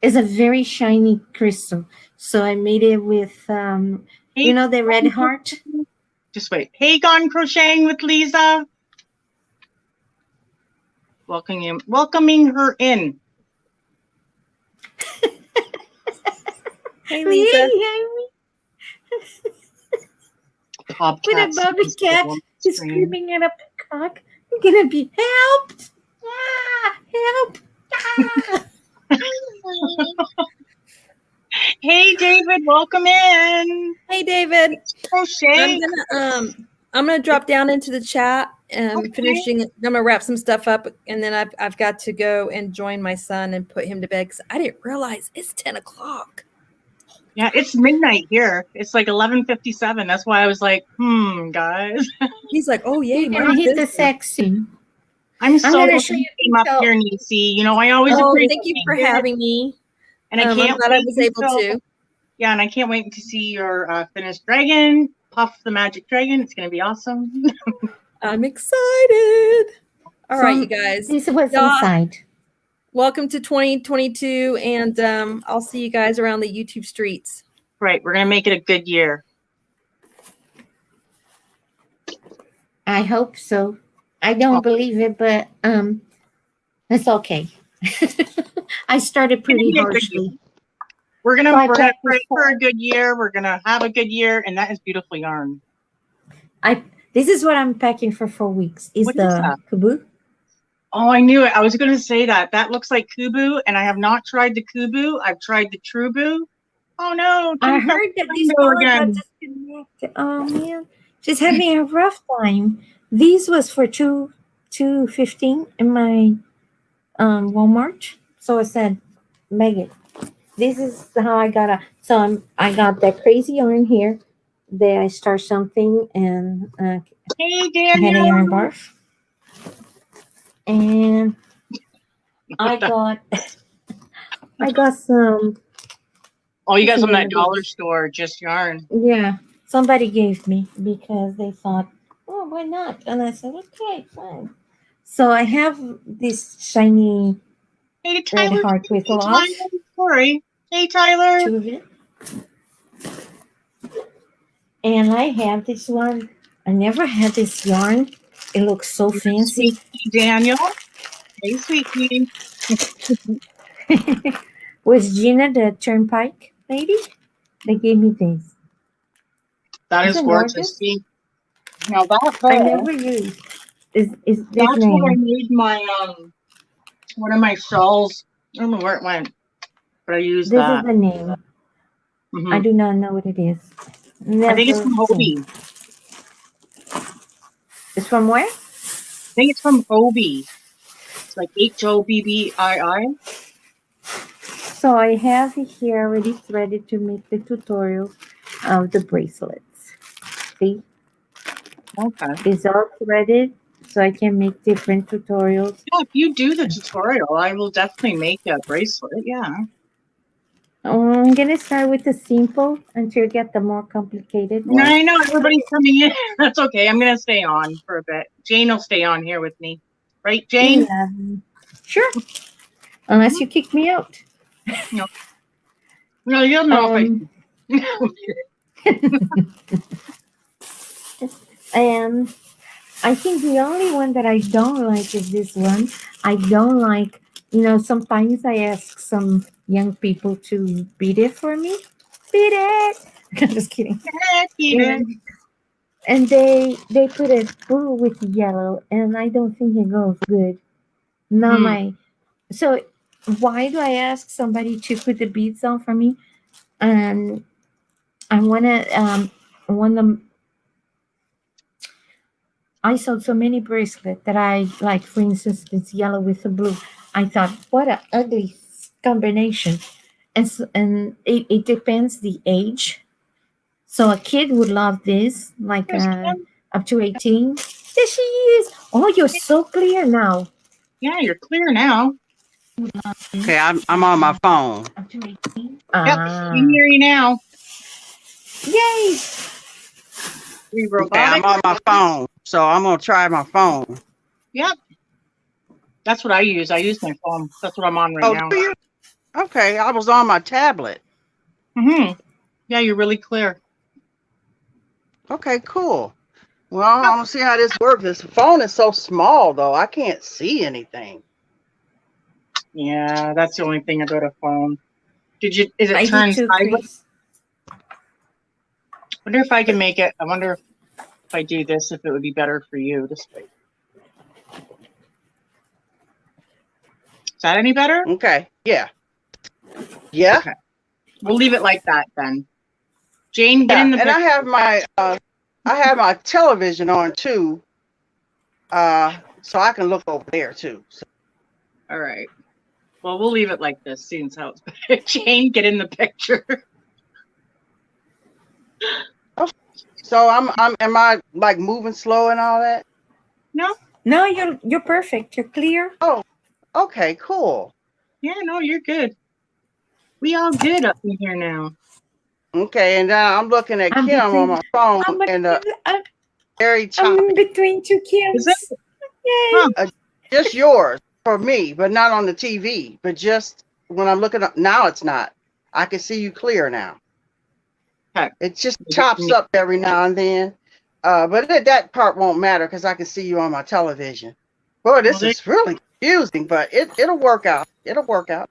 it's a very shiny crystal. So I made it with, the red heart. Just wait. Hey, Gone Crocheting with Lisa. Welcoming her in. Hey, Lisa. bobcat. With a bobby cat is screaming at a peacock. I'm gonna be helped. Ah, help. Ah. Hey, David, welcome in. Hey, David. Crochet. I'm gonna drop down into the chat and Okay. I'm gonna wrap some stuff up, and then I've got to go and join my son and put him to bed because I didn't realize it's 10 o'clock. Yeah, it's midnight here. It's like 11:57. That's why I was like, guys. He's like, oh yeah, You're gonna hit the sex soon. I'm so gonna glad show you you came up here, Nisi. You know, I always appreciate thank you for having me. And I can't I'm glad I was able to. Yeah, and I can't wait to see your finished dragon, Puff the Magic Dragon. It's going to be awesome. I'm excited. All right, you guys. This was inside. Welcome to 2022, and I'll see you guys around the YouTube streets. Right, we're going to make it a good year. I hope so. I don't believe it, but it's okay. I started pretty harshly. We're gonna pray for a good year. We're gonna have a good year, and that is beautiful yarn. This is what I'm packing for 4 weeks. Is the Kubu? Oh, I knew it. I was gonna say that. That looks like Kubu, and I have not tried the Kubu. I've tried the Trubu. Oh no! I heard that this one got disconnected. Oh man, she's having a rough time. These was for $2.15 in my Walmart. So I said, Megan, this is how I got I got that crazy yarn here. Then I start something and hey, I had a yarn barf. And I got some. Oh, you got some at that dollar store, just yarn. Yeah, somebody gave me because they thought, oh, why not? And I said, okay, fine. So I have this shiny red heart with love. Sorry. Hey, Tyler. 2 of it. And I have this one. I never had this yarn. It looks so fancy. Sweet Daniel. Hey, sweetie. Was Gina the turnpike lady? They gave me this. That is gorgeous. Now that's I never used. Is that's what I made my one of my shawls. I don't know where it went, but I used that. This is the name. Mm-hmm. I do not know what it is. I think it's from Hobie. It's from where? I think it's from Hobie. It's like Hobbii. So I have it here already threaded to make the tutorial of the bracelets. See? Okay. It's all threaded, so I can make different tutorials. Yeah, if you do the tutorial, I will definitely make a bracelet. Yeah. I'm gonna start with the simple until you get the more complicated one. I know everybody's coming in. That's okay. I'm gonna stay on for a bit. Jane will stay on here with me, right, Jane? Yeah. Sure. Unless you kick me out. No. No, you'll know And I think the only one that I don't like is this one. I don't like, sometimes I ask some young people to bead it for me. Bead it! I'm just kidding. And they put it blue with yellow, and I don't think it goes good. So why do I ask somebody to put the beads on for me? And I I sold so many bracelets that I like, for instance, this yellow with the blue. I thought, what an ugly combination. And it depends the age. So a kid would love this, like up to 18. There she is. Oh, you're so clear now. Yeah, you're clear now. Okay, I'm on my phone. Up to 18. Yep, we can hear you now. Yay! Okay, I'm on my phone, so I'm gonna try my phone. Yep. That's what I use. I use my phone. That's what I'm on right now. Okay, I was on my tablet. Yeah, you're really clear. Okay, cool. Well, I'm gonna see how this works. This phone is so small, though. I can't see anything. Yeah, that's the only thing about a phone. Is it turned sideways? I wonder if I can make it. I wonder if I do this, if it would be better for you. Just wait. Is that any better? Okay. Yeah. Yeah. Okay. We'll leave it like that then. Jane, get in the and picture. I have my television on too. So I can look over there too. So. All right. Well, we'll leave it like this. Seeing how it's better. Jane, get in the picture. So am I like moving slow and all that? No, you're perfect. You're clear. Oh, okay, cool. Yeah, no, you're good. We all good up in here now. Okay, and now I'm looking at Kim on my phone very I'm in between two Kims. Yay. Just yours for me, but not on the TV. But just when I'm looking up now, it's not. I can see you clear now. Okay. It just chops up every now and then. But that part won't matter because I can see you on my television. Boy, this is really confusing, but it'll work out. It'll work out.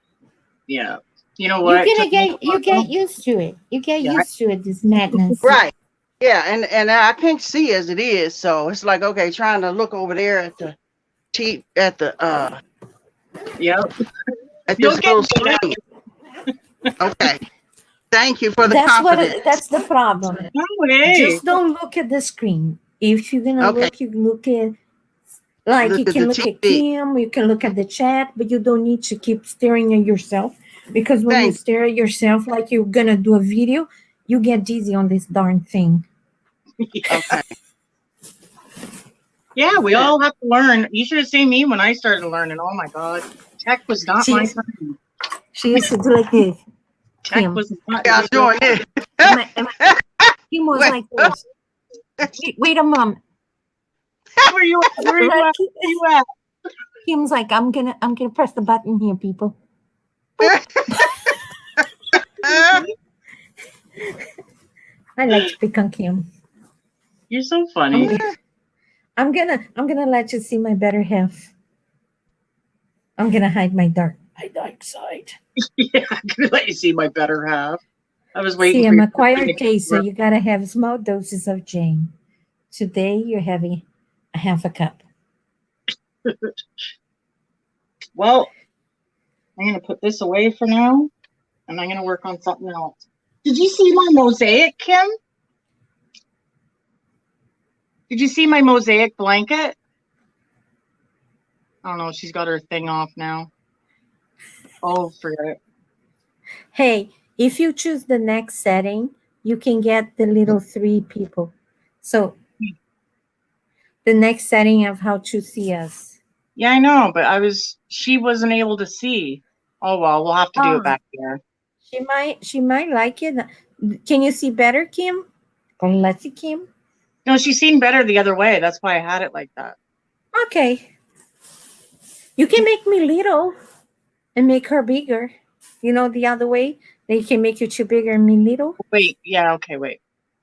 Yeah. You know what? You get used to it. You get used to it, this madness. Right. Yeah, and I can't see as it is, so it's like, okay, trying to look over there at the at the this little screen. Okay. Thank you for the confidence. That's the problem. Just don't look at the screen. If you're gonna look, you look at you can look at Kim, you can look at the chat, but you don't need to keep staring at yourself, because when you stare at yourself like you're gonna do a video, you get dizzy on this darn thing. Okay. Yeah, we all have to learn. You should have seen me when I started learning. Oh my God, tech was not my friend. She used to do like this. Tech was not. Yeah, doing it. Kim was like this. Wait a moment. Where you at? Where you at? Kim's like, I'm gonna press the button here, people. I like to pick on Kim. You're so funny. I'm gonna let you see my better half. I'm gonna hide my dark side. Yeah, I'm gonna let you see my better half. I was waiting. See, I'm acquired taste, so you gotta have small doses of Jane. Today you're having a half a cup. Well, I'm gonna put this away for now, and I'm gonna work on something else. Did you see my mosaic, Kim? Did you see my mosaic blanket? I don't know. She's got her thing off now. Oh, forget it. Hey, if you choose the next setting, you can get the little 3 people. So the next setting of how to see us. Yeah, I know, but she wasn't able to see. Oh well, we'll have to do it back here. She might like it. Can you see better, Kim? Or let's see, Kim. No, she's seen better the other way. That's why I had it like that. Okay. You can make me little and make her bigger. You know, the other way. They can make you too bigger and me little. Wait, yeah, okay, wait.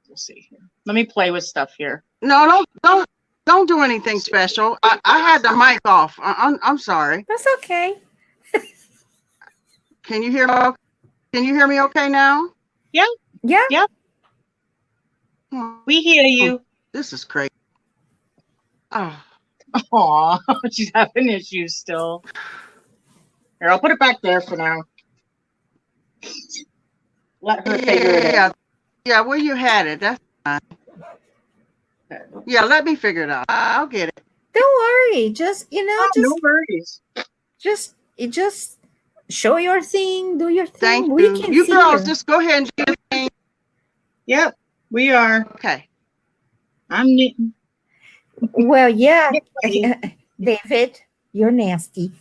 We'll see here. Let me play with stuff here. No, don't do anything special. I had the mic off. I'm sorry. That's okay. Can you hear me? Can you hear me okay now? Yeah. Yeah. Yeah. We hear you. This is crazy. Oh. Aw, she's having issues still. Here, I'll put it back there for now. Let her figure it out. Yeah, where you had it. That's fine. Yeah, let me figure it out. I'll get it. Don't worry. Just, no worries. Just show your thing, do your thing. Thank we you. Can you see girls her. just go ahead and do your thing. Yep, we are. Okay. I'm knitting. Well, yeah. David, you're nasty.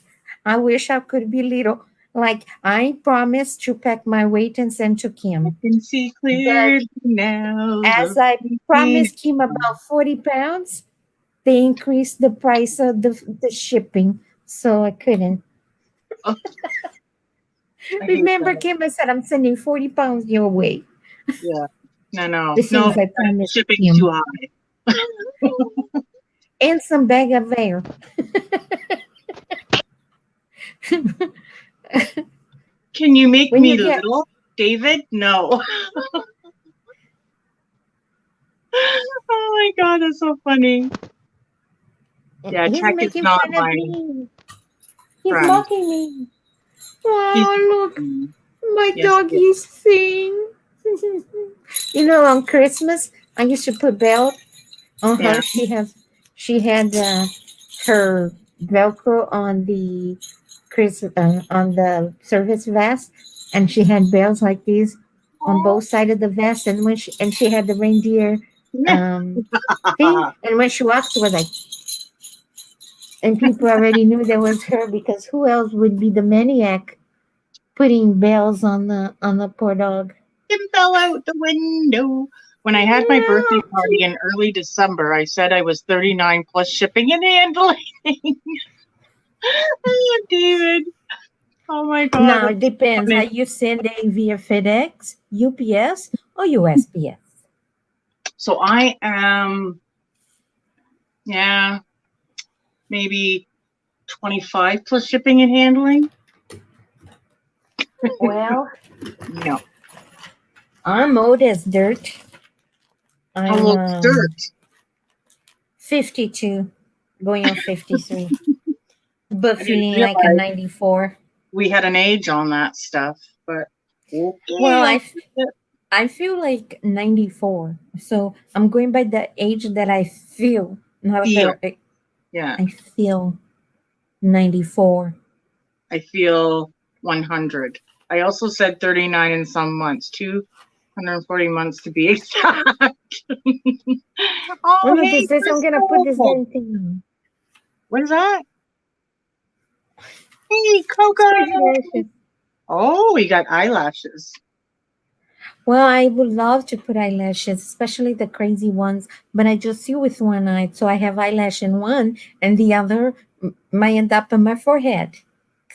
I wish I could be little. Like, I promised to pack my weight and send to Kim. I can see clearly now. As I promised Kim about 40 pounds, they increased the price of the shipping, so I couldn't. Oh. Remember, Kim, I said I'm sending 40 pounds your way. Yeah. No. I promised shipping Kim. too high. And some bag of air. Can you make me little, David? No. Oh my God, that's so funny. Yeah, He's Trek is making not fun of my me. He's friend. mocking me. Oh, look. My Yes, doggy sing. You know, on Christmas, I used to put belt on her. She had her Velcro on the on the service vest, and she had bells like these on both sides of the vest. And when she had the reindeer thing, and when she walked, she was like, and people already knew that was her because who else would be the maniac putting bells on the poor dog? It fell out the window. When I had my birthday party in early December, I said I was 39 plus shipping and handling. Oh, David. Oh my God. Now it depends. Are you sending via FedEx, UPS, or USPS? So I am, yeah, maybe 25 plus shipping and handling. Well, no. I'm old as dirt. How old's dirt? 52, going on 53. But feeling like a 94. We had an age on that stuff, but okay. Well, I feel like 94. So I'm going by the age that I feel. Not yeah. I feel 94. I feel 100. I also said 39 in some months, 240 months to be exact. Oh, hey, this is, I'm going to put this damn thing on. What is that? Hey, Coco. Oh, we got eyelashes. Well, I would love to put eyelashes, especially the crazy ones, but I just see with one eye. So I have eyelash in one, and the other might end up on my forehead.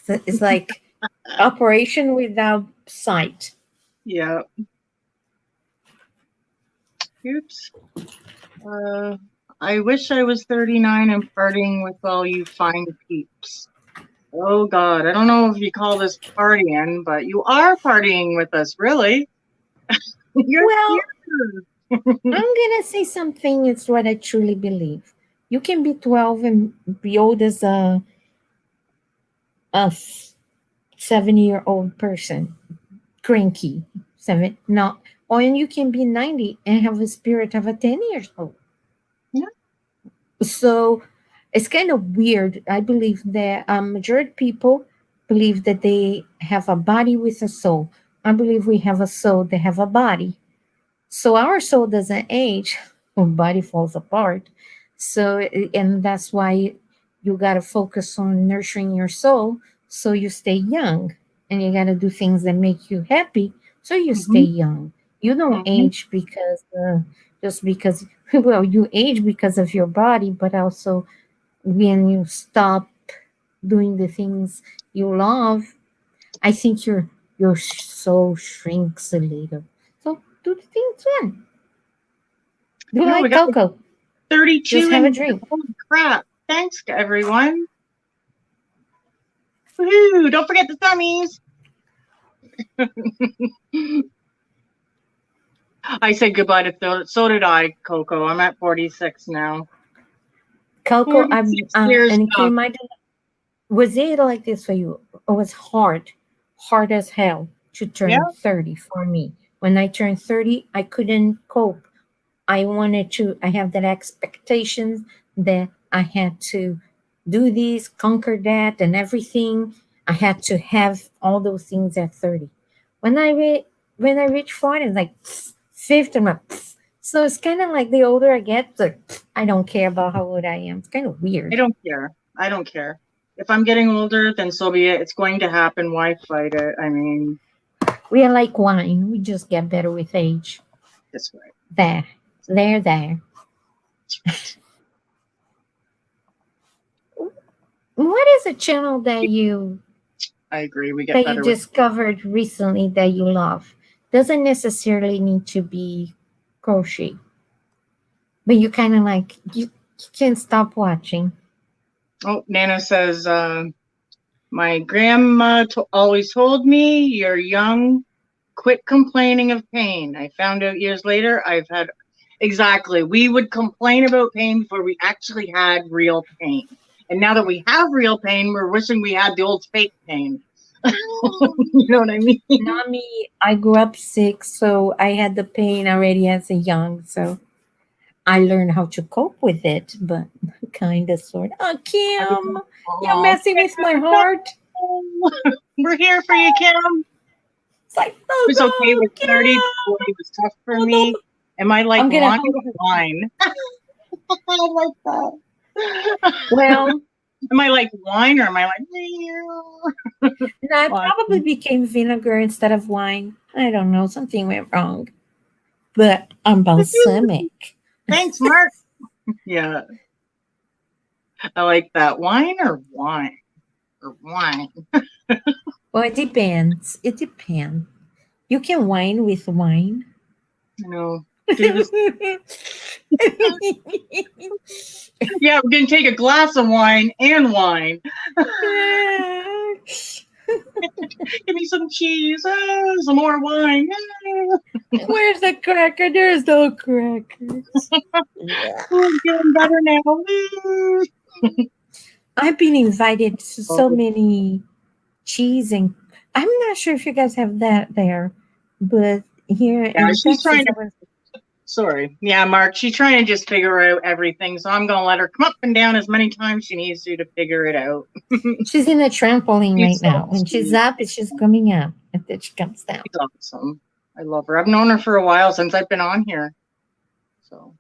It's like operation without sight. Yeah. Oops. I wish I was 39 and partying with all you fine peeps. Oh God, I don't know if you call this partying, but you are partying with us, really. Well, I'm gonna say something. It's what I truly believe. You can be 12 and be old as a 7-year-old person, cranky or you can be 90 and have a spirit of a 10 years old. Yeah. So it's kind of weird. I believe that majority of people believe that they have a body with a soul. I believe we have a soul that have a body. So our soul doesn't age, our body falls apart. So, and that's why you got to focus on nurturing your soul so you stay young. And you got to do things that make you happy so you stay young. You don't age because, just because, well, you age because of your body, but also when you stop doing the things you love, I think your soul shrinks a little. So do the things fun. Do you like cocoa? 32. Just have a drink. Holy crap. Thanks, everyone. Woohoo! Don't forget the thummies. I said goodbye to so did I, Coco. I'm at 46 now. Coco, and it came out. Was it like this for you? It was hard as hell to turn 30 for me. When I turned 30, I couldn't cope. I have that expectation that I had to do this, conquer that, and everything. I had to have all those things at 30. When I reach 40, it's like 50. So it's kind of like the older I get, I don't care about how old I am. It's kind of weird. I don't care. If I'm getting older, then so be it. It's going to happen. Why fight it? I mean, we are like wine. We just get better with age. That's right. There. What is a channel that you? I agree. We get that better you discovered recently that you love. Doesn't necessarily need to be crochet, but you kind of like you can't stop watching. Oh, Nana says, my grandma always told me, you're young, quit complaining of pain. I found out years later I've had Exactly. We would complain about pain before we actually had real pain. And now that we have real pain, we're wishing we had the old fake pain. You know what I mean? Not me. I grew up sick, so I had the pain already as a young. So I learned how to cope with it, but kind of, sort of. Oh, Kim, you're messing with my heart. We're here for you, Kim. It's like, it was okay with 30. 40 was tough for me. Am I like wine or wine? I like that. Well, am I like wine or am I like? No, I probably became vinegar instead of wine. I don't know. Something went wrong. But I'm balsamic. Thanks, Mark. Yeah. I like that. Wine or wine? Or wine? Well, it depends. It depends. You can wine with wine. No. Yeah, we're going to take a glass of wine and wine. Give me some cheese. Some more wine. Where's the cracker? There's no crackers. I'm getting better now. I've been invited to so many cheese, and I'm not sure if you guys have that there, but here in Texas, trying to. Sorry. Yeah, Mark, she's trying to just figure out everything. So I'm going to let her come up and down as many times she needs to figure it out. She's in a trampoline right now. When she's up, she's coming up. And then she comes down. She's awesome. I love her. I've known her for a while since I've been on here. So,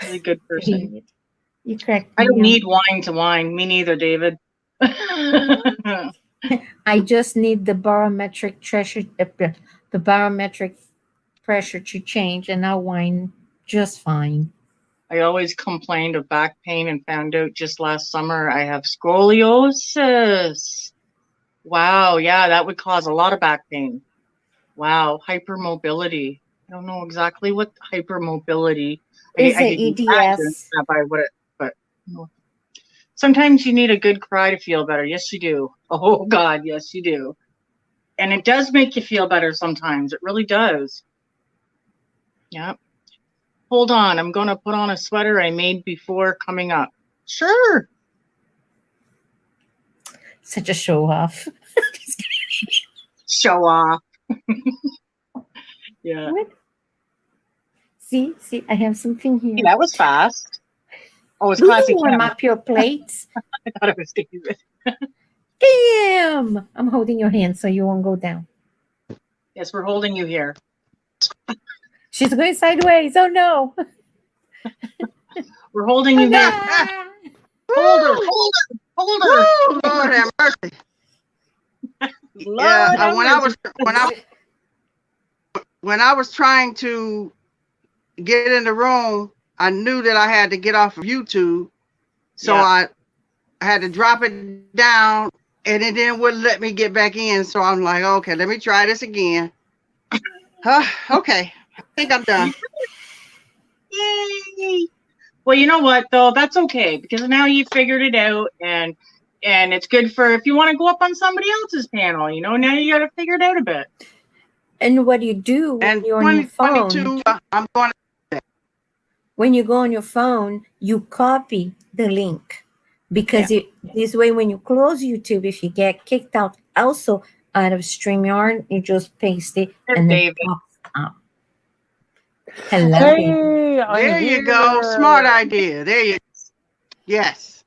really good person. You correct. I don't need wine to wine. Me neither, David. I just need the barometric pressure to change, and I'll wine just fine. I always complained of back pain and found out just last summer I have scoliosis. Wow, yeah, that would cause a lot of back pain. Wow, hypermobility. I don't know exactly what hypermobility is. EDS. But sometimes you need a good cry to feel better. Yes, you do. Oh God, yes, you do. And it does make you feel better sometimes. It really does. Yeah. Hold on. I'm going to put on a sweater I made before coming up. Sure. Such a show off. Show off. Yeah. What? See, I have something here. Yeah, that was fast. Oh, it's classic. classic. Warm up your plates. I thought it was David. Damn! I'm holding your hand so you won't go down. Yes, we're holding you here. She's going sideways. Oh no. We're holding you here. Hold her. Oh, Lord have mercy. Yeah, when I was trying to get in the room, I knew that I had to get off of YouTube. So I had to drop it down, and it then wouldn't let me get back in. So I'm like, okay, let me try this again. Okay, I think I'm done. Yay! Well, you know what, though? That's okay, because now you figured it out, and it's good for if you want to go up on somebody else's panel, you know, now you got to figure it out a bit. And what you do when you're on your phone, I'm going to when you go on your phone, you copy the link, because this way when you close YouTube, if you get kicked out also out of StreamYard, you just paste it and then it pops up. Hello. Hey, there you go. Smart idea. There you go. Yes.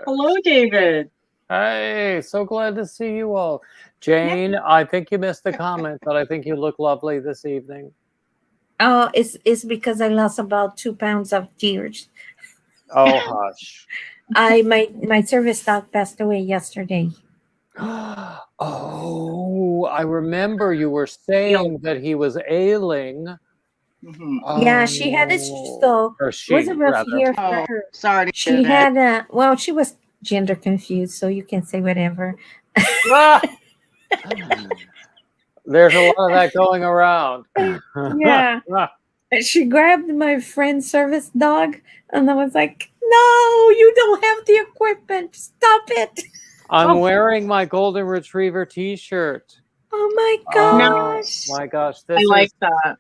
Hello, David. Hey, so glad to see you all. Jane, I think you missed the comment, but I think you look lovely this evening. Oh, it's because I lost about 2 pounds of tears. Oh, hush. My service dog passed away yesterday. Oh, I remember you were saying that he was ailing. Mm-hmm. Yeah, she had a so it was a rough year for her. Sorry. She had she was gender confused, so you can say whatever. There's a lot of that going around. Yeah. She grabbed my friend's service dog, and I was like, no, you don't have the equipment. Stop it. I'm wearing my golden retriever t-shirt. Oh my gosh. Oh my gosh. I like that.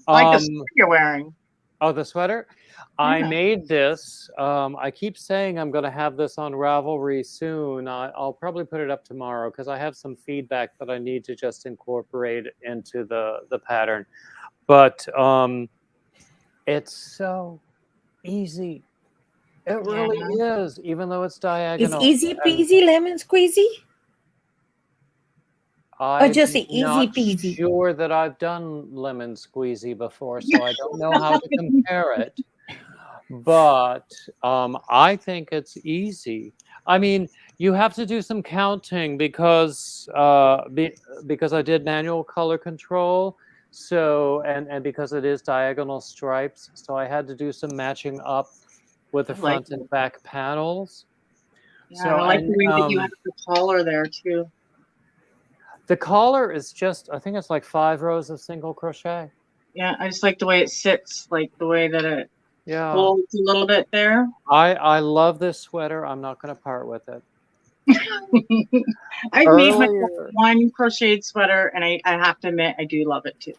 Like the sweater you're wearing. Oh, the sweater? Yeah. I made this. I keep saying I'm going to have this on Ravelry soon. I'll probably put it up tomorrow because I have some feedback that I need to just incorporate into the pattern. But it's so easy. It really is, even though it's diagonal. It's easy peasy lemon squeezy? I'm just easy not peasy. sure that I've done lemon squeezy before, so I don't know how to compare it. But I think it's easy. I mean, you have to do some counting because I did manual color control. So and because it is diagonal stripes, so I had to do some matching up with the front and back panels. Yeah, so I like the way that you have the collar there too. The collar is just, I think it's like 5 rows of single crochet. Yeah, I just like the way it sits, like the way that it folds a little bit there. I love this sweater. I'm not going to part with it. I've made my one crocheted sweater, and I have to admit, I do love it too.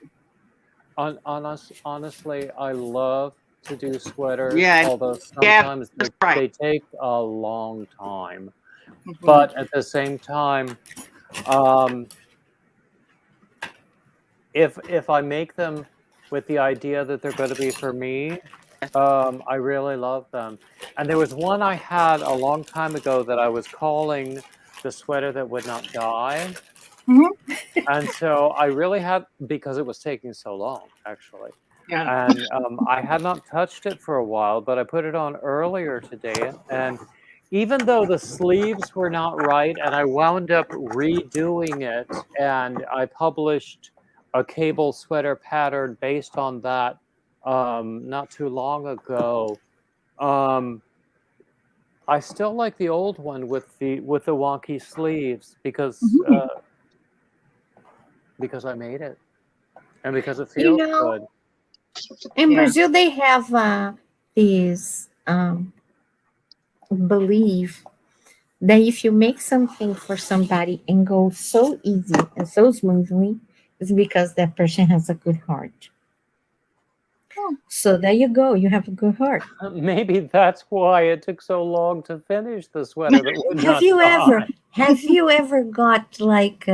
Honestly, I love to do sweaters, although sometimes they take a long time. But at the same time, if I make them with the idea that they're going to be for me, I really love them. And there was one I had a long time ago that I was calling the sweater that would not die. And so I really had, because it was taking so long, actually. Yeah. And I had not touched it for a while, but I put it on earlier today. And even though the sleeves were not right, and I wound up redoing it, and I published a cable sweater pattern based on that not too long ago. I still like the old one with the wonky sleeves because I made it and because it feels good. In Brazil, they have these belief that if you make something for somebody and go so easy and so smoothly, it's because that person has a good heart. So there you go. You have a good heart. Maybe that's why it took so long to finish the sweater. Have you ever got like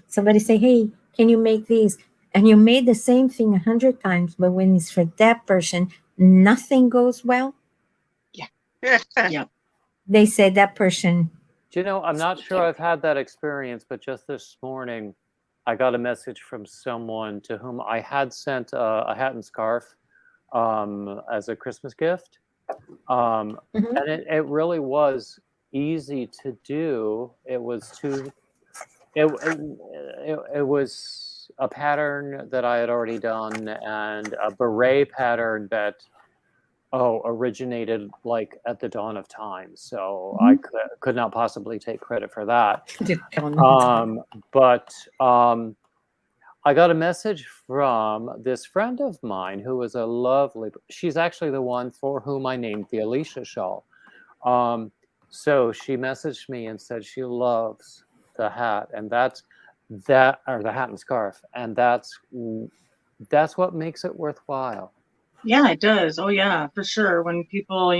somebody say, "Hey, can you make this?" And you made the same thing 100 times, but when it's for that person, nothing goes well. Yeah. They say that person. Do you know? I'm not sure I've had that experience, but just this morning, I got a message from someone to whom I had sent a hat and scarf as a Christmas gift. And it really was easy to do. It was it was a pattern that I had already done and a beret pattern that originated like at the dawn of time. So I could not possibly take credit for that. But I got a message from this friend of mine who was a lovely, she's actually the one for whom I named the Alicia shawl. So she messaged me and said she loves the hat, and or the hat and scarf, and that's what makes it worthwhile. Yeah, it does. Oh yeah, for sure. When people,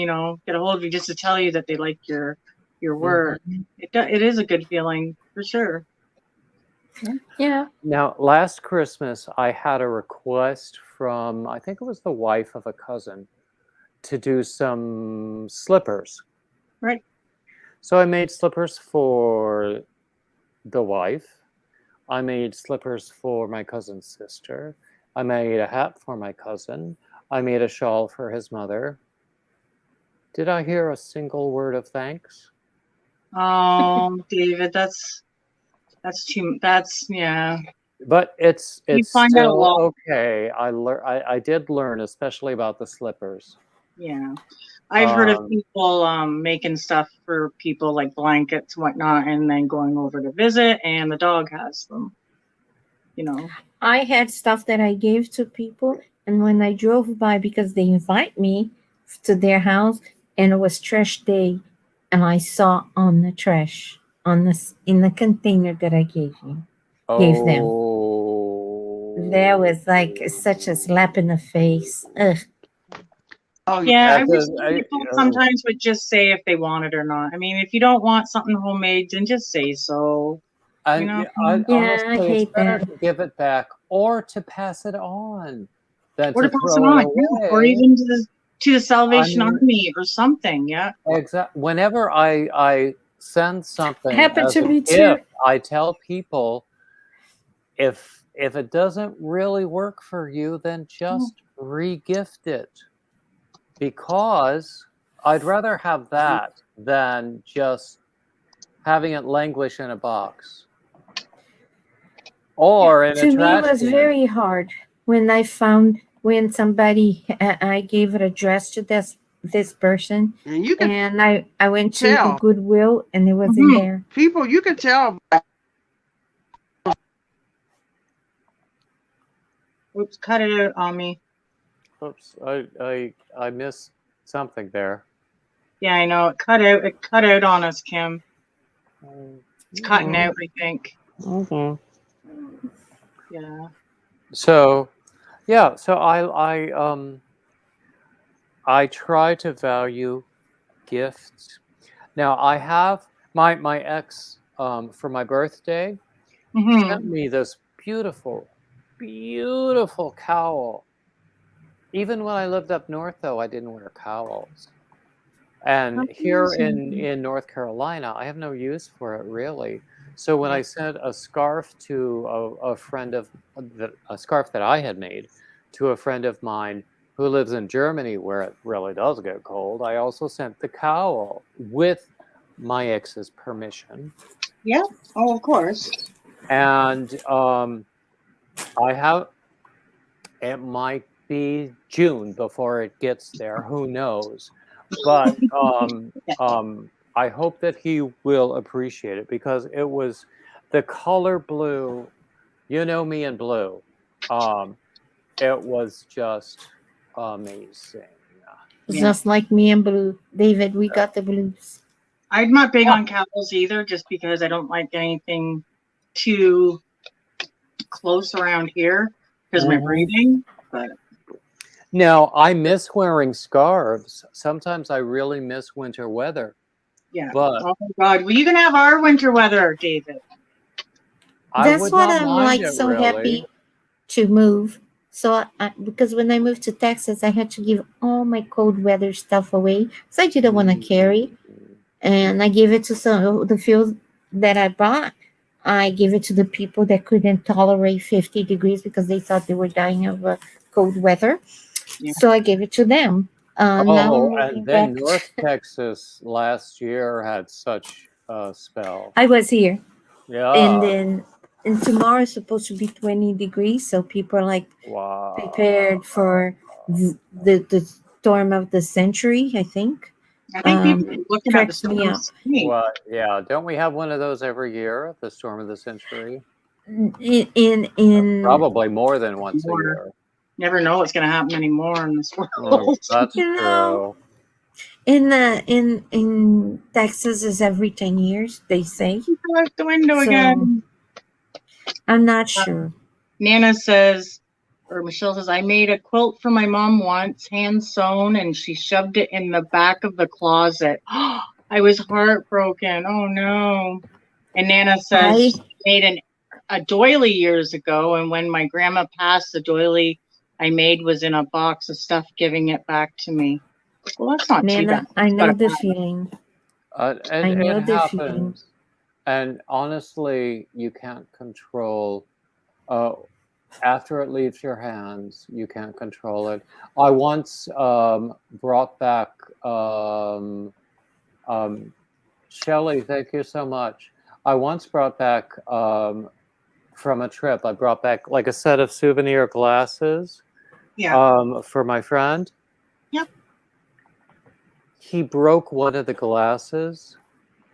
get a hold of you just to tell you that they like your work, it is a good feeling for sure. Yeah. Now, last Christmas, I had a request from, I think it was the wife of a cousin, to do some slippers. Right. So I made slippers for the wife. I made slippers for my cousin's sister. I made a hat for my cousin. I made a shawl for his mother. Did I hear a single word of thanks? Oh, David, that's yeah. But it's still okay. I did learn, especially about the slippers. Yeah, I've heard of people making stuff for people like blankets, whatnot, and then going over to visit, and the dog has them. I had stuff that I gave to people, and when I drove by, because they invite me to their house, and it was trash day, and I saw on the trash in the container that I gave them. that was like such a slap in the face. Ugh. Oh yeah, I wish people sometimes would just say if they want it or not. I mean, if you don't want something homemade, then just say so. And You know? honestly, I hate it's better that. to give it back or to pass it on than Or to to pass throw it on, it away. or even to the Salvation Army or something. Yeah. Exactly. Whenever I send something Happened as to a me gift, too. I tell people if it doesn't really work for you, then just re-gift it, because I'd rather have that than just having it languish in a box or in a To me, it trash was can. very hard when I found when somebody I gave an address to this person, And you can and I went to the tell Goodwill, and it was in there. people. You can tell. Oops, cut it out on me. Oops, I missed something there. Yeah, I know. It cut out on us, Kim. It's cutting out, I think. Okay. Yeah. So, yeah. So I try to value gifts. Now I have my ex for my birthday sent me this beautiful cowl. Even when I lived up north, though, I didn't wear cowls. And here in North Carolina, I have no use for it really. So when I sent a scarf to a friend of a scarf that I had made to a friend of mine who lives in Germany, where it really does get cold, I also sent the cowl with my ex's permission. Yeah. Oh, of course. And I have. It might be June before it gets there. Who knows? But I hope that he will appreciate it, because it was the color blue. You know me in blue. It was just amazing. Just like me and Blue. David, we got the blues. I'm not big on cowls either, just because I don't like anything too close around here because of my breathing. But now I miss wearing scarves. Sometimes I really miss winter weather. Yeah. But oh my God, well, you can have our winter weather, David. That's what I'm like so really happy to move. So because when I moved to Texas, I had to give all my cold weather stuff away because I didn't want to carry, and I gave it to some of the few that I bought. I gave it to the people that couldn't tolerate 50 degrees because they thought they were dying of cold weather. Yeah. So I gave it to them. Now and then North Texas last year had such a spell. I was here. Yeah. And tomorrow is supposed to be 20 degrees, so people are like prepared for the storm of the century, I think. I think people are looking at the storm of the century. Well, yeah, don't we have one of those every year, the storm of the century? In probably more than once a year. Never know what's going to happen anymore in this world. That's true. In Texas is every 10 years, they say. Go out the window again. I'm not sure. Nana says, or Michelle says, I made a quilt for my mom once, hand sewn, and she shoved it in the back of the closet. I was heartbroken. Oh no. And Nana says she made a doily years ago, and when my grandma passed, the doily I made was in a box of stuff, giving it back to me. Well, that's not too bad. I know the feeling. I know the feeling. And honestly, you can't control. After it leaves your hands, you can't control it. I once brought back Shelley. Thank you so much. I once brought back from a trip. I brought back like a set of souvenir glasses. Yeah. For my friend. Yep. He broke one of the glasses.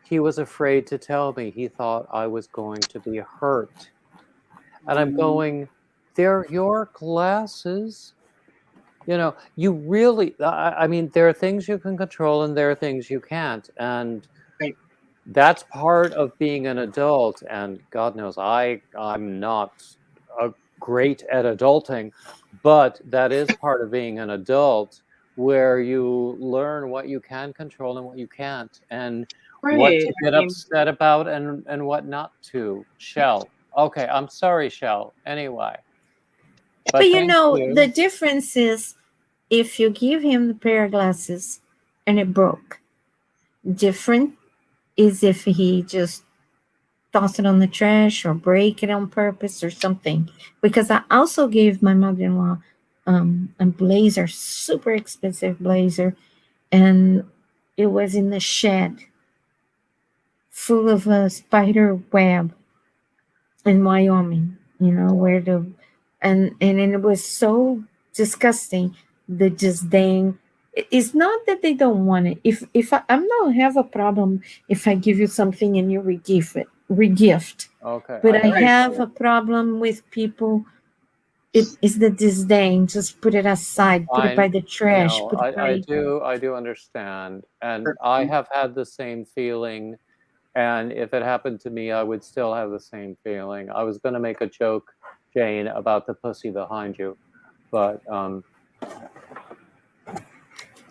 He was afraid to tell me. He thought I was going to be hurt. And I'm going, they're your glasses. You know, you really, I mean, there are things you can control and there are things you can't. And that's part of being an adult. And God knows, I'm not great at adulting, but that is part of being an adult, where you learn what you can control and what you can't, and what to get upset about and what not to. Shell. Okay, I'm sorry, Shell. Anyway. But you know, the difference is if you give him the pair of glasses and it broke. Different is if he just toss it on the trash or break it on purpose or something. Because I also gave my mother-in-law a blazer, super expensive blazer, and it was in the shed full of a spider web in Wyoming, you know, where the and it was so disgusting, the disdain. It's not that they don't want it. If I'm not have a problem if I give you something and you regift. Okay. But I have a problem with people. It is the disdain. Just put it aside. Put it by the trash. No, I do understand, and I have had the same feeling. And if it happened to me, I would still have the same feeling. I was going to make a joke, Jane, about the pussy behind you, but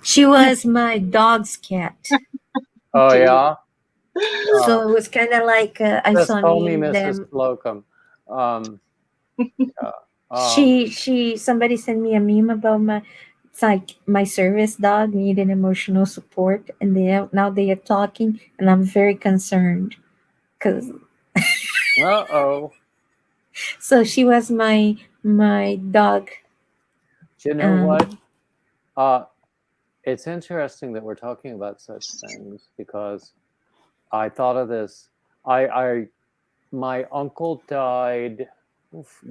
she was my dog's cat. Oh yeah. So it was kind of like I saw me, Mrs. Slocum. Somebody sent me a meme about it's like my service dog needed emotional support, and now they are talking, and I'm very concerned because. So she was my dog. Do you know what? It's interesting that we're talking about such things, because I thought of this. My uncle died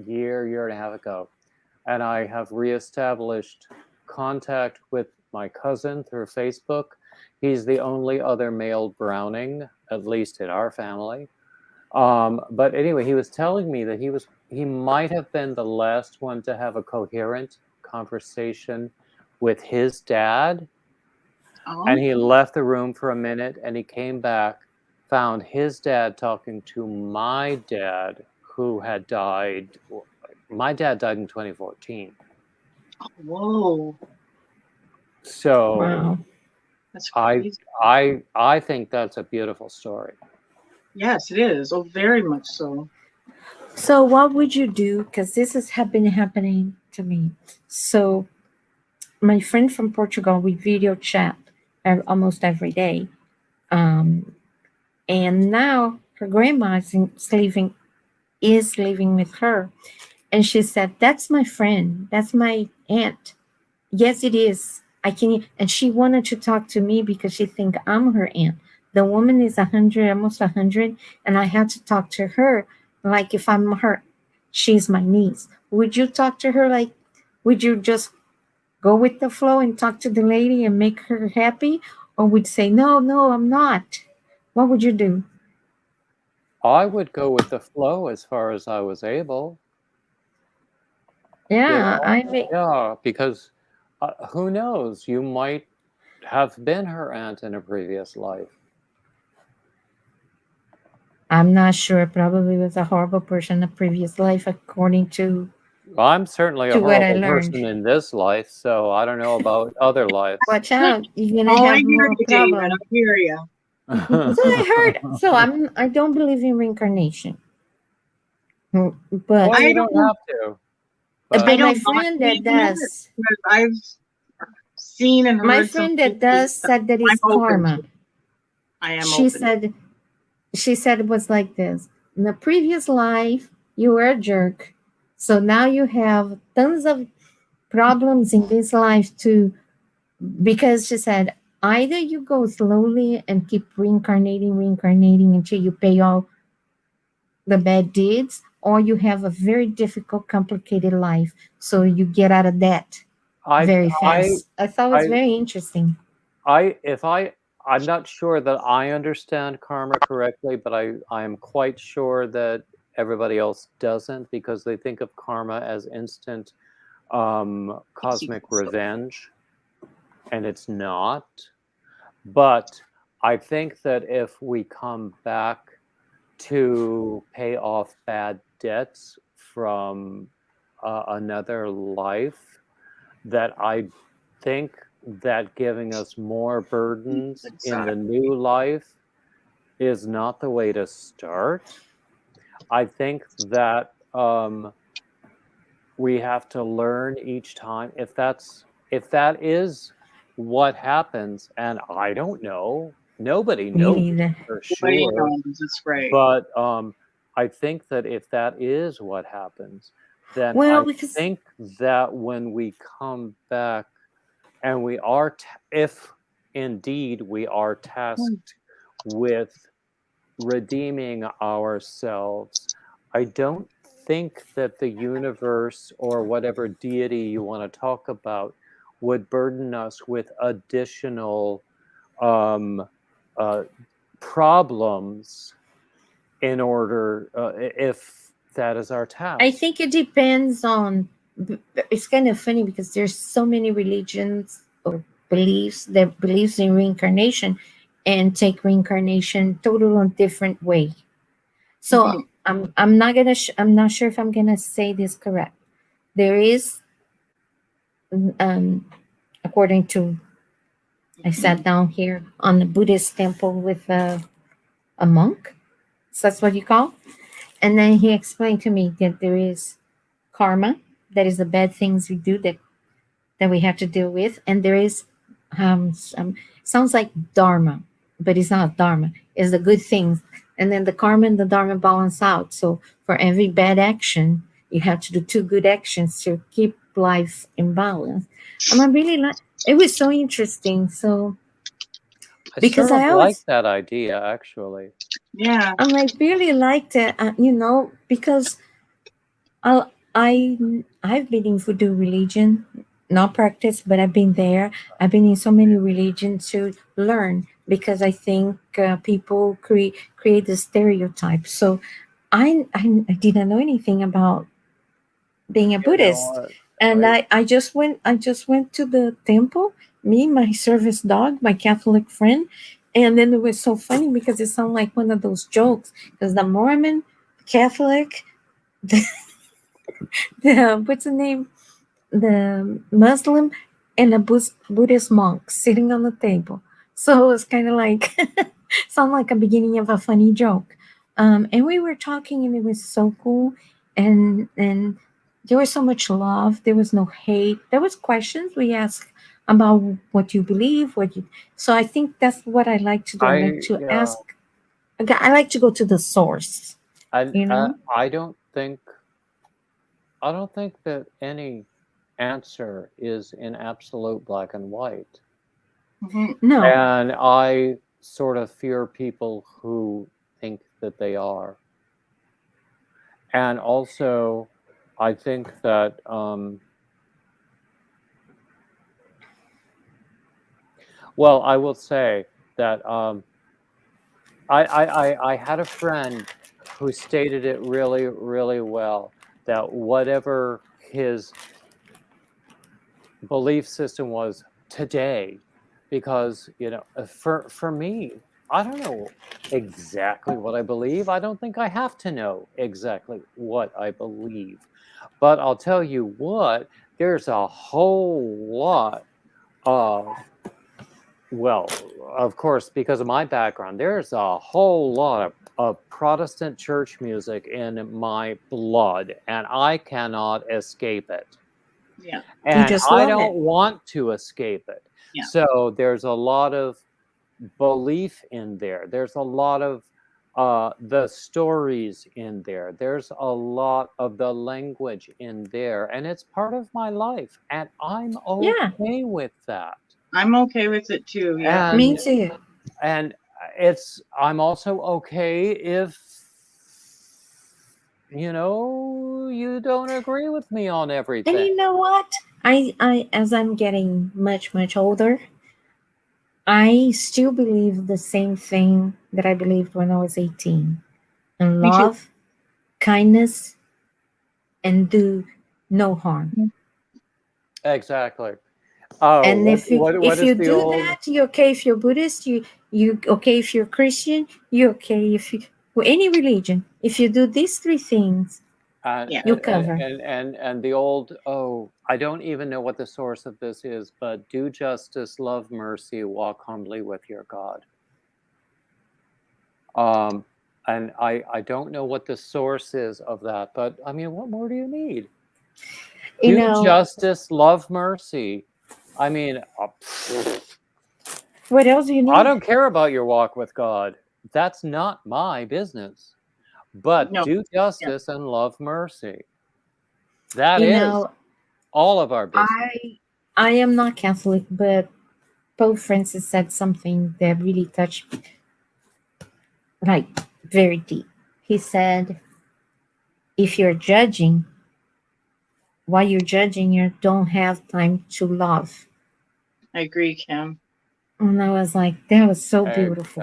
year and a half ago, and I have reestablished contact with my cousin through Facebook. He's the only other male Browning, at least in our family. But anyway, he was telling me that he might have been the last one to have a coherent conversation with his dad. And he left the room for a minute, and he came back, found his dad talking to my dad, who had died. My dad died in 2014. Whoa. So wow. That's crazy. I think that's a beautiful story. Yes, it is. Oh, very much so. So what would you do? Because this has been happening to me. So my friend from Portugal, we video chat almost every day. And now her grandma is living with her. And she said, that's my friend. That's my aunt. Yes, it is. And she wanted to talk to me because she think I'm her aunt. The woman is 100, almost 100, and I had to talk to her like if I'm her, she's my niece. Would you talk to her like, would you just go with the flow and talk to the lady and make her happy? Or would say, no, I'm not? What would you do? I would go with the flow as far as I was able. Yeah, yeah, because who knows? You might have been her aunt in a previous life. I'm not sure. Probably was a horrible person in a previous life, according to. I'm certainly a horrible person in this life, so I don't know about other lives. Watch out! You're gonna have more problems. I hear you. So I heard. So I don't believe in reincarnation, but you don't have to. But my friend that does. I've seen and heard. My friend that does said that it's karma. I am. She said it was like this. In the previous life, you were a jerk. So now you have tons of problems in this life too. Because she said, either you go slowly and keep reincarnating until you pay all the bad deeds, or you have a very difficult, complicated life. So you get out of debt very fast. I thought it was very interesting. I'm not sure that I understand karma correctly, but I am quite sure that everybody else doesn't, because they think of karma as instant cosmic revenge, and it's not. But I think that if we come back to pay off bad debts from another life, that I think that giving us more burdens in the new life is not the way to start. I think that we have to learn each time if that is what happens, and I don't know. Nobody knows for sure. That's right. But I think that if that is what happens, then Well, I think that when we come back and we are, if indeed we are tasked with redeeming ourselves, I don't think that the universe or whatever deity you want to talk about would burden us with additional problems in order, if that is our task. I think it depends on. It's kind of funny because there's so many religions or beliefs that believes in reincarnation and take reincarnation totally different way. So I'm not gonna. I'm not sure if I'm gonna say this correct. There is, according to, I sat down here on the Buddhist temple with a monk. So that's what you call. And then he explained to me that there is karma, that is the bad things we do that we have to deal with, and there is sounds like dharma, but it's not dharma. It's the good things, and then the karma and the dharma balance out. So for every bad action, you have to do 2 good actions to keep life in balance. And I really like. It was so interesting. So because I always like that idea, actually. Yeah, I really liked it. Because I've been in voodoo religion, not practice, but I've been there. I've been in so many religions to learn, because I think people create the stereotypes. So I didn't know anything about being a Buddhist, and I just went to the temple. Me, my service dog, my Catholic friend, and then it was so funny because it sounded like one of those jokes, because the Mormon, Catholic, the what's the name, the Muslim, and a Buddhist monk sitting on the table. So it was kind of like sound like a beginning of a funny joke. And we were talking, and it was so cool, and there was so much love. There was no hate. There was questions we asked about what you believe, So I think that's what I like to do. I like to ask. I like to go to the source. And I don't think that any answer is in absolute black and white. No. And I sort of fear people who think that they are. And also, I think that well, I will say that I had a friend who stated it really, really well, that whatever his belief system was today, because, for me, I don't know exactly what I believe. I don't think I have to know exactly what I believe. But I'll tell you what, there's a whole lot of, well, of course, because of my background, there's a whole lot of Protestant church music in my blood, and I cannot escape it. Yeah. And I don't want to escape it. Yeah. So there's a lot of belief in there. There's a lot of the stories in there. There's a lot of the language in there, and it's part of my life, and I'm okay with that. I'm okay with it too. Yeah, me too. And I'm also okay if you don't agree with me on everything. And you know what? I as I'm getting much, much older, I still believe the same thing that I believed when I was 18. And love, kindness, and do no harm. Exactly. And if you do that, you're okay if you're Buddhist, you okay if you're Christian, you're okay if you any religion. If you do these 3 things, You cover. And the old, oh, I don't even know what the source of this is, but do justice, love mercy, walk humbly with your God. And I don't know what the source is of that, but I mean, what more do you need? You do know, justice, love mercy. I mean, what else do you need? I don't care about your walk with God. That's not my business. But do justice and love mercy. That is all of our business. I am not Catholic, but Pope Francis said something that really touched me, like very deep. He said, if you're judging, while you're judging, you don't have time to love. I agree, Kim. And I was like, that was so beautiful.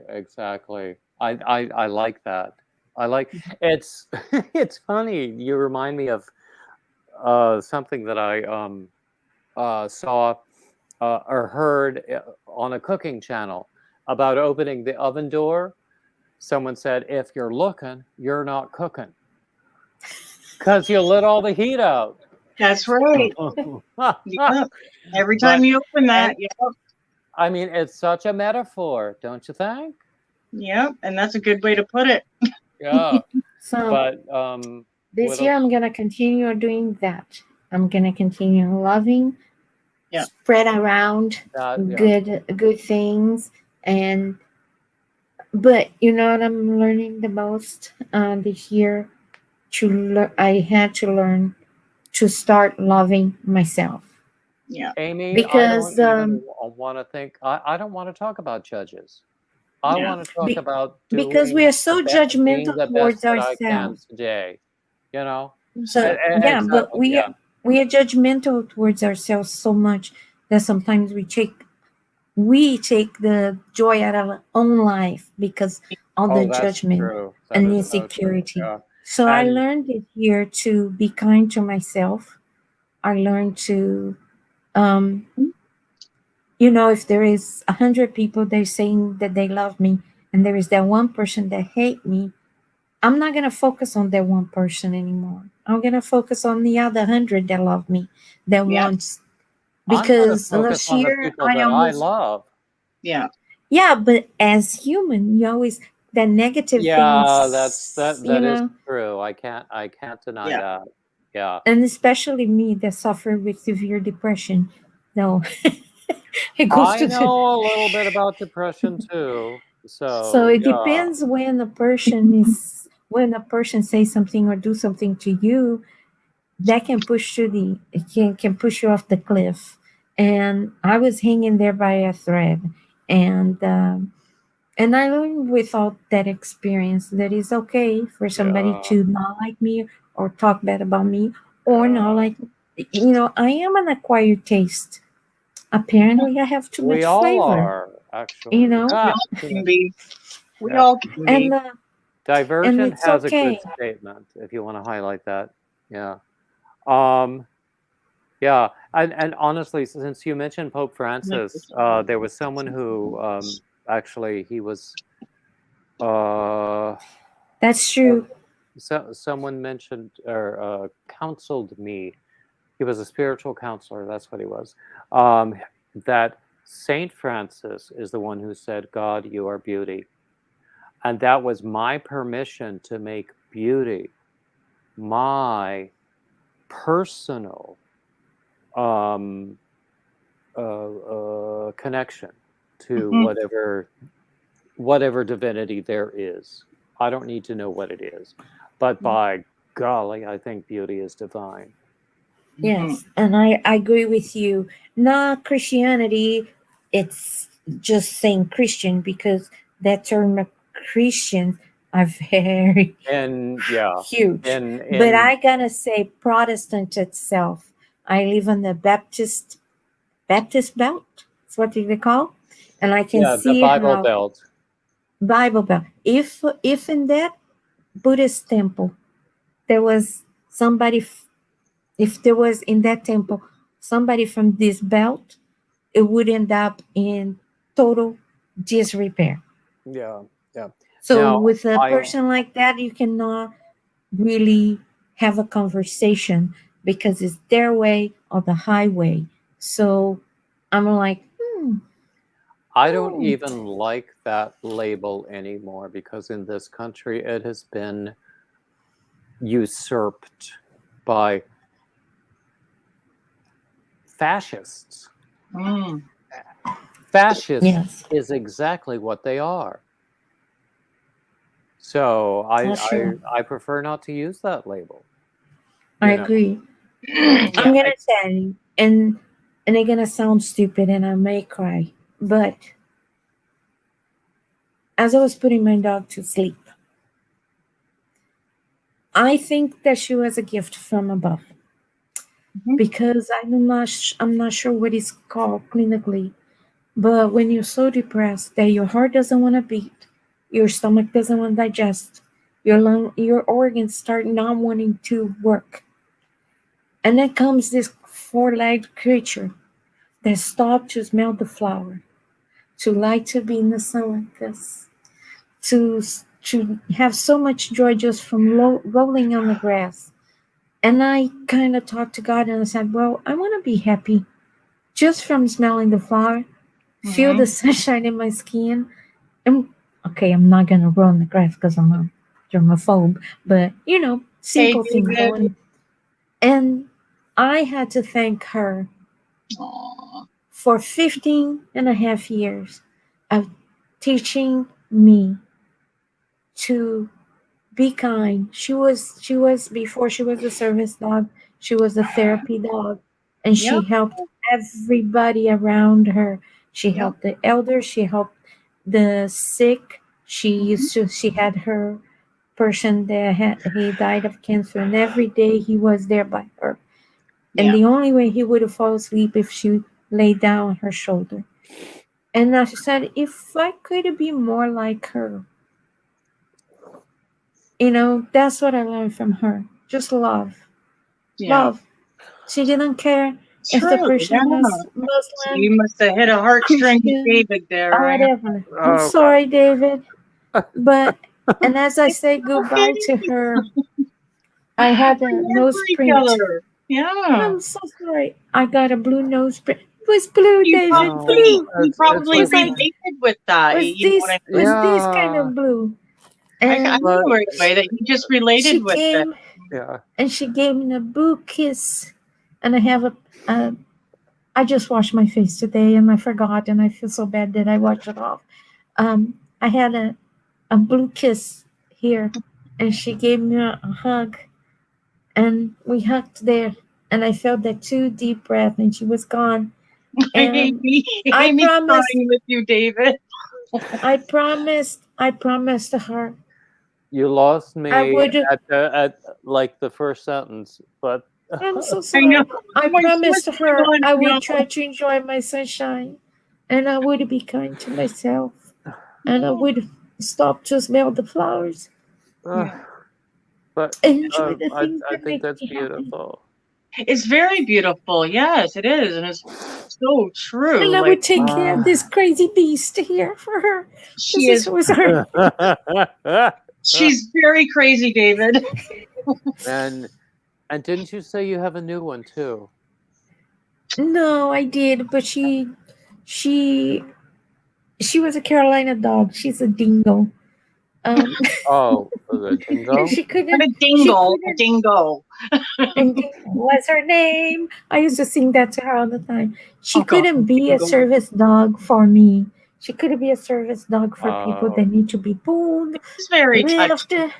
Exactly. I like that. I like it's it's funny. You remind me of something that I saw or heard on a cooking channel about opening the oven door. Someone said, if you're looking, you're not cooking. Because you let all the heat out. That's right. Yep. Every time you open that, I mean, it's such a metaphor, don't you think? Yep, and that's a good way to put it. Yeah. So, but this year I'm gonna continue doing that. I'm gonna continue loving, spread around good things, but you know what I'm learning the most this year? I had to learn to start loving myself. Yeah, Amy, because I don't want to think. I don't want to talk about judges. I want to talk about because we are so judgmental towards ourselves today. You know. So but we are judgmental towards ourselves so much that sometimes we take the joy out of our own life because of the judgment and insecurity. So I learned this year to be kind to myself. I learned to, if there is 100 people they're saying that they love me, and there is that one person that hate me, I'm not gonna focus on that one person anymore. I'm gonna focus on the other 100 that love me, that wants. Because last year I love. Yeah, but as human, you always that negative things. That is true. I can't deny that. Yeah. And especially me that suffer with severe depression. No. I know a little bit about depression too. So it depends when a person says something or do something to you that can push can push you off the cliff. And I was hanging there by a thread, and I learned without that experience that it's okay for somebody to not like me or talk bad about me or not like. I am an acquired taste. Apparently, I have too much flavor. We all are, actually. We all can be. We all can be. Divergent has a good statement, if you want to highlight that. Yeah. Yeah. And honestly, since you mentioned Pope Francis, there was someone who actually he was. That's true. Someone mentioned or counseled me. He was a spiritual counselor. That's what he was. That Saint Francis is the one who said, "God, you are beauty," and that was my permission to make beauty my personal connection to whatever divinity there is. I don't need to know what it is, but by golly, I think beauty is divine. Yes, and I agree with you. Not Christianity, it's just saying Christian because that term Christian are very huge. But I gotta say Protestant itself. I live on the Baptist belt. That's what they call, and I can see the Bible Belt. Bible Belt. If in that Buddhist temple there was somebody. If there was in that temple somebody from this belt, it would end up in total disrepair. Yeah. So with a person like that, you cannot really have a conversation because it's their way or the highway. So I'm like, I don't even like that label anymore because in this country it has been usurped by fascists. Fascists is exactly what they are. So I prefer not to use that label. I agree. I'm gonna tell you, and it's gonna sound stupid, and I may cry, but as I was putting my dog to sleep, I think that she was a gift from above, because I'm not sure what it's called clinically, but when you're so depressed that your heart doesn't want to beat, your stomach doesn't want to digest, your organs start not wanting to work, and then comes this four-legged creature that stopped to smell the flower, to like to be in the sun like this, to have so much joy just from rolling on the grass. And I kind of talked to God and I said, well, I want to be happy just from smelling the flower, feel the sunshine in my skin. And okay, I'm not going to roll on the grass because I'm a germaphobe, but simple things going. And I had to thank her for 15 and a half years of teaching me to be kind. She was before she was a service dog, she was a therapy dog, and she helped everybody around her. She helped the elders, she helped the sick. She had her person that he died of cancer, and every day he was there by her. And the only way he would have fallen asleep if she lay down on her shoulder. And I said, if I could be more like her, that's what I learned from her. Just love. Love. She didn't care if the person was Muslim. You must have hit a heartstring with David there. Or whatever. I'm sorry, David. But, and as I say goodbye to her, I had a nose print. Yeah. I'm so sorry. I got a blue nose print. It was blue, David. Blue. You probably related with that. Was this kind of blue? And I know right away that you just related with it. Yeah. And she gave me a blue kiss. And I have I just washed my face today and I forgot and I feel so bad that I washed it off. I had a blue kiss here and she gave me a hug and we hugged there and I felt that 2 deep breath and she was gone. And I promised with you, David. I promised to her. You lost me at like the first sentence, but I'm so sorry. I promised her I would try to enjoy my sunshine and I would be kind to myself and I would stop to smell the flowers. But enjoy the things I think that's beautiful. It's very beautiful. Yes, it is. And it's so true. And I would take care of this crazy beast here for her. She's very crazy, David. And didn't you say you have a new one too? No, I did, but she was a Carolina dog. She's a dingo. A dingo? She couldn't. A dingo. A dingo. And was her name? I used to sing that to her all the time. She couldn't be a service dog for me. She couldn't be a service dog for people that need to be pulled. It's very touching.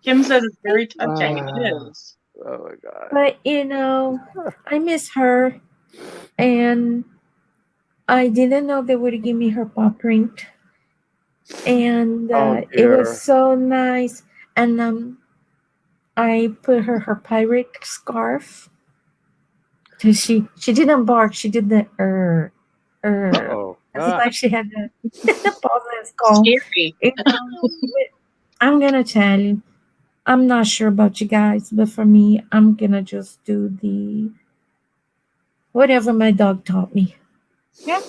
Kim says it's very touching. It is. Oh my God. But I miss her, and I didn't know they would give me her paw print, and it was so nice. And I put her pirate scarf. She didn't bark. She did the It's like she had the paws skull. Scary. I'm gonna tell you. I'm not sure about you guys, but for me, I'm gonna just do whatever my dog taught me. Yeah.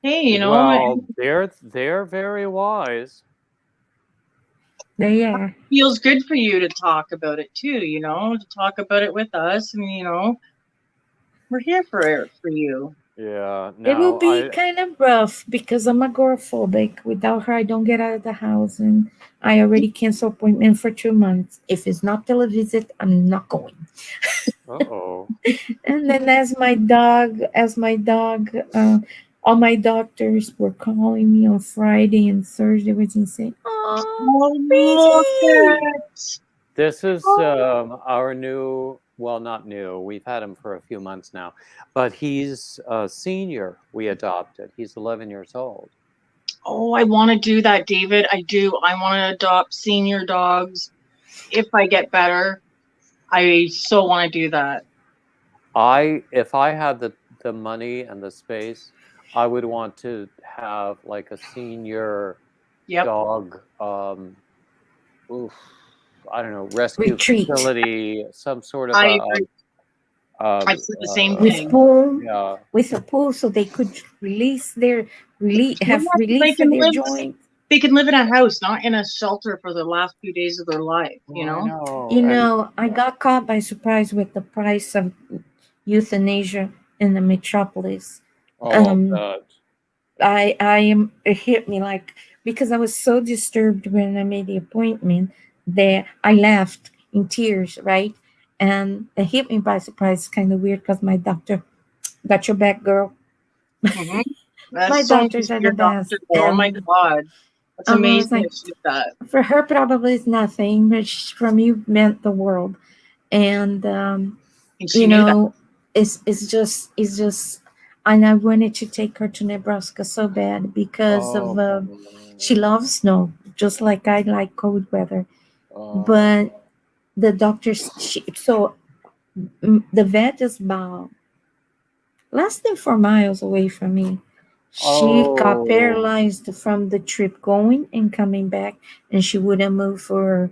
Hey, Well, they're very wise. They are. It feels good for you to talk about it too, you know, to talk about it with us, and you know, we're here for you. Yeah, It will no, be kind of rough because I'm agoraphobic. Without her, I don't get out of the house, and I already cancel appointment for 2 months. If it's not televisit, I'm not going. uh-oh. And then all my doctors were calling me on Friday and Thursday, was insane. Oh, look Breezy! at This is our new, well, not new. We've had him for a few months now, but he's a senior we adopted. He's 11 years old. Oh, I want to do that, David. I do. I want to adopt senior dogs if I get better. I so want to do that. If I had the money and the space, I would want to have like a senior dog, I don't know, rescue retreat facility, some sort of I said the same thing. With a pool, so they could have relief They for can their live. joints. They can live in a house, not in a shelter for the last few days of their life. You know. I got caught by surprise with the price of euthanasia in the metropolis. It hit me like, because I was so disturbed when I made the appointment that I left in tears, right? And it hit me by surprise. It's kind of weird because my doctor got your back, girl. Mm-hmm. My doctors are the best. Oh my God. That's amazing that she did that. For her, probably it's nothing, but from you meant the world. And, you know, it's just, and I wanted to take her to Nebraska so bad because of, she loves snow, just like I like cold weather. But the doctors, the vet is about less than 4 miles away from me. She got paralyzed from the trip going and coming back, and she wouldn't move for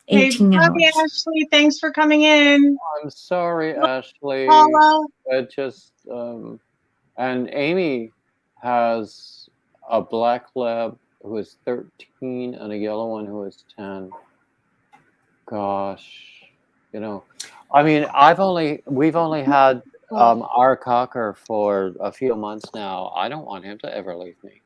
18 hours. Hey, Ashley, thanks for coming in. I'm sorry, Ashley. Paula. It just and Amy has a black lab who is 13 and a yellow one who is 10. Gosh, you know, I mean, we've only had our cocker for a few months now. I don't want him to ever leave me.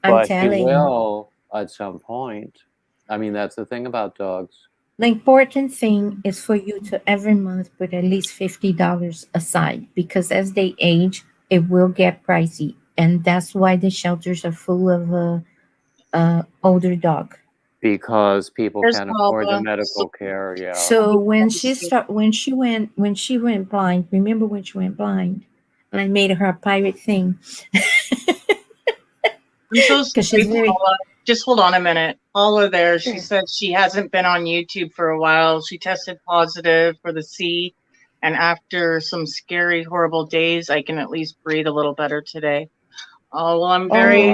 But he will at some point. I mean, that's the thing about dogs. The important thing is for you to every month put at least $50 aside, because as they age, it will get pricey. And that's why the shelters are full of older dog. Because people can't afford the medical care. Yeah. So when she went blind, remember when she went blind? And I made her a pirate thing. I'm so sorry, Paula. Just hold on a minute. Paula there, she said she hasn't been on YouTube for a while. She tested positive for the C, and after some scary, horrible days, I can at least breathe a little better today. Oh, well, I'm very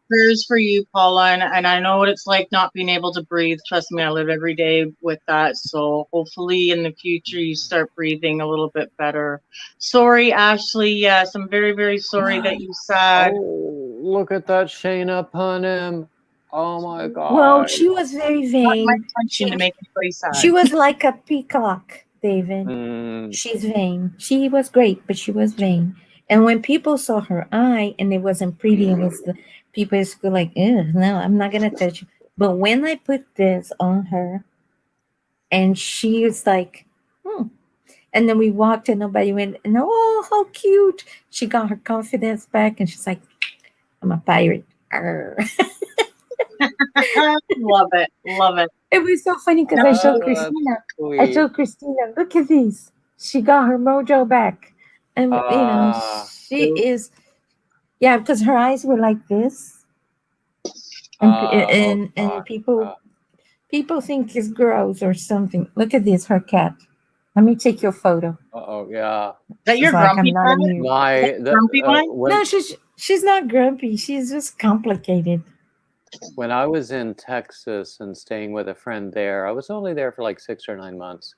prayers for you, Paula, and I know what it's like not being able to breathe. Trust me, I live every day with that. So hopefully in the future you start breathing a little bit better. Sorry, Ashley. Yes, I'm very, very sorry that you sad. Oh, look at that Shayna upon him. Oh my God. Well, she was very vain. To make anybody sad. She was like a peacock, David. She's vain. She was great, but she was vain. And when people saw her eye and it wasn't pretty, it was the people used to go like, ew, no, I'm not gonna touch you. But when I put this on her, and she was like, and then we walked and nobody went, and oh, how cute. She got her confidence back and she's like, I'm a pirate. Love it. Love it. It was so funny because I showed Christina, look at these. She got her mojo back. And, she is, because her eyes were like this. And people think it's gross or something. Look at this, her cat. Let me take your photo. Yeah. Is that your grumpy cat? Grumpy one? No, she's not grumpy. She's just complicated. When I was in Texas and staying with a friend there, I was only there for like 6 or 9 months.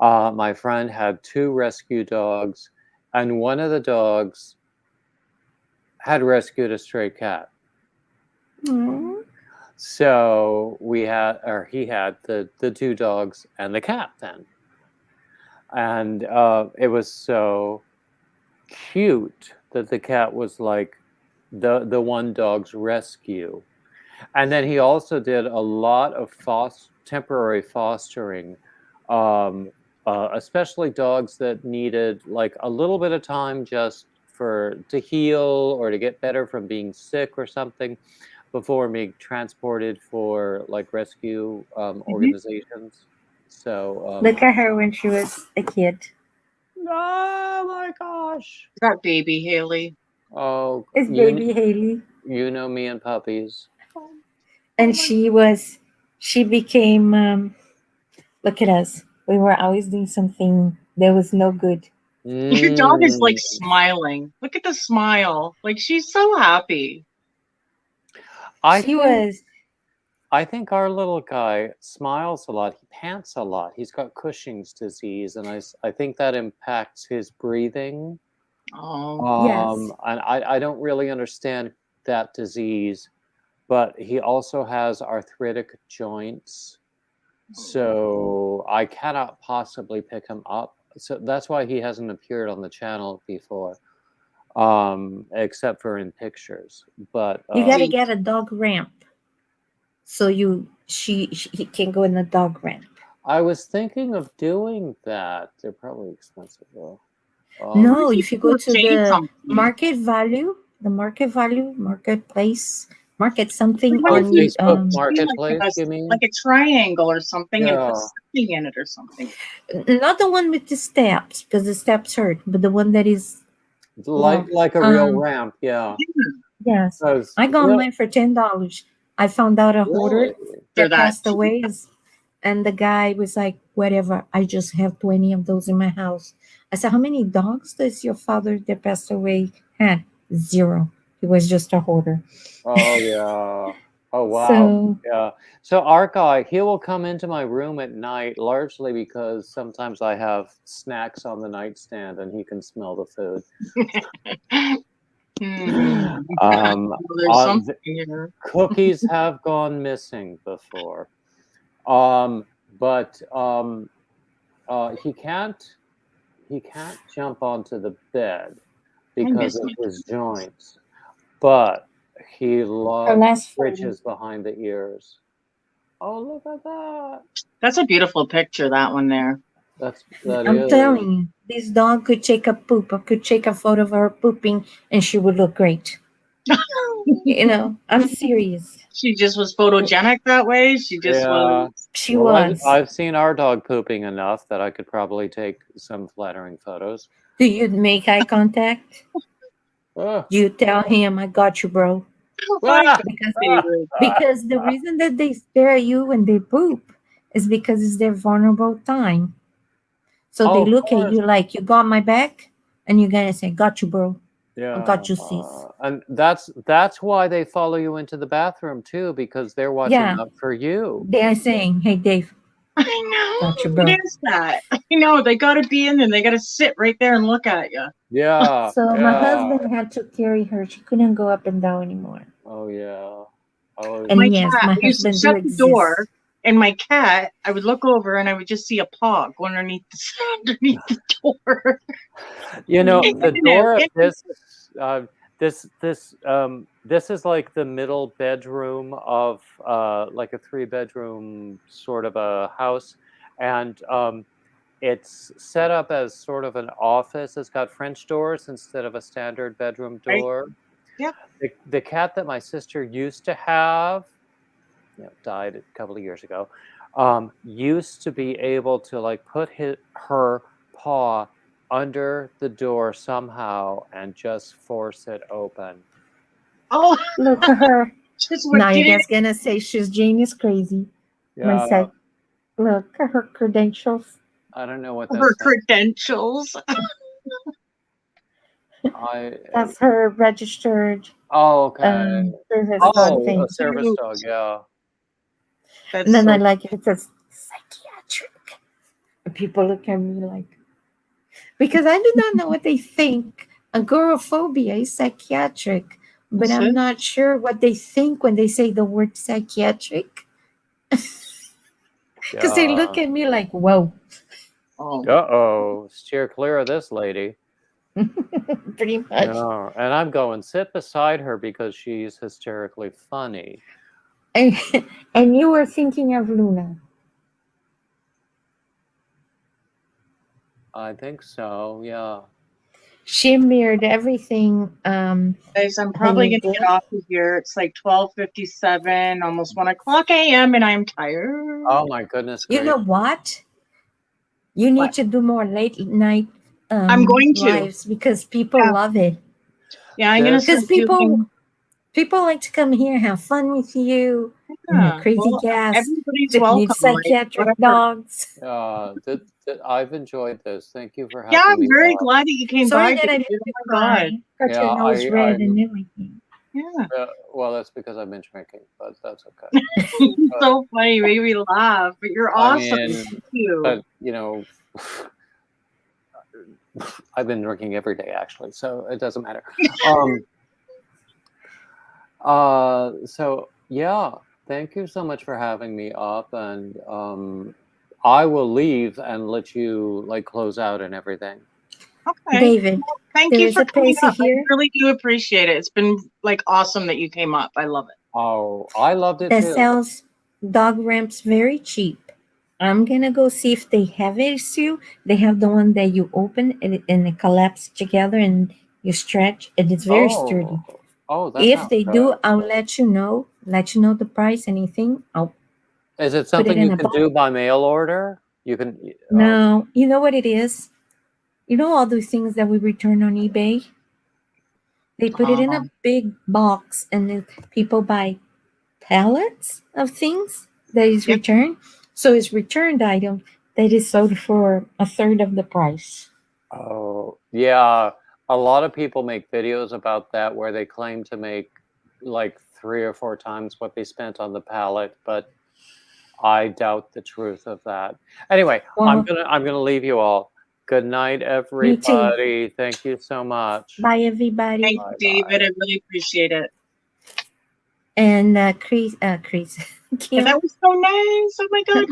My friend had 2 rescue dogs, and one of the dogs had rescued a stray cat. So he had the two dogs and the cat then. And it was so cute that the cat was like the one dog's rescue. And then he also did a lot of temporary fostering, especially dogs that needed like a little bit of time just to heal or to get better from being sick or something before being transported for like rescue organizations. So look at her when she was a kid. Oh my gosh! That baby Haley. Oh, it's baby Haley. You know me and puppies. And she became. Look at us. We were always doing something that was no good. Your dog is like smiling. Look at the smile. Like she's so happy. I think our little guy smiles a lot. He pants a lot. He's got Cushing's disease, and I think that impacts his breathing. Oh, yes. And I don't really understand that disease, but he also has arthritic joints. So I cannot possibly pick him up. So that's why he hasn't appeared on the channel before, except for in pictures. But you got to get a dog ramp, so he can go in the dog ramp. I was thinking of doing that. They're probably expensive though. No, if you go to the marketplace, market something like on Facebook Marketplace, like you mean? Like a triangle or something, Yeah. and put something in it or something. Not the one with the steps, because the steps hurt, but the one that is like a real ramp. Yeah. Yes, I got mine for $10. I found out a hoarder that passed away, and the guy was like, "Whatever, I just have 20 of those in my house." I said, "How many dogs does your father that passed away had?" 0. He was just a hoarder. Oh yeah. Oh wow. So, yeah. So our guy, he will come into my room at night, largely because sometimes I have snacks on the nightstand and he can smell the food. Cookies have gone missing before, but he can't jump onto the bed because of his joints, but he loves bridges behind the ears. Oh, look at that! That's a beautiful picture. That one there. I'm telling you, this dog could take a poop. I could take a photo of her pooping, and she would look great. I'm serious. She just was photogenic that way. She just was. She was. I've seen our dog pooping enough that I could probably take some flattering photos. Do you make eye contact? You tell him, "I got you, bro." Because the reason that they stare at you when they poop is because it's their vulnerable time. So they look at you like, "You got my back," and you're gonna say, "Got you, bro." Yeah, I got you, sis. And that's why they follow you into the bathroom too, because they're watching out for you. They're saying, "Hey, Dave." I know. Got you, bro. What is that? I know. They got to be in there. They got to sit right there and look at you. Yeah. So my husband had to carry her. She couldn't go up and down anymore. Oh yeah. Oh. And my yes, cat, my I used to husband shut the door, and my cat, I would look over and I would just see a paw go underneath the door. The door of this is like the middle bedroom of like a 3-bedroom sort of a house, and it's set up as sort of an office. It's got French doors instead of a standard bedroom door. Right. Yeah. The cat that my sister used to have, died a couple of years ago, used to be able to like put her paw under the door somehow and just force it open. Oh, look at her. Now you guys gonna say she's genius crazy. Yeah. I said, look at her credentials. I don't know what her credentials. That's her registered. Oh, okay. Service dog thing. A service dog, yeah. And then I like it. It says psychiatric. And people look at me like, because I do not know what they think. Agoraphobia is psychiatric. but I'm not sure what they think when they say the word psychiatric. Because they look at me like, whoa. Uh-oh. Steer clear of this lady. Pretty much. Yeah. And I'm going, sit beside her because she's hysterically funny. And you were thinking of Luna. I think so, yeah. She mirrored everything. Guys, I'm probably going to get off of here. It's like 12:57, almost 1 o'clock a.m., and I'm tired. Oh, my goodness. You know what? You need to do more late night I'm going to. lives because people love it. Yeah, I'm going to. Because people like to come here, have fun with you. Crazy gas. Everybody's welcome. Psychiatric dogs. I've enjoyed this. Thank you for having me. Yeah, I'm very glad that you came by. Sorry that I made you cry. Got your nose red and everything. Yeah. Well, that's because I've been drinking, but that's okay. So funny, made me laugh. But you're awesome. Thank you. But you know, I've been drinking every day actually, so it doesn't matter. So yeah, thank you so much for having me up, and I will leave and let you like close out and everything. Okay. David, thank you for coming up. I really do appreciate it. It's been like awesome that you came up. I love it. Oh, I loved it that too. Sells dog ramps very cheap. I'm gonna go see if they have it too. They have the one that you open and it collapses together and you stretch, and it's very sturdy. Oh, if they do, I'll let you know. Let you know the price. Anything? Is it something you can do by mail order? You can. No, you know what it is. You know all those things that we return on eBay. They put it in a big box, and then people buy pallets of things that is returned. So it's returned item that is sold for a third of the price. Oh, yeah. A lot of people make videos about that where they claim to make like 3 or 4 times what they spent on the pallet, but I doubt the truth of that. Anyway, well, I'm gonna leave you all. Good night, everybody. Thank you so much. Bye, everybody. Thank you, David. I really appreciate it. And Chris. That was so nice. Oh my God.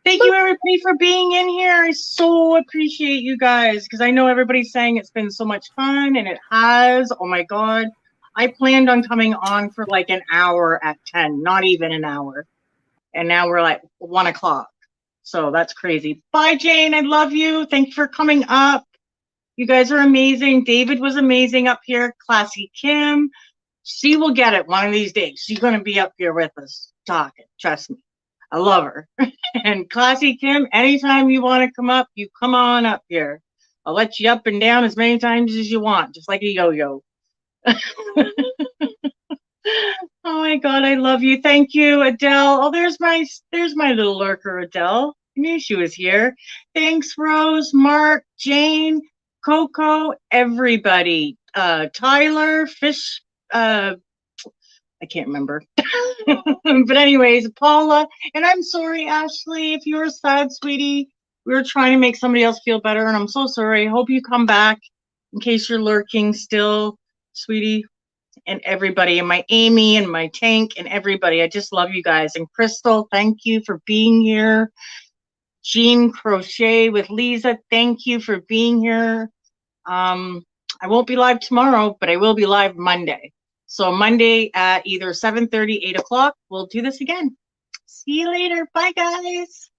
Thank you, everybody, for being in here. I so appreciate you guys because I know everybody's saying it's been so much fun, and it has. Oh my God. I planned on coming on for like an hour at 10, not even an hour. And now we're like 1 o'clock. So that's crazy. Bye, Jane. I love you. Thank you for coming up. You guys are amazing. David was amazing up here. Classy Kim. She will get it one of these days. She's going to be up here with us talking. Trust me. I love her. And Classy Kim, anytime you want to come up, you come on up here. I'll let you up and down as many times as you want, just like a yo-yo. Oh my God, I love you. Thank you, Adele. Oh, there's my little lurker, Adele. I knew she was here. Thanks, Rose, Mark, Jane, Coco, everybody. Tyler, Fish, I can't remember. But anyways, Paula, and I'm sorry, Ashley, if you were sad, sweetie. We were trying to make somebody else feel better, and I'm so sorry. I hope you come back in case you're lurking still, sweetie. And everybody, and my Amy and my Tank and everybody. I just love you guys. And Crystal, thank you for being here. Jean Crochet with Lisa, thank you for being here. I won't be live tomorrow, but I will be live Monday. So Monday at either 7:30, 8 o'clock, we'll do this again. See you later. Bye, guys.